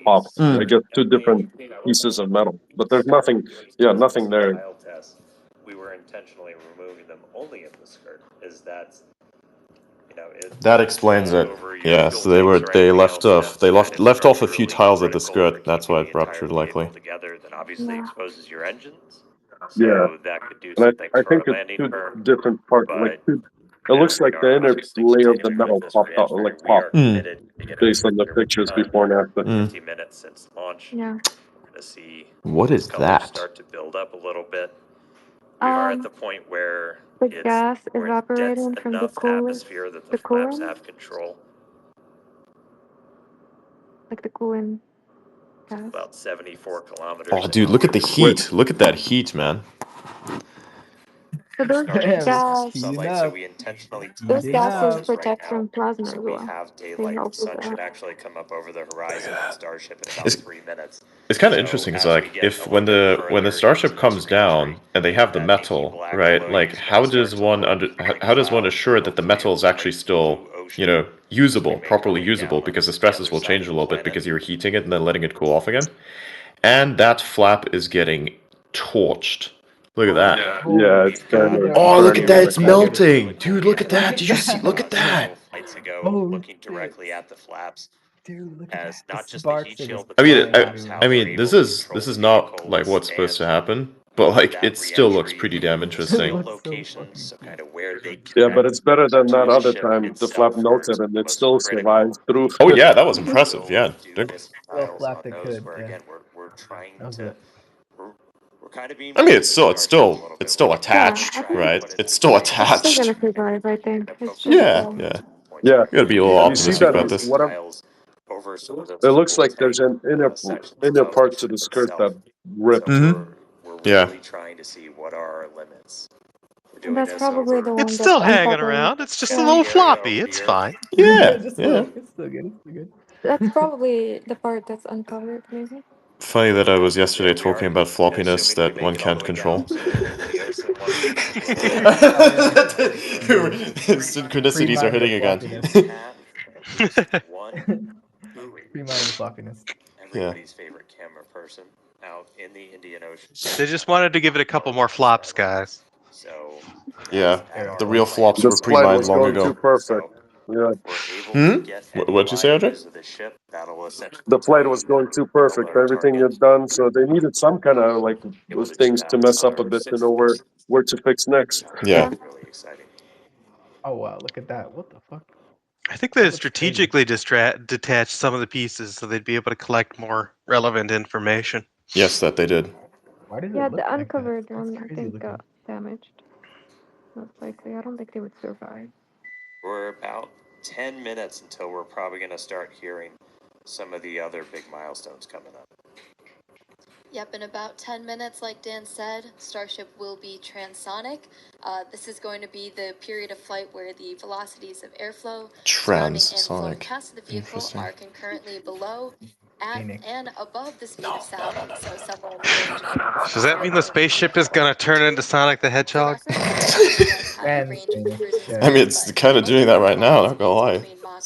popped. I guess two different pieces of metal, but there's nothing. Yeah, nothing there. We were intentionally removing them only in the skirt. Is that, you know, That explains it. Yeah, so they left off a few tiles of the skirt. That's why it ruptured likely. Together, that obviously exposes your engines. Yeah, So that could do and something I for think a it's landing two burn. different parts. Like two, it looks like the inner layer of the metal popped out, like popped, based on the pictures before and after. 50 minutes since launch. Yeah. To see What is colors that? start to build up a little bit. We are at the point where the it's gas dense evaporating from the enough coolant, atmosphere that the the flaps coolant, have control. like the coolant gas. About 74 kilometers. Oh, dude, look at the heat. Look at that heat, man. So those gas, Sunlight, so we intentionally those test gases right protect now. from plasma as So we well. have They daylight. help The with sun should that. actually come up over the horizon on Starship in about 3 minutes. It's kind of So interesting. It's as we like get if a when little bit the further Starship into comes this re-entry, down and they have the that metal, inky black right? glow Like is how gonna does start to one look like how does one clouds assure that the metal is filtering actually right still, blue ocean. you know, usable, We may properly coming usable? down Because the on stresses other will side change of a the little bit planet. because you're heating it and then letting it cool off again. And that flap is getting torched. Look at that. Yeah, it's kind of Oh, look at that! burning It's melting, dude. Look at that! Did you see? Look at that! Flights ago, Oh, looking directly at the flaps. Dude, look at As that. The not just the heat sparks are shield, just but I mean, flying the I, flaps, how I they're mean, able this to is control the not vehicle like to what's supposed to stand happen, but like that it still looks re-entry pretty damn in interesting. looks so location, fucking so cool. kind of where they Yeah, connect but it's better than to that the other ship time. The flap itself melted for and it most still critical survives through. Oh yeah, that was impressive. Yeah, do this Well, trials flap on that those could, where yeah. again we're trying That was to it. we're kind of being I mean, modern it's with still Starship a little bit. it's still We're attached, I trying to right? put it It's still It's still attached. gonna survive, I think. It's just Yeah, yeah. Yeah, You gotta be a little you see optimistic that about this. what trials over some of it those looks fuel like there's tank an sections inner of the part to ship the skirt itself. that So ripped. Mm-hmm. we're Yeah. really trying to see what are our limits. We're And doing that's this probably over the It's one that's still hanging uncovered. around. It's just a Yeah. little the area over floppy. the It's Earth. fine. Yeah, Just yeah. It's still good. It's still good. That's probably the part that's uncovered, maybe. Funny that I was yesterday We are talking about floppiness assuming we that make one it all can't the way down control. to the ocean one piece is where Synchronicities are Pre-mine the hitting again. floppiness. at least one Pre-mine the floppiness. everybody's favorite camera person out in the Indian Ocean. They just wanted to give it a couple more flops, guys. So Yeah, Era the flop. real flops were This flight pre-mined was long going too ago. perfect. Yeah, we're able Hmm? to get any What'd you say, live Adrian? views of the ship. That'll essentially the flight was tell you going too perfect. our Everything target. had done, so they needed some kind of like Able to do things that to with mess up a our bit to six know where to fix next. Yeah. really exciting. Oh wow, look at that. What the fuck? I think That they looks strategically detached some of the pieces so they'd be able to collect more relevant information. Yes, that they did. Why does Yeah, it look the like that? uncovered That's one, I crazy think, looking. got damaged. Most likely, I don't think they would survive. We're about 10 minutes until we're probably going to start hearing some of the other big milestones coming up. Yep, in about 10 minutes, like Dan said, Starship will be transonic. This is going to be the period of flight where the velocities of airflow surrounding and flowing Transonic. past the vehicle Interesting. are concurrently below, at, Phoenix. and above the speed of sound, so somewhere in the range of Does that mean the spaceship is gonna turn into Sonic the For Hedgehog? reference, Starship does have a range of Phoenix, cruising yeah. I mean, speeds, it's but kind of most doing of that them right fly now, at not gonna speeds lie. between Mach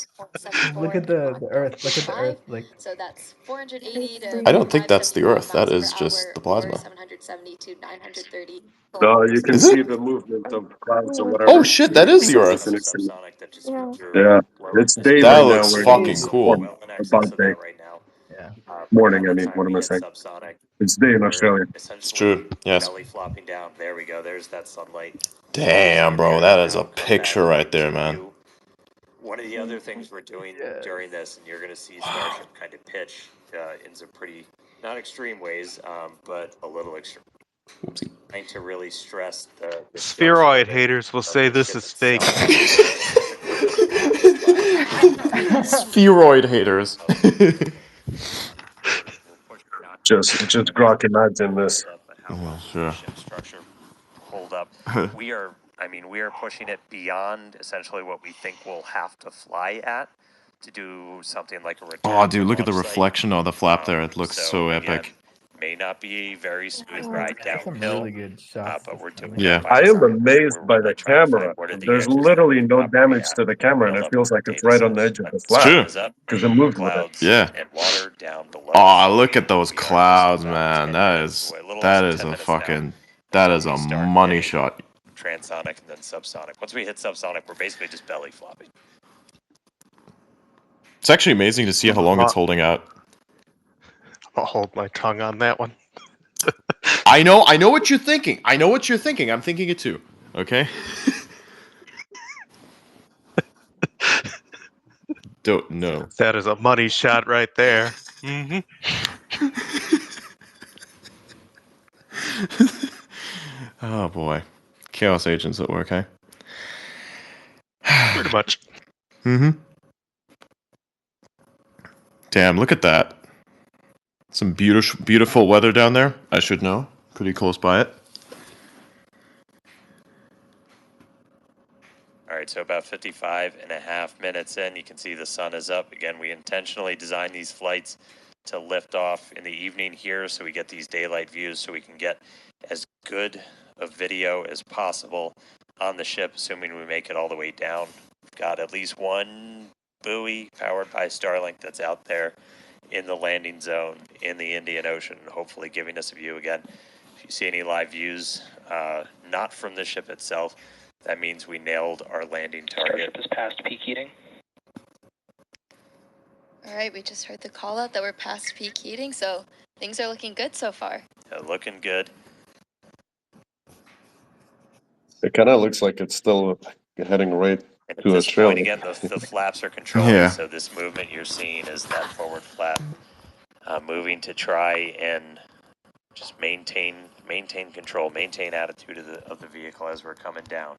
0.74 Look at and the Mach Earth. Look at the 1.5. Earth. Like, So that's 480 to I don't think that's the 575 Earth. That miles is per just hour, the or plasma. 770 to 930 You can Is see it? the movement of clouds or Oh whatever. shit, You that can is the see the Earth. Phoenix thing. subsonic that just Yeah. went through Yeah, low it's day That right atmosphere. now looks where it fucking is cool. Well in excess about of day. that right now. yeah. Morning, By I the mean, time what we am I hit saying? subsonic, It's day in we're Australia. It's essentially true. Yes. belly flopping down. There we go. There's that sunlight. Damn, bro, There that to is a now come picture back right there, into man. view. One of the other things we're doing during this, and you're going to see Starship kind of pitch in some pretty, not extreme ways, but a little extreme. Whoopsie. Trying to really stress the Spheroid haters will say this is fake. Spheroid haters. Just grok imagine this. Well, sure. Ship structure hold up. We are pushing it beyond essentially what we think we'll have to fly at to do something like a return Oh, dude, to look at the launch site. reflection of the flap there. It looks so again, epic. may not be a very smooth Yeah. ride There's some downhill, really good shots. but we're this time. doing Yeah. that by I am design. amazed We're by really the trying to find camera. what are the There's edges that literally we no can operate damage at, to the camera, and build it up feels our like it's data right on sets. the edge of the But It's flap true. sun is up, because it moved with it. clouds Yeah. and water down below. Oh, So look at those we are just clouds, about man. 10 That minutes is away, a little less that than is 10 a minutes now fucking that until is we a start money hitting shot. transonic and then subsonic. Once we hit subsonic, we're basically just belly flopping. It's actually amazing to see how long it's holding out. I'll hold my tongue on that one. I know what you're thinking. I know what you're thinking. I'm thinking it too. Okay? Don't know. That is a money shot right there. Mm-hmm. Oh boy. Chaos agents at work, eh? Pretty much. Mm-hmm. Damn, look at that. Some beautiful weather down there. I should know. Pretty close by it. All right, so about 55 and a half minutes in, you can see the sun is up. Again, we intentionally designed these flights to lift off in the evening here so we get these daylight views so we can get as good a video as possible on the ship, assuming we make it all the way down. We've got at least one buoy powered by Starlink that's out there in the landing zone in the Indian Ocean, hopefully giving us a view again. If you see any live views, not from the ship itself, that means we nailed our landing target. Starship is past peak heating. All right, we just heard the call out that we're past peak heating, so things are looking good so far. Looking good. It kind of looks like it's still heading right And at to this point, Australia. again, the flaps are controlling, Yeah. so this movement you're seeing is that forward flap moving to try and just maintain control, maintain attitude of the vehicle as we're coming down.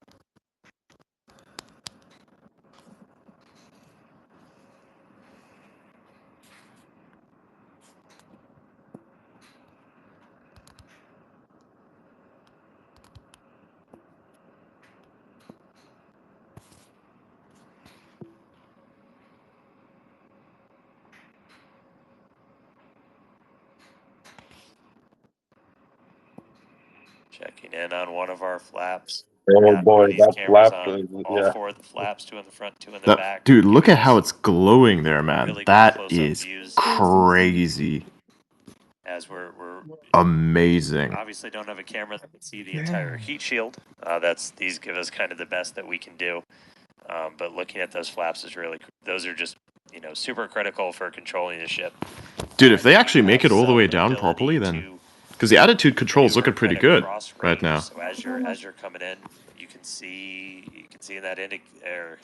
Checking in on one of our flaps. Oh Got one boy, of these that cameras flap, on all yeah. four of the flaps, two in the front, two in the back. Dude, look giving at how us it's glowing there, man. really good That close-up is views crazy. as we're Amazing. obviously don't have a camera that can see the entire heat shield. These give us kind of the best that we can do. But looking at those flaps is really, those are just, super critical for controlling the ship. Dude, if they actually make it all the way down properly, then... Because the attitude control's looking pretty good right now. So as you're coming in, you can see in that indicator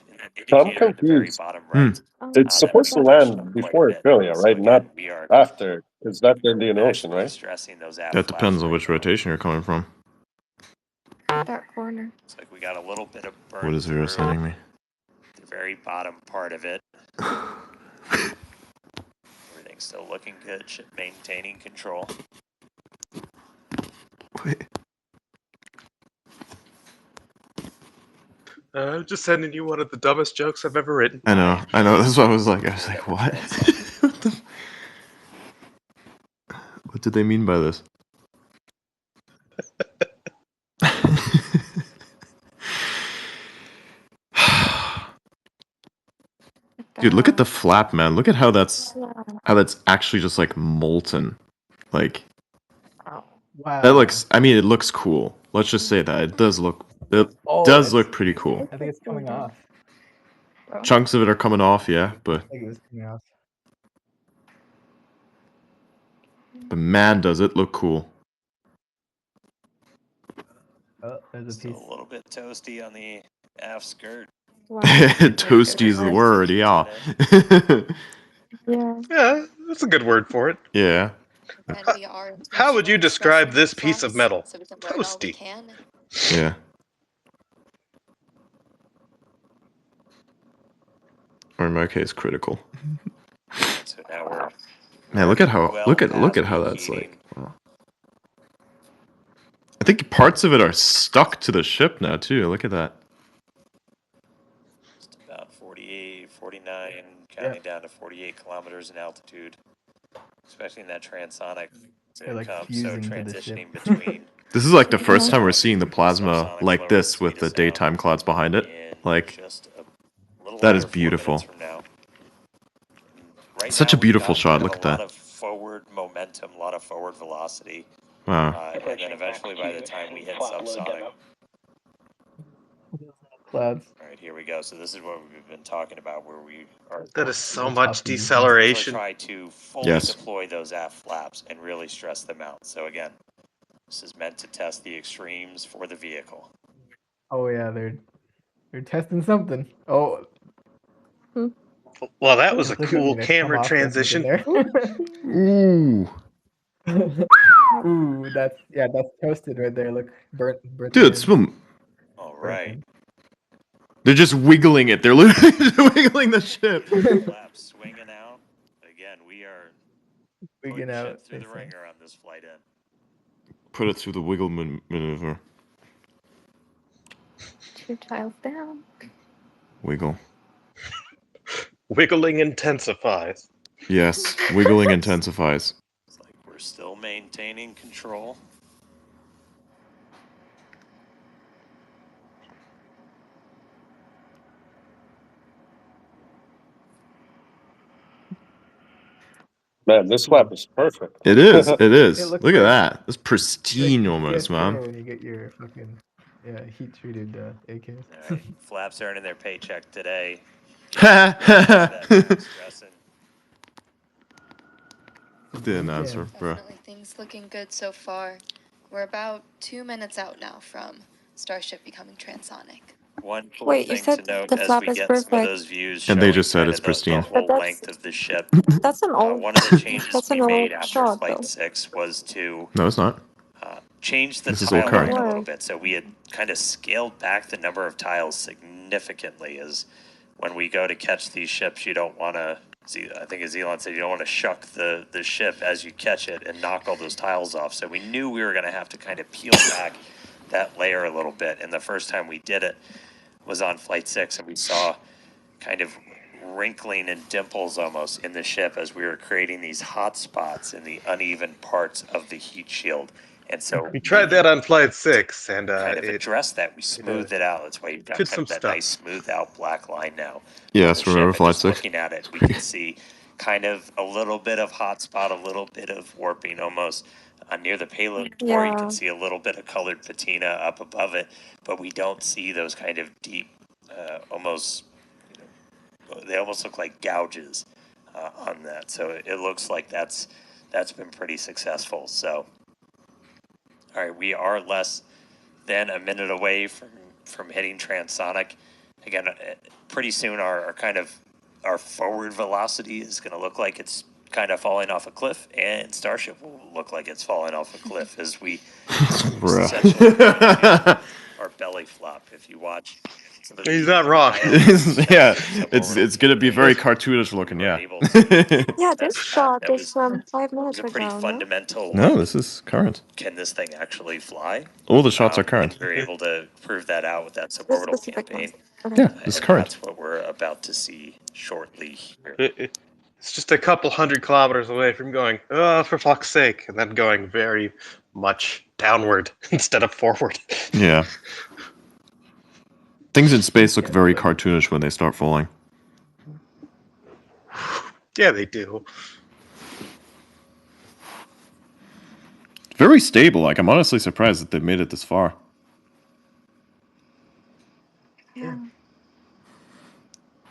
So I'm at the very confused. bottom right. It's That supposed to we've pushed up land quite a before bit. Australia, So right? again, Not we are after, because that's the Indian Ocean, maximally right? stressing those aft That flaps depends on right which now. rotation you're coming from. that corner. Looks like we got a little bit of burn. What is Vero through sending me? the very bottom part of it. Everything's still looking good. Ship maintaining control. Wait. I'm just sending you one of the dumbest jokes I've ever written. I know. That's what I was like, what? What did they mean by this? Dude, look at the flap, man. Look at how that's actually just like molten. Like Wow. that looks. I mean, it looks cool. Let's just say that it does look. It does look pretty cool. I think it's coming off. Chunks of it are coming off, yeah, but I think it was coming off. man, does it look cool. Oh, there's a Still piece. a little bit toasty on the aft skirt. Toasty is the word, yeah. Yeah, that's a good word for it. Yeah. And we are How would you describe stressing this piece of flaps metal? so we can burn all we Toasty. can. Yeah. Or in my case, critical. So now we're Man, look at how look at how that's like. Wow. I think parts of it are stuck to the ship now too. Look at that. just about 48, 49, counting down to 48 kilometers in altitude. Especially in that transonic. They're like so fusing to the transitioning ship. between. This is like the first time we're seeing the plasma like this with the daytime clouds behind it. Like that is beautiful. Right Such now, a beautiful we've got shot. kind of Look at a lot that. of forward momentum, a lot of forward velocity. Wow. And then eventually, by the time we hit subsonic. Clouds. All right, here we go. So this is what we've been talking about, where we are. That is so Top much view. deceleration. Try to fully Yes. deploy those aft flaps and really stress them out. So again, this is meant to test the extremes for the vehicle. Oh yeah, they're testing something. Oh, Well, that was a looks like it was cool gonna camera come off for a second transition. Ooh. Ooh, that's toasted right there. Look, burnt. Dude, it's swim. All right. They're just wiggling it. They're literally just wiggling the ship. Flaps swinging out. Again, we are Wigging putting out, shit through they the say. ringer on this flight in. Put it through the wiggle maneuver. 2 tiles down. Wiggle. Wiggling intensifies. Yes, wiggling intensifies. It's like we're still maintaining control. Man, this flap is perfect. It is. It is. It looks Look at like- that. It's pristine Like almost, CS:GO man. When you get your fucking heat treated AKs. All right. Flaps earning their paycheck today. Didn't answer, bro. Definitely things looking good so far. We're about 2 minutes out now from Starship becoming transonic. One cool Wait, you thing said to note the as flap we is get some of perfect. those views And they showing just said kind it's of pristine. the whole But length of the ship. That's an old. One of the changes That's we an made old after shot, Flight though. 6 was to No, it's not. change the This is all tile current. line a little bit. So we had kind of scaled back the number of tiles significantly. As when we go to catch these ships, you don't want to. I think as Elon said, you don't want to shuck the ship as you catch it and knock all those tiles off. So we knew we were going to have to kind of peel back that layer a little bit. And the first time we did it was on Flight 6, and we saw kind of wrinkling and dimples almost in the ship as we were creating these hot spots in the uneven parts of the heat shield. And so We tried that on Flight 6, and kind of it addressed that. We smoothed it out. That's why you've got did kind some of that stuff. nice smooth out black line now. Yes, The remember ship, and Flight just 6? looking at it, we can see kind of a little bit of hot spot, a little bit of warping almost near the payload core. You Yeah. can see a little bit of colored patina up above it, but we don't see those kind of deep, almost, they almost look like gouges on that. So it looks like that's been pretty successful. So, all right, we are less than a minute away from hitting transonic. Again, pretty soon our kind of our forward velocity is going to look like it's kind of falling off a cliff, and Starship will look like it's falling off a cliff as we essentially belly flop. If you watch some of He's the not wrong. Yeah, it's gonna be very cartoonish looking. Yeah. Yeah, this test shot that is was from 5 minutes a pretty ago, no? fundamental. No, like, this is current. can this thing actually fly? All the shots are And current. we were able to prove that out with that This suborbital specific campaign. one. Yeah, Okay. this is And current. that's what we're about to see shortly here. It's just a couple 100 kilometers away from going, oh, for fuck's sake, and then going very much downward instead of forward. Yeah. Things in space look very cartoonish when they start falling. Yeah, they do. Very stable. Like, I'm honestly surprised that they've made it this far. Yeah.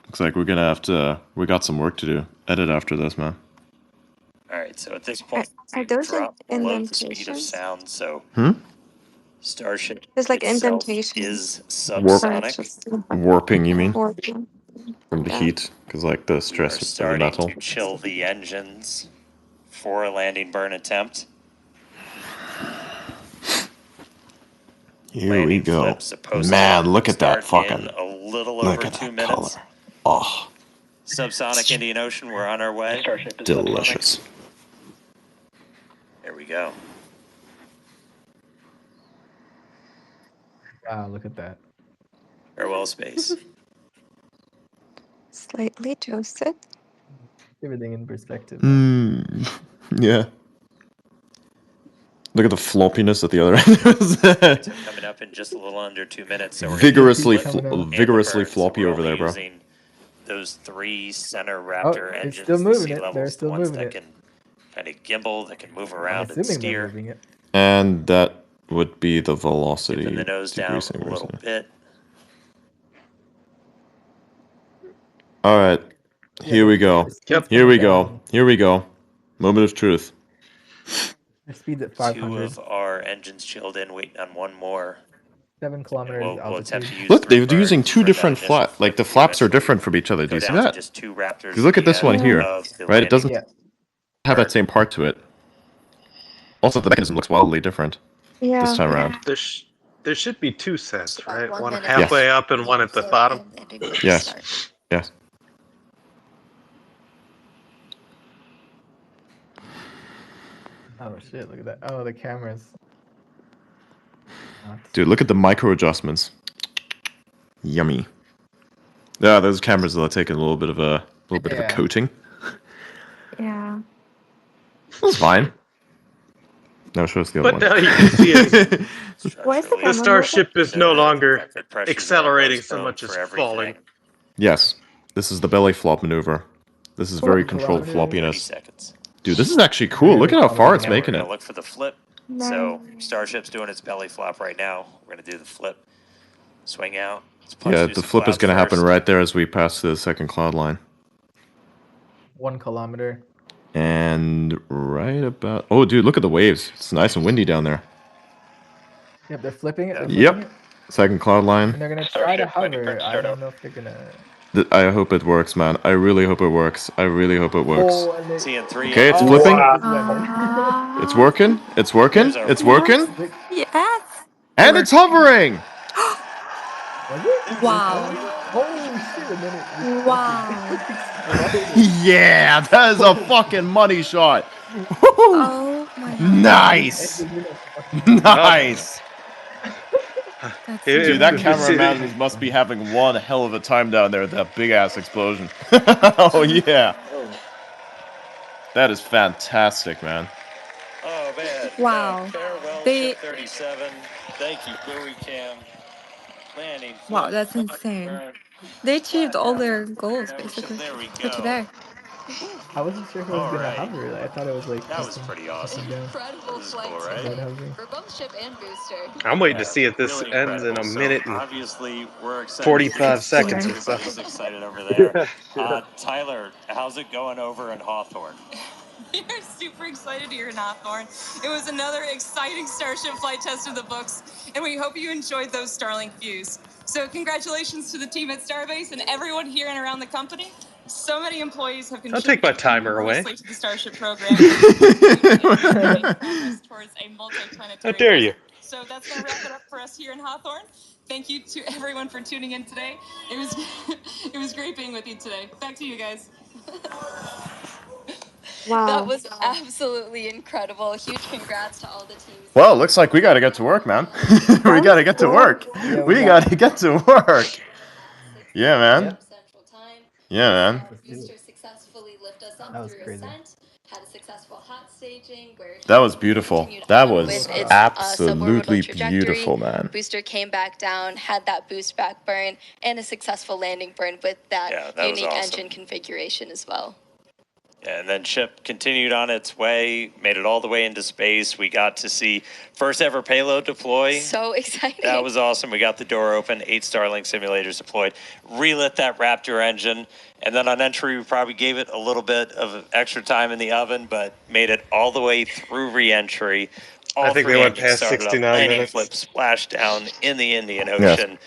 Looks like we're gonna have to. We got some work to do. Edit after this, man. All right, so at this point, Are those drop below the speed of indentations? sound. So Hmm? Starship There's like itself indentations. is Warp. subsonic. Warping, you mean? Warping. From the heat, because like the We are stress of the starting metal. to chill the engines for a landing burn attempt. Here we Landing go. flip supposed Man, to look at that start fucking. in a little Look over at 2 that minutes. color. Oh, Subsonic Indian Ocean, we're on our way. Starship is delicious. There we go. Wow, look at that. Farewell space. Slightly toasted. Everything in perspective. Yeah. Look at the floppiness at the other end. So coming up in just a little under 2 minutes. So we're vigorously, gonna do the flip and the vigorously burn. So floppy we're over there, only bro. using those 3 center Oh, Raptor it's engines, still the moving sea it. levels, They're the still ones moving that it. can kind of gimbal, that can move I'm around and assuming they're steer. moving it. And that would be the velocity. Dipping the nose down decreasing a little recently. bit. All right, here we go. Yep. Here we go. Here we go. Moment of truth. Their speed's at 2 500. of our engines chilled in, waiting on 1 more. 7 kilometers We'll attempt altitude. to use Look, 3 they're using burns 2 for that different initial flaps. Like the flip. flaps are Eventually different from each other. Do go you see down to that? just 2 Raptors. If you look at this one here, of the right? It doesn't Yeah. have that same part to it. Also, the mechanism looks wildly different Yeah. this time around. There should be 2 sets, right? 1 One minute halfway Yes. up and one at the bottom. Yes. Yes. Oh shit, look at that. Oh, the cameras. Dude, look at the micro adjustments. Yummy. Yeah, those cameras are taking a little bit of a Yeah. coating. Yeah. That's fine. No, show us the other But one. now you can see it. Why is the The camera Starship is no longer Record pressures are accelerating almost so known much as for falling. everything. Yes, this is the belly flop maneuver. This is very controlled 30 floppiness. seconds. Dude, this is actually cool. Look at how far it's Now we're making gonna it. look for the flip. So Starship's doing its belly flop right now. We're gonna do the flip. Swing out. Let's punch Yeah, through the some flip is clouds going to happen first. right there as we pass the second cloud line. 1 kilometer. And right about... Oh, dude, look at the waves. It's nice and windy down there. Yep, they're flipping it. They're flipping Yep. it. Second cloud line. And they're gonna try to hover. I don't know if they're gonna. I hope it works, man. I really hope it works. I really hope it works. Oh, and they... Seeing 3. Okay, it's Oh, flipping. wow. It's working. It's working. It's working. Yes. And it's hovering. Was it? Wow. Oh shit! And then it Wow. Yeah, that is a fucking money shot. Oh my god. Nice. Nice. That's Dude, that amazing. cameraman must be having one hell of a time down there with that big ass explosion. Oh yeah. That is fantastic, man. Oh man. Wow. Farewell, They- Ship 37. Thank you, buoy cam. Landing. Wow, flip, that's insane. burn. They achieved all their goals basically There we for go. today. I wasn't sure if it was gonna Alright. hover. I thought it was like. That was pretty awesome. Incredible This is flight cool, right? team Hovering. for both ship and booster. I'm waiting to see if this Really ends in a incredible. minute So and obviously we're excited. 45 seconds or so. Everybody's excited over there. Tyler, how's it going over in Hawthorne? We are super excited here in Hawthorne. It was another exciting Starship flight test of the books, and we hope you enjoyed those Starlink views. So congratulations to the team at Starbase and everyone here and around the company. So many employees have I'll take my timer away. enormously to the Starship program. Towards a multi-planetary How dare you? So that's going to wrap it up for us here in Hawthorne. Thank you to everyone for tuning in today. It was it was great being with you today. Back to you guys. Wow. That was absolutely incredible. Huge congrats to all the teams. Well, looks like we gotta get to work, man. We gotta get to work. Yeah, We gotta get to work. Yeah, man. Yep. Central Time. Yeah, man. Let's do Booster it. successfully lift us up That was through crazy. ascent. Had a successful hot staging where That was beautiful. continued That on was with its, absolutely suborbital trajectory. beautiful, man. Booster came back down, had that boost back burn, and a successful landing burn with that, Yeah, that was unique awesome. engine configuration as well. And then ship continued on its way, made it all the way into space. We got to see first ever payload deploy. So exciting. That was awesome. We got the door open, 8 Starlink simulators deployed, relit that Raptor engine, and then on entry we probably gave it a little bit of extra time in the oven, but made it all the way through re-entry. I think three they went engines past started up, 69 landing minutes. flip, splashdown down in the Indian Yes. Ocean.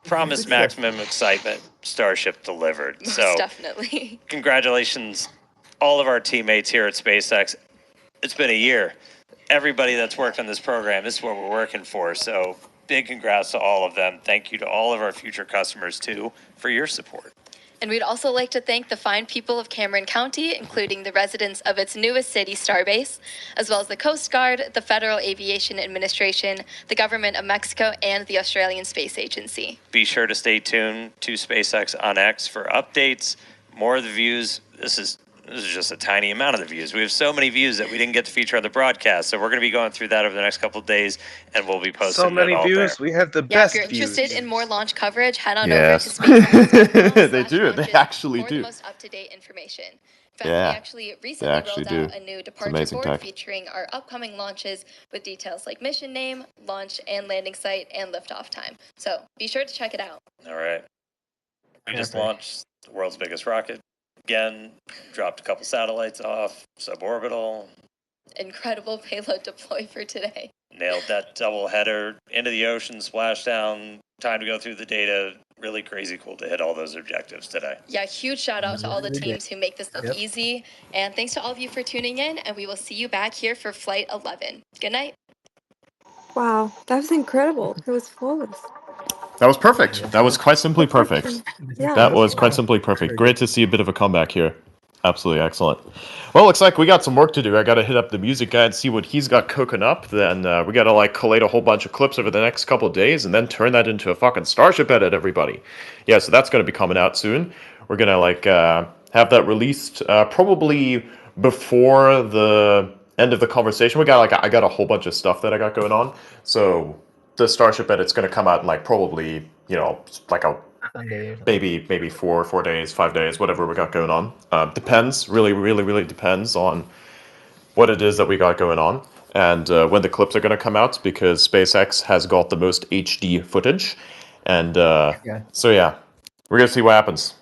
Promised maximum excitement. Starship delivered. Most So definitely. congratulations, all of our teammates here at SpaceX. It's been a year. Everybody that's worked on this program, this is what we're working for. So big congrats to all of them. Thank you to all of our future customers, too, for your support. And we'd also like to thank the fine people of Cameron County, including the residents of its newest city, Starbase, as well as the Coast Guard, the Federal Aviation Administration, the Government of Mexico, and the Australian Space Agency. Be sure to stay tuned to SpaceX on X for updates, more of the views. This is just a tiny amount of the views. We have so many views that we didn't get to feature on the broadcast. So we're going to be going through that over the next couple of days, and we'll be posting So many it all views. there. We have the Yeah, best if you're views. interested in more launch coverage, head on Yes. over to SpaceX.com/launches They do. They actually for do. the most up-to-date information. In fact, Yeah, we actually recently actually rolled out do. a new It's departure amazing board tech. featuring our upcoming launches with details like mission name, launch and landing site, and liftoff time. So be sure to check it out. All right. We Yeah, just okay. launched the world's biggest rocket. Again, dropped a couple satellites off, suborbital, Incredible payload deploy for today. nailed that double header into the ocean, splashdown, time to go through the data. Really crazy cool to hit all those objectives today. Yeah, huge shout out to all the Really good. teams who make this look Yep. easy. And thanks to all of you for tuning in, and we will see you back here for Flight 11. Good night. Wow, that was incredible. It was flawless. That was perfect. That was quite simply perfect. Yeah. That was quite simply perfect. Great to see a bit of a comeback here. Absolutely excellent. Well, looks like we got some work to do. I got to hit up the music guy and see what he's got cooking up. Then we got to like collate a whole bunch of clips over the next couple of days and then turn that into a fucking Starship edit, everybody. Yeah, so that's going to be coming out soon. We're going to like have that released probably before the end of the conversation. We got like I got a whole bunch of stuff that I got going on. So the Starship edit's going to come out in like probably, you know, like a Sunday. maybe 4 days, 5 days, whatever we got going on. Depends, really depends on what it is that we got going on and when the clips are going to come out, because SpaceX has got the most HD footage, and so yeah, we're gonna see what happens.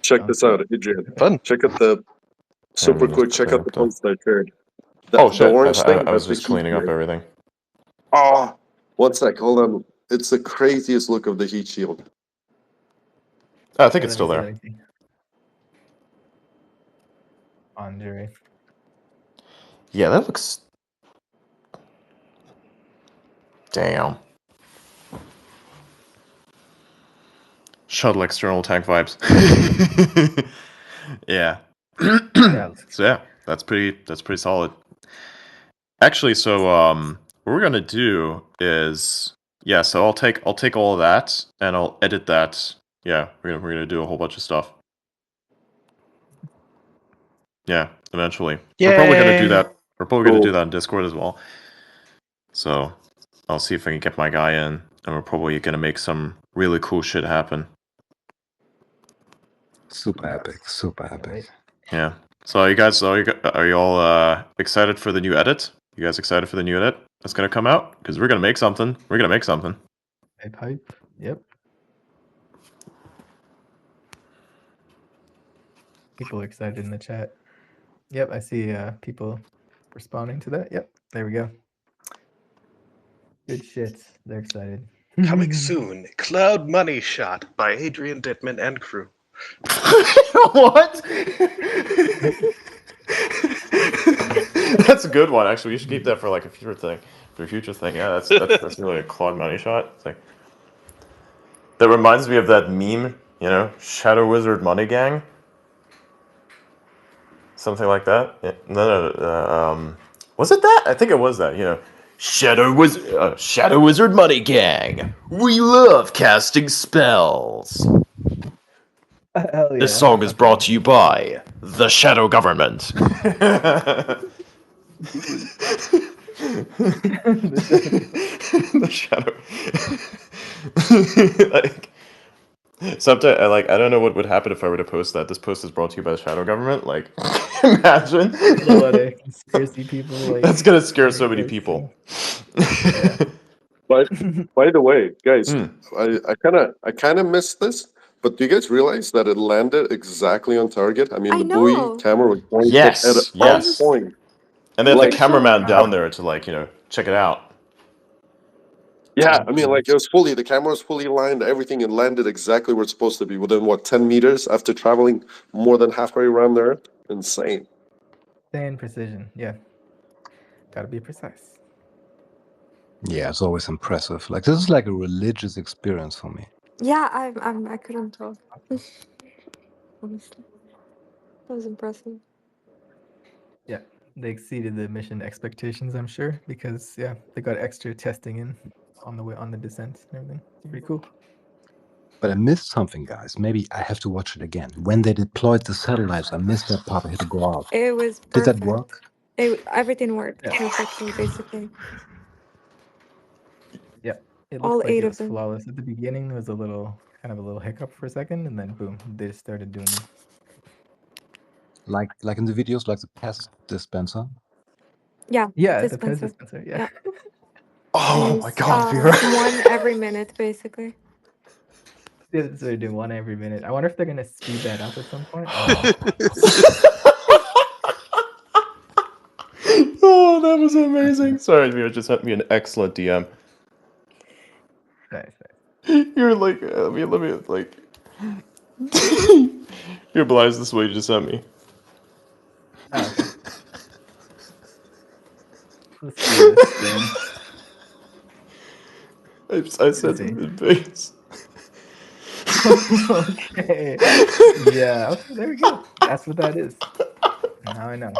Check this out, Adrian. Fun. Check out the super quick. Check out the post I shared. The, Oh shit! The orange thing. I was that's just the heat cleaning up shield. everything. Oh, one sec. Hold on. It's the craziest look of the heat shield. I think it's still there. Andre. Yeah, that looks. Damn. Shuttle external tank vibes. Yeah. So yeah, that's pretty solid. Actually, so what we're gonna do is so I'll take all of that and I'll edit that. Yeah, we're gonna do a whole bunch of stuff. Yeah, eventually. We're probably gonna do that. We're probably gonna do that in Discord as well. So I'll see if I can get my guy in, and we're probably gonna make some really cool shit happen. Super epic. Super epic. Yeah. So are you all excited for the new edit? You guys excited for the new edit that's gonna come out? Because we're gonna make something. We're gonna make something. Hype. Yep. People are excited in the chat. Yep, I see people responding to that. Yep, there we go. Good shit. They're excited. Coming soon, Cloud Money Shot by Adrian Dittmann and crew. What? That's a good one, actually. We should keep that for like a future thing. For a future thing, yeah, that's really a Claude money shot. It's like, that reminds me of that meme, you know, Shadow Wizard Money Gang. Something like that. Yeah. No. Was it that? I think it was that. You know, Shadow Wizard Money Gang. We love casting spells. Hell yeah. This song is brought to you by the Shadow Government. The Shadow. Like, sometimes I don't know what would happen if I were to post that. This post is brought to you by the Shadow Government. Like, imagine. A lot of conspiracy people. Like, that's gonna scare so many people. Yeah. But by the way, guys, Hmm. I kind of missed this. But do you guys realize that it landed exactly on target? I mean, I the buoy know. camera was pointed Yes, at yes. on point. And they had Like, the cameraman Wow. down there to, like, you know, check it out. yeah, I mean, like, the camera was fully lined, everything, and landed exactly where it's supposed to be within, what, 10 meters after traveling more than halfway around the Earth? Insane. Insane precision. Yeah. Gotta be precise. Yeah, it's always impressive. Like this is like a religious experience for me. Yeah, I couldn't tell. Honestly, that was impressive. Yeah. They exceeded the mission expectations, I'm sure, because yeah, they got extra testing in on the way on the descent and everything. It's pretty cool. But I missed something, guys. Maybe I have to watch it again. When they deployed the satellites, I missed that part. I had to go out. It was Did that perfect. work? Everything worked Yeah. perfectly, basically. Yeah. It All looked like 8 it of was them. flawless. At the beginning, there was a little hiccup for a second, and then boom, they just started doing them. Like in the videos, like the pest dispenser. Yeah. Yeah, the Dispenser. Pez dispenser. Yeah. Oh my god, Vera. One every minute, basically. Yeah, so they're doing one every minute. I wonder if they're gonna speed that up at some point. Oh, that was amazing. Sorry, Vera just sent me an excellent DM. Nice. You're like, let me, like... You're blind, this way you just sent me. Oh, okay. Let's see this then. I sent him in base. Okay. Yeah, okay, there we go. That's what that is. Now I know.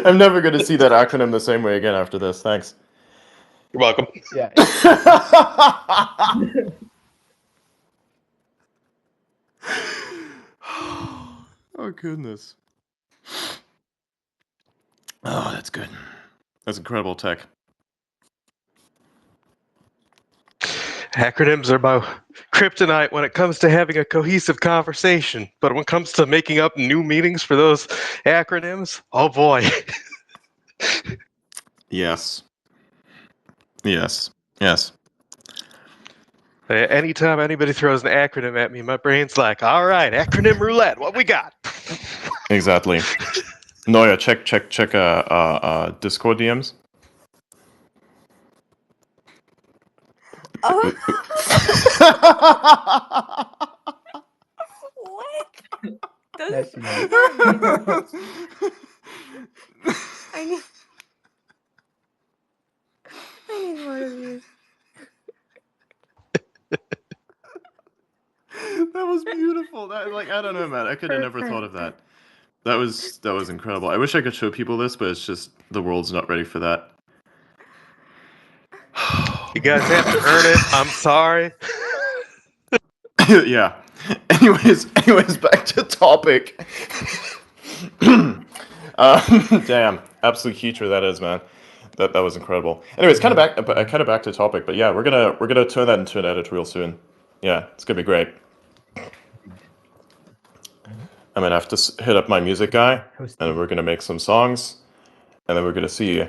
I'm never going to see that acronym the same way again after this. Thanks. You're welcome. Yeah. Oh, goodness. Oh, that's good. That's incredible tech. Acronyms are about kryptonite when it comes to having a cohesive conversation, but when it comes to making up new meanings for those acronyms, oh boy. Yes. Yes. Yes. Anytime anybody throws an acronym at me, my brain's like, all right, acronym roulette, what we got? Exactly. Noya, check Discord DMs. Oh. What? That's nice. I need more of these. That was beautiful. That, like, I don't know, man. I could have never thought of that. That was incredible. I wish I could show people this, but it's just the world's not ready for that. You guys have to earn it. I'm sorry. Yeah. Anyways, back to topic. Damn, absolute feature that is, man. That was incredible. Anyways, kind of back to topic, but yeah, we're gonna turn that into an editorial soon. Yeah, it's gonna be great. I'm gonna have to hit up my music guy, and we're gonna make some songs, and then we're gonna see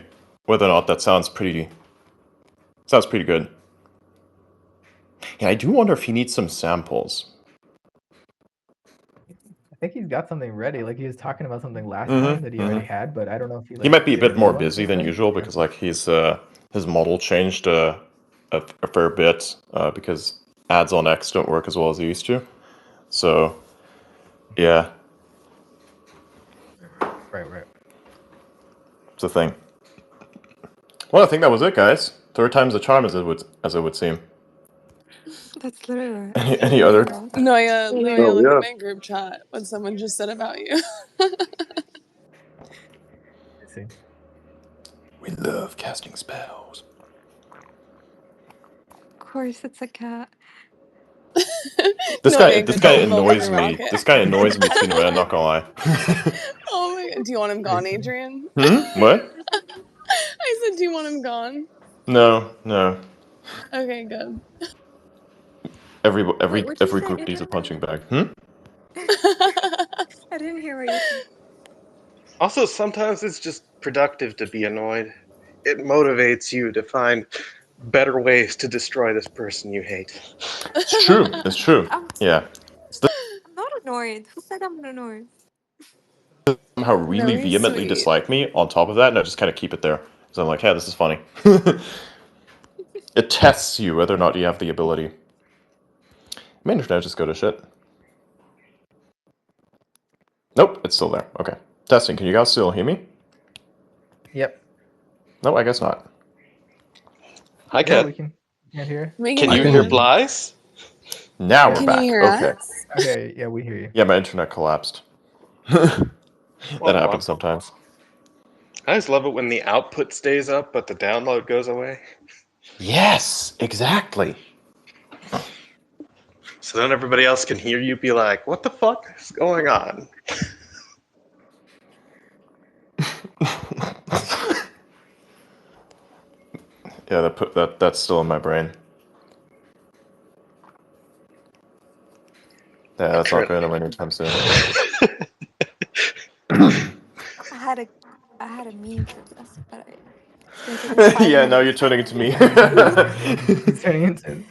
whether or not that sounds pretty good. Yeah, I do wonder if he needs some samples. I think he's got something ready. Like he was talking about something last time that he already had, but I don't know if He might be a bit more busy than usual because, like, his model changed a fair bit because ads on X don't work as well as they used to. So, yeah. Right. It's a thing. Well, I think that was it, guys. Third time's the charm, as it would seem. That's literally. Any other? Noya, Oh, look yeah. at my group chat. What someone just said about you. Let's see. We love casting spells. Of course, it's a cat. This Noya, guy don't vote for annoys me. Rocket. This guy annoys me too. I'm not gonna lie. Oh my god. Do you want him gone, Adrian? What? I said, do you want him gone? No. Okay, good. Every Wait, what'd you say? group needs a punching bag. I didn't hear what you said. Also, sometimes it's just productive to be annoyed. It motivates you to find better ways to destroy this person you hate. It's true. It's true. Yeah. I'm not annoyed. Who said I'm annoyed? Somehow really Very vehemently sweet. dislike me on top of that, and I just kind of keep it there. So I'm like, hey, this is funny. It tests you whether or not you have the ability. My internet just go to shit. Nope, it's still there. Okay. Testing. Can you guys still hear me? Yep. No, I guess not. Hi, Yeah, Kat. we can hear. Can you hear Bly's? Now we're Can back. you hear Okay. us? Okay, yeah, we hear you. Yeah, my internet collapsed. That happens sometimes. I just love it when the output stays up, but the download goes away. Yes, exactly. So then everybody else can hear you be like, what the fuck is going on? Yeah, that's still in my brain. Yeah, that's not going away anytime soon. I had a meme for this, but it's gonna take like 5 Yeah, now minutes. you're turning into me. She's turning into.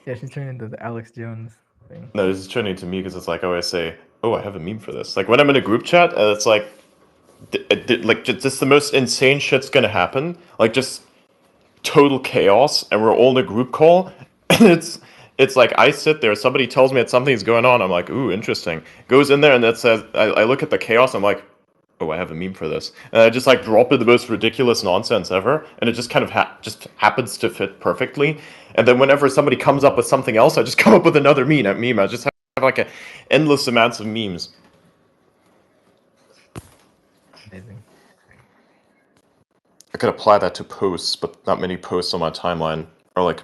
Yeah, she's turning into the Alex Jones thing. No, this is turning into me because it's like I always say, "Oh, I have a meme for this." Like when I'm in a group chat, and it's like, like just the most insane shit's gonna happen. Like just total chaos, and we're all in a group call, and it's like I sit there, somebody tells me that something's going on, I'm like, ooh, interesting. Goes in there and it says, I look at the chaos, I'm like, oh, I have a meme for this, and I just like drop in the most ridiculous nonsense ever, and it just kind of just happens to fit perfectly. And then whenever somebody comes up with something else, I just come up with another meme. I just have like endless amounts of memes. Amazing. I could apply that to posts, but not many posts on my timeline are like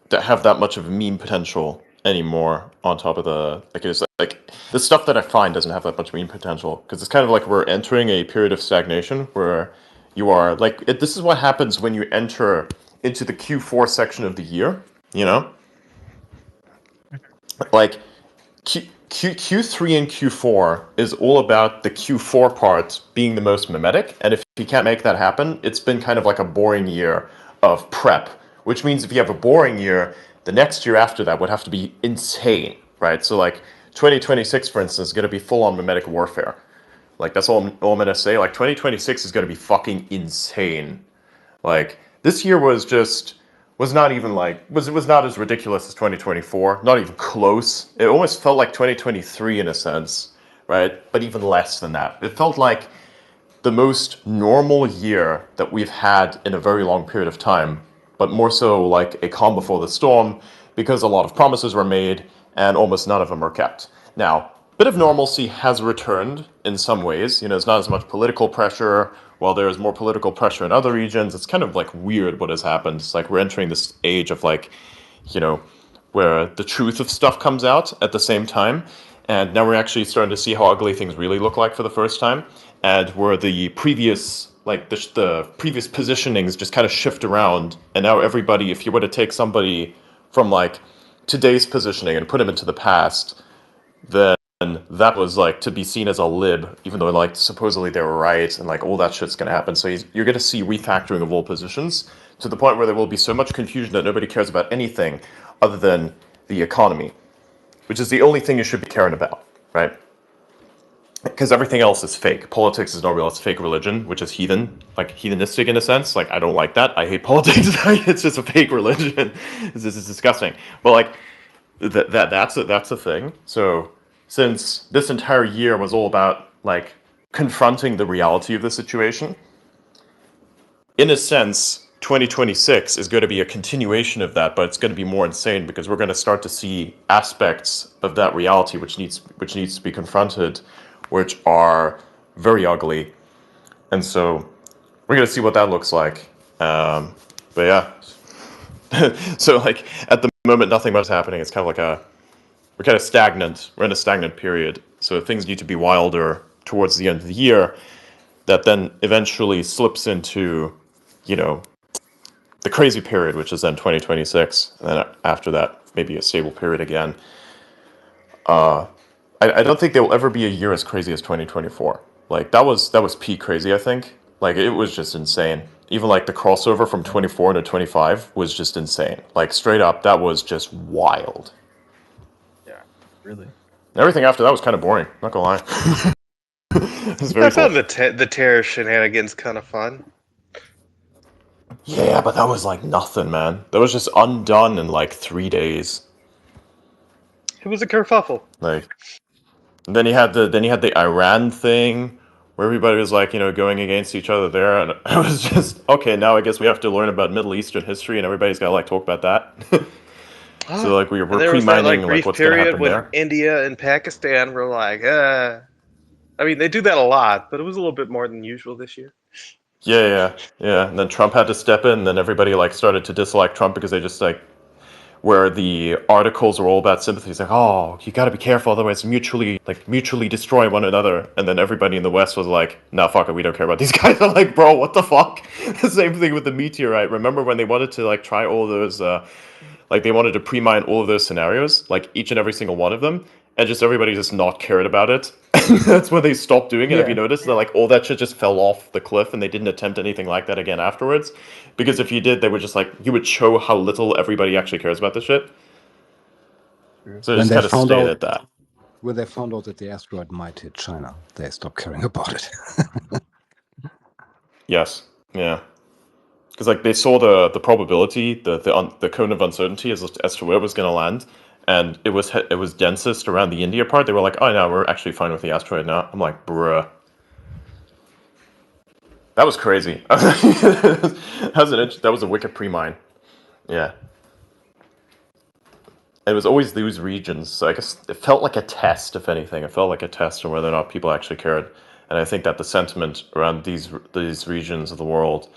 that have that much of meme potential anymore. On top of it's like the stuff that I find doesn't have that much meme potential because it's kind of like we're entering a period of stagnation where you are like this is what happens when you enter into the Q4 section of the year. You know, like Q3 and Q4 is all about the Q4 part being the most mimetic, and if you can't make that happen, it's been kind of like a boring year of prep, which means if you have a boring year, the next year after that would have to be insane, right? So like 2026, for instance, is going to be full-on mimetic warfare. Like that's all I'm going to say. Like 2026 is going to be fucking insane. Like this year was not even like was not as ridiculous as 2024, not even close. It almost felt like 2023 in a sense, right? But even less than that. It felt like the most normal year that we've had in a very long period of time, but more so like a calm before the storm because a lot of promises were made and almost none of them were kept. Now, a bit of normalcy has returned in some ways. You know, it's not as much political pressure. While there is more political pressure in other regions, it's kind of like weird what has happened. It's like we're entering this age of like, you know, where the truth of stuff comes out at the same time. And now we're actually starting to see how ugly things really look like for the first time. And where the previous, like the previous positionings just kind of shift around. And now everybody, if you were to take somebody from like today's positioning and put him into the past, then that was like to be seen as a lib, even though like supposedly they were right and like all that shit's gonna happen. So you're gonna see refactoring of all positions to the point where there will be so much confusion that nobody cares about anything other than the economy, which is the only thing you should be caring about, right? Because everything else is fake. Politics is not real. It's fake religion, which is heathen, like heathenistic in a sense. Like I don't like that. I hate politics. It's just a fake religion. This is disgusting. But like that's a thing. So since this entire year was all about like confronting the reality of the situation, in a sense, 2026 is going to be a continuation of that, but it's going to be more insane because we're going to start to see aspects of that reality which needs to be confronted, which are very ugly, and so we're going to see what that looks like. But yeah, so like at the moment, nothing much is happening. It's kind of like we're kind of stagnant. We're in a stagnant period, so things need to be wilder towards the end of the year. That then eventually slips into, the crazy period, which is then 2026, and then after that, maybe a stable period again. I don't think there will ever be a year as crazy as 2024. Like that was peak crazy. I think like it was just insane. Even like the crossover from 24 into 25 was just insane. Like straight up, that was just wild. Yeah, really. Everything after that was kind of boring. Not gonna lie. It was very I found cool. the terror shenanigans kind of fun. Yeah, but that was like nothing, man. That was just undone in like 3 days. It was a kerfuffle. Like, and then you had the Iran thing where everybody was like, going against each other there, and it was just okay. Now I guess we have to learn about Middle Eastern history, and everybody's got to like talk about that. So like we're And there was that pre-mining like brief what's going to period happen when there. India and Pakistan were like, I mean, they do that a lot, but it was a little bit more than usual this year. Yeah. And then Trump had to step in, and then everybody like started to dislike Trump because they just like where the articles were all about sympathy. It's like, oh, you got to be careful, otherwise mutually destroy one another. And then everybody in the West was like, nah, fuck it, we don't care about these guys. I'm like, bro, what the fuck? The same thing with the meteorite. Remember when they wanted to like try all those, like they wanted to pre-mine all of those scenarios, like each and every single one of them, and just everybody just not cared about it. That's when they stopped doing it. Have you noticed that like all that shit just fell off the cliff and they didn't attempt anything like that again afterwards? Because if you did, they would just like you would show how little everybody actually cares about this shit. So they just kind of stayed at that. When they found out that the asteroid might hit China, they stopped caring about it. Yes. Yeah. Because like they saw the probability, the cone of uncertainty as to where it was going to land, and it was densest around the India part. They were like, oh no, we're actually fine with the asteroid now. I'm like, bruh. That was crazy. That was a wicked pre-mine. Yeah. It was always these regions, so I guess it felt like a test, if anything. It felt like a test on whether or not people actually cared. And I think that the sentiment around these regions of the world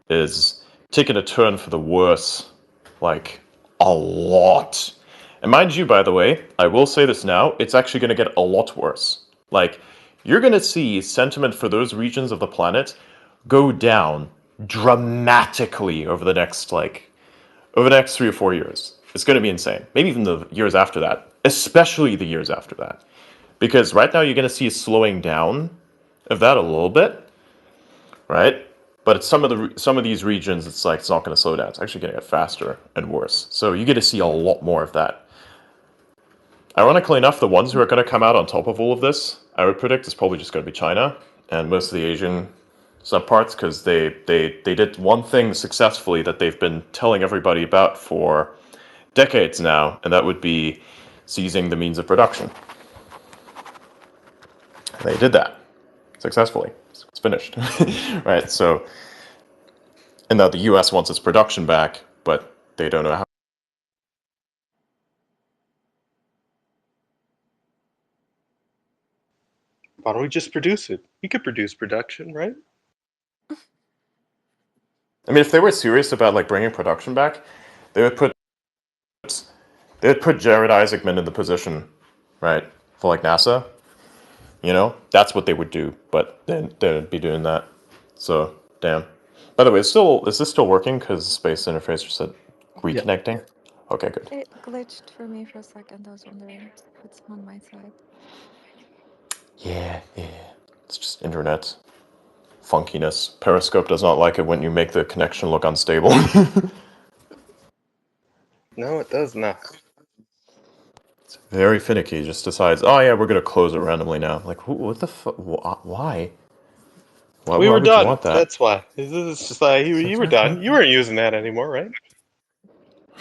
is taking a turn for the worse, like, a lot. And mind you, by the way, I will say this now, it's actually going to get a lot worse. Like, you're going to see sentiment for those regions of the planet go down dramatically over the next 3 or 4 years. It's going to be insane. Maybe even the years after that, especially the years after that. Because right now you're going to see a slowing down of that a little bit, right? But some of these regions, it's like it's not going to slow down. It's actually going to get faster and worse. So you get to see a lot more of that. Ironically enough, the ones who are going to come out on top of all of this, I would predict, is probably just going to be China and most of the Asian subparts, because they did one thing successfully that they've been telling everybody about for decades now, and that would be seizing the means of production. They did that successfully. It's finished. Right? So, and now the US wants its production back, but they don't know how. Why don't we just produce it? We could produce production, right? I mean, if they were serious about like bringing production back, they would put Jared Isaacman in the position, right, for like NASA. That's what they would do, but they'd be doing that. So, damn. By the way, is this still working? Because the space interface just said reconnecting. Yeah. Okay, good. It glitched for me for a second. I was wondering if it's on my side. Yeah. It's just internet funkiness. Periscope does not like it when you make the connection look unstable. No, it does not. It's very finicky. It just decides, oh yeah, we're gonna close it randomly now. Like, what the fuck? Why? We were would done. You want that? That's why. It's just like you were done. You weren't using that anymore, right?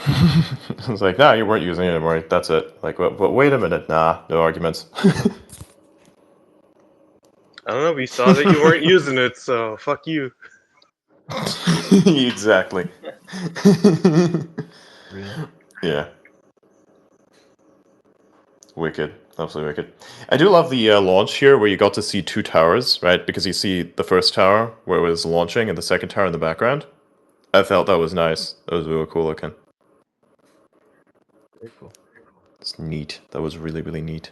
I was like, nah, you weren't using it anymore. That's it. Like, but wait a minute. Nah, no arguments. I don't know. We saw that you weren't using it, so fuck you. Exactly. Really? Yeah. Wicked. Absolutely wicked. I do love the launch here where you got to see two towers, right? Because you see the first tower where it was launching and the second tower in the background. I felt that was nice. That was really cool looking. Very cool. It's neat. That was really, really neat.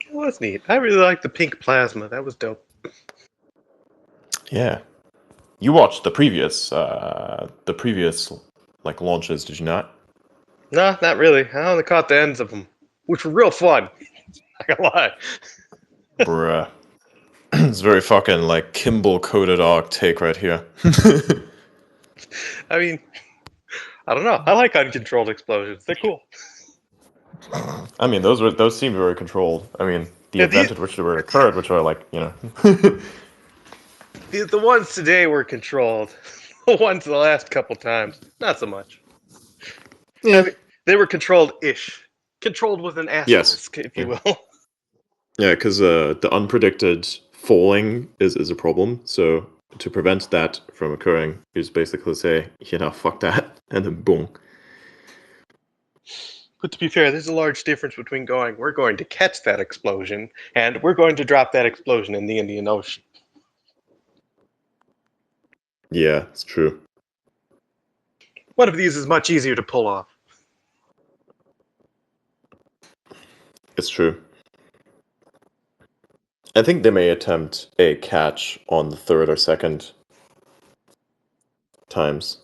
It was neat. I really liked the pink plasma. That was dope. Yeah. You watched the previous like launches, did you not? No, not really. I only caught the ends of them, which were real fun. Not gonna lie. Bruh. It's very fucking like Kimball coded arc take right here. I mean, I don't know. I like uncontrolled explosions. They're cool. I mean, those seem very controlled. I mean, the Yeah, event at which they were occurred, which are like, you know. The ones today were controlled. The ones the last couple times, not so much. Yeah. I mean, they were controlled-ish. Controlled with an asterisk, if you will. Yeah, because the unpredicted falling is a problem. So to prevent that from occurring, you just basically say, you know, fuck that, and then boom. But to be fair, there's a large difference between we're going to catch that explosion, and we're going to drop that explosion in the Indian Ocean. Yeah, it's true. One of these is much easier to pull off. It's true. I think they may attempt a catch on the third or second times.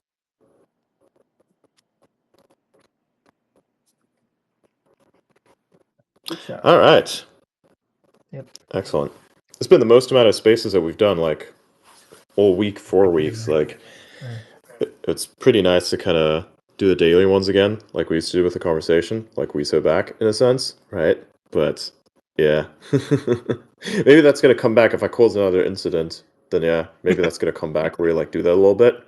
Good shot. All right. Yep. Excellent. It's been the most amount of spaces that we've done, like, all week, 4 weeks. Like, it's pretty nice to kind of do the daily ones again, like we used to do with the conversation, like we so back, in a sense, right? But, yeah. Maybe that's going to come back if I cause another incident. Then, yeah, maybe that's going to come back where we, like, do that a little bit.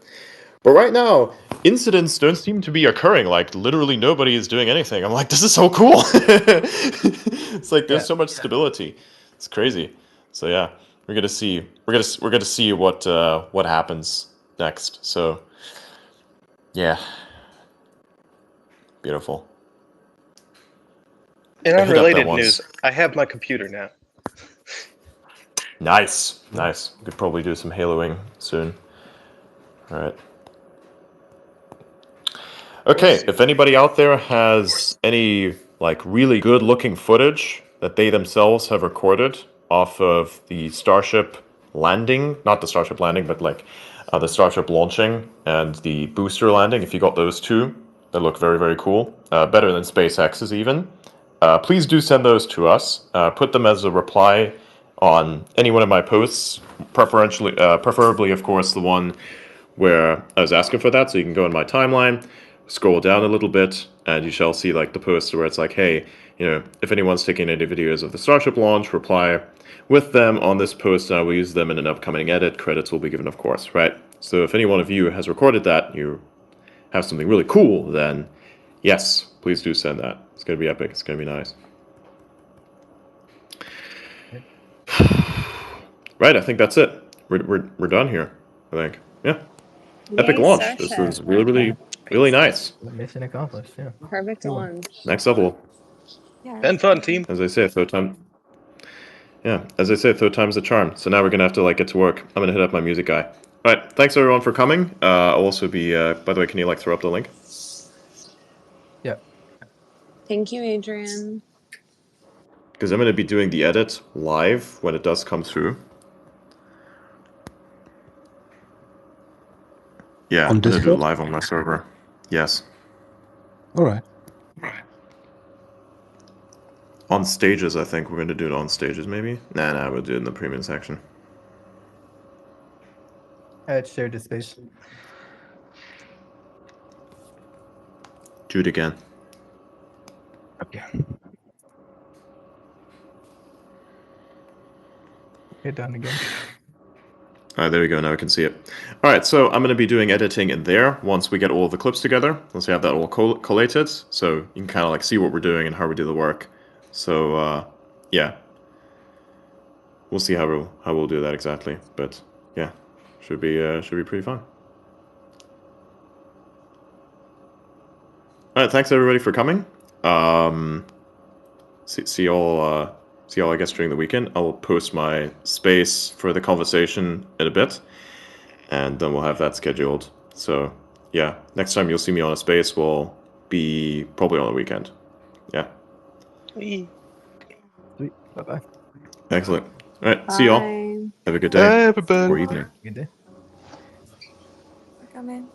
But right now, incidents don't seem to be occurring. Like, literally nobody is doing anything. I'm like, this is so cool. It's like there's so much stability. It's crazy. So yeah, we're gonna see. We're gonna see what happens next. So yeah, beautiful. In I hit up that unrelated once. news, I have my computer now. Nice, nice. We could probably do some Haloing soon. All right. Okay, if anybody out there has any like really good looking footage that they themselves have recorded off of the Starship landing, not the Starship landing, but like the Starship launching and the booster landing, if you got those two, they look very, very cool. Better than SpaceX's even. Please do send those to us. Put them as a reply on any one of my posts, preferably, of course, the one where I was asking for that, so you can go in my timeline, scroll down a little bit, and you shall see like the post where it's like, hey, you know, if anyone's taking any videos of the Starship launch, reply with them on this post, and I will use them in an upcoming edit. Credits will be given, of course, right? So if any one of you has recorded that, you have something really cool, then yes, please do send that. It's going to be epic. It's going to be nice. Right, I think that's it. We're done here, I think. Yeah. Epic Yay, launch. This Starship. was really, really nice. Mission accomplished. Yeah. Perfect Cool. launch. Next level. Been fun, team. As I say, third time. Yeah, as I say, third time's the charm. So now we're gonna have to like get to work. I'm gonna hit up my music guy. All right, thanks everyone for coming. I'll also be. By the way, can you like throw up the link? Yep. Thank you, Adrian. Because I'm gonna be doing the edit live when it does come through. Yeah, On I'm gonna do it Discord? live on my server. Yes. All right. On stages, I think we're gonna do it on stages, maybe. Nah, we'll do it in the premium section. It's shared to space. Do it again. Okay. Hit done again. All right, there we go. Now we can see it. All right, so I'm going to be doing editing in there once we get all the clips together. Once we have that all collated, so you can kind of like see what we're doing and how we do the work. So yeah, we'll see how we'll do that exactly. But yeah, Should be pretty fun. All right, thanks everybody for coming. See y'all. See y'all, I guess, during the weekend. I'll post my space for the conversation in a bit, and then we'll have that scheduled. So yeah, next time you'll see me on a space will be probably on the weekend. Yeah. Sweet. Bye-bye. Excellent. All right. See y'all. Bye. Have a good day Bye, everybody. or evening. Good day. Come in.